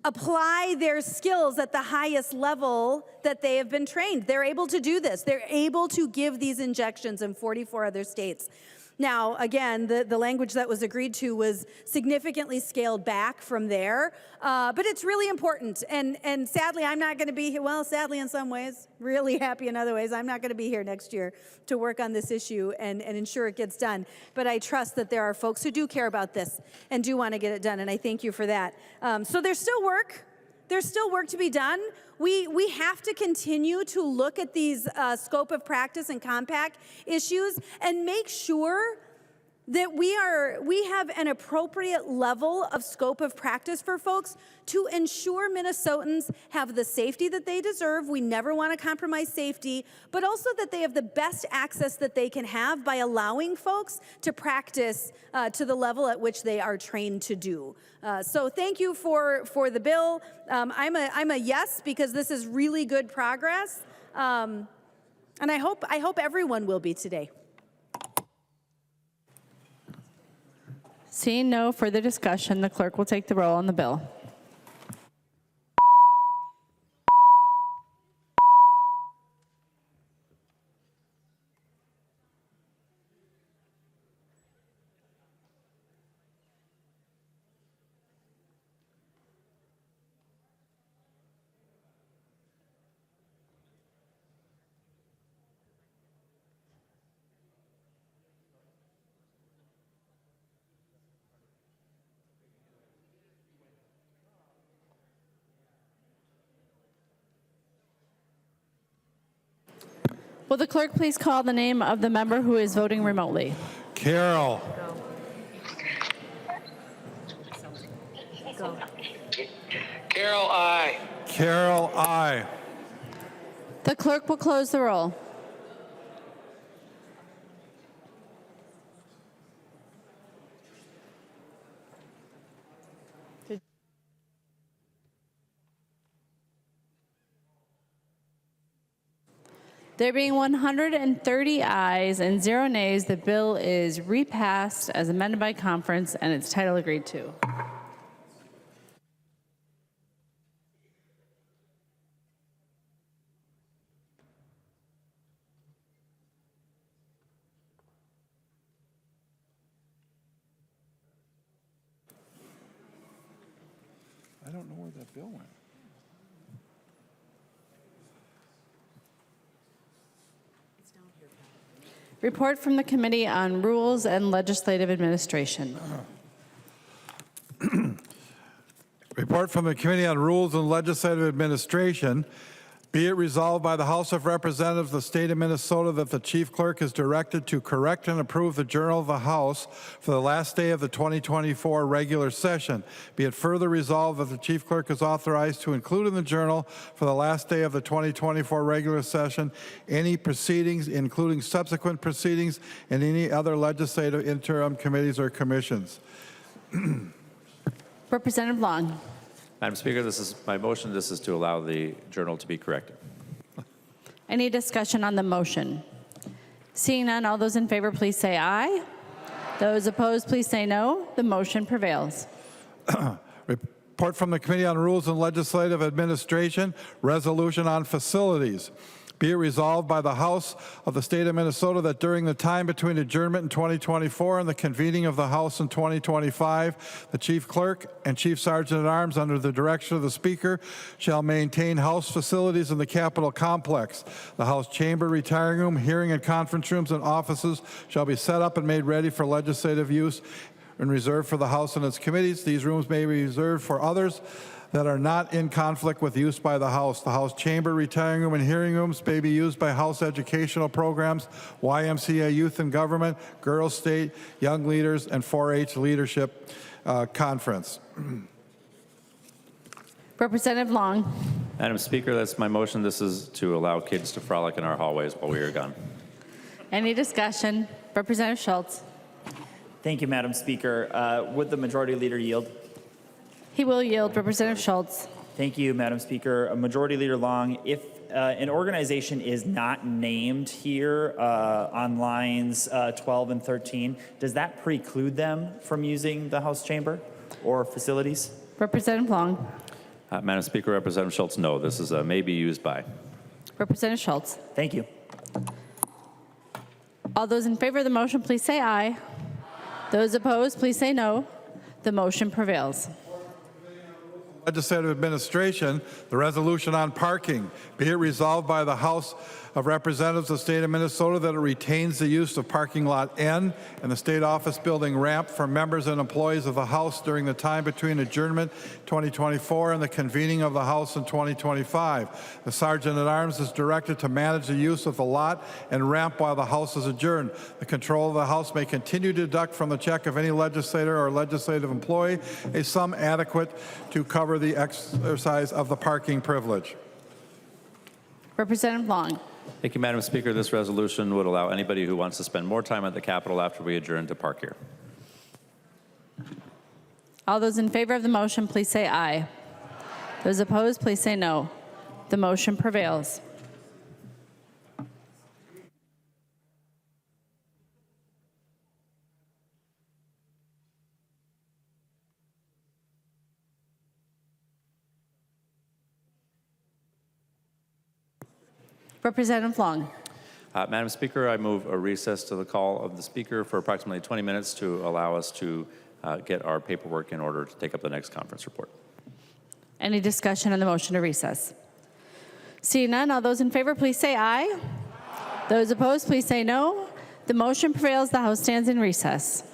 apply their skills at the highest level that they have been trained. They're able to do this. They're able to give these injections in 44 other states. Now, again, the language that was agreed to was significantly scaled back from there, but it's really important. And sadly, I'm not going to be here. Well, sadly in some ways, really happy in other ways. I'm not going to be here next year to work on this issue and ensure it gets done. But I trust that there are folks who do care about this and do want to get it done, and I thank you for that. So there's still work. There's still work to be done. We have to continue to look at these scope of practice and compact issues and make sure that we have an appropriate level of scope of practice for folks to ensure Minnesotans have the safety that they deserve. We never want to compromise safety, but also that they have the best access that they can have by allowing folks to practice to the level at which they are trained to do. So thank you for the bill. I'm a yes, because this is really good progress, and I hope everyone will be today. Seeing no further discussion, the clerk will take the roll on the bill. Will the clerk please call the name of the member who is voting remotely? Carol. Carol, I. Carol, I. The clerk will close the roll. There being 130 ayes and 0 nays, the bill is repassed as amended by conference and its title agreed to. I don't know where that bill went. Report from the Committee on Rules and Legislative Administration. Report from the Committee on Rules and Legislative Administration. Be it resolved by the House of Representatives of the State of Minnesota that the Chief Clerk is directed to correct and approve the Journal of the House for the last day of the 2024 regular session. Be it further resolved that the Chief Clerk is authorized to include in the Journal for the last day of the 2024 regular session any proceedings, including subsequent proceedings, and any other legislative interim committees or commissions. Representative Long. Madam Speaker, this is my motion. This is to allow the Journal to be corrected. Any discussion on the motion? Seeing none, all those in favor, please say aye. Those opposed, please say no. The motion prevails. Report from the Committee on Rules and Legislative Administration, resolution on facilities. Be it resolved by the House of the State of Minnesota that during the time between adjournment in 2024 and the convening of the House in 2025, the Chief Clerk and Chief Sergeant at Arms, under the direction of the Speaker, shall maintain House facilities in the Capitol complex. The House chamber, retiring room, hearing and conference rooms, and offices shall be set up and made ready for legislative use and reserved for the House and its committees. These rooms may be reserved for others that are not in conflict with use by the House. The House chamber, retiring room, and hearing rooms may be used by House educational programs, YMCA Youth and Government, Girls State, Young Leaders, and 4-H Leadership Conference. Representative Long. Madam Speaker, that's my motion. This is to allow kids to frolic in our hallways while we are gone. Any discussion? Representative Schultz. Thank you, Madam Speaker. Would the Majority Leader yield? He will yield. Representative Schultz. Thank you, Madam Speaker. Majority Leader Long, if an organization is not named here on lines 12 and 13, does that preclude them from using the House chamber or facilities? Representative Long. Madam Speaker, Representative Schultz, no. This is may be used by. Representative Schultz. Thank you. All those in favor of the motion, please say aye. Those opposed, please say no. The motion prevails. Legislative Administration, the resolution on parking. Be it resolved by the House of Representatives of the State of Minnesota that it retains the use of parking lot N and the State Office Building ramp for members and employees of the House during the time between adjournment 2024 and the convening of the House in 2025. The Sergeant at Arms is directed to manage the use of the lot and ramp while the House is adjourned. The control of the House may continue to deduct from the check of any legislator or legislative employee a sum adequate to cover the exercise of the parking privilege. Representative Long. Thank you, Madam Speaker. This resolution would allow anybody who wants to spend more time at the Capitol after we adjourn to park here. All those in favor of the motion, please say aye. Those opposed, please say no. The motion prevails. Representative Long. Madam Speaker, I move a recess to the call of the Speaker for approximately 20 minutes to allow us to get our paperwork in order to take up the next conference report. Any discussion on the motion to recess? Seeing none, all those in favor, please say aye. Those opposed, please say no. The motion prevails. The House stands in recess.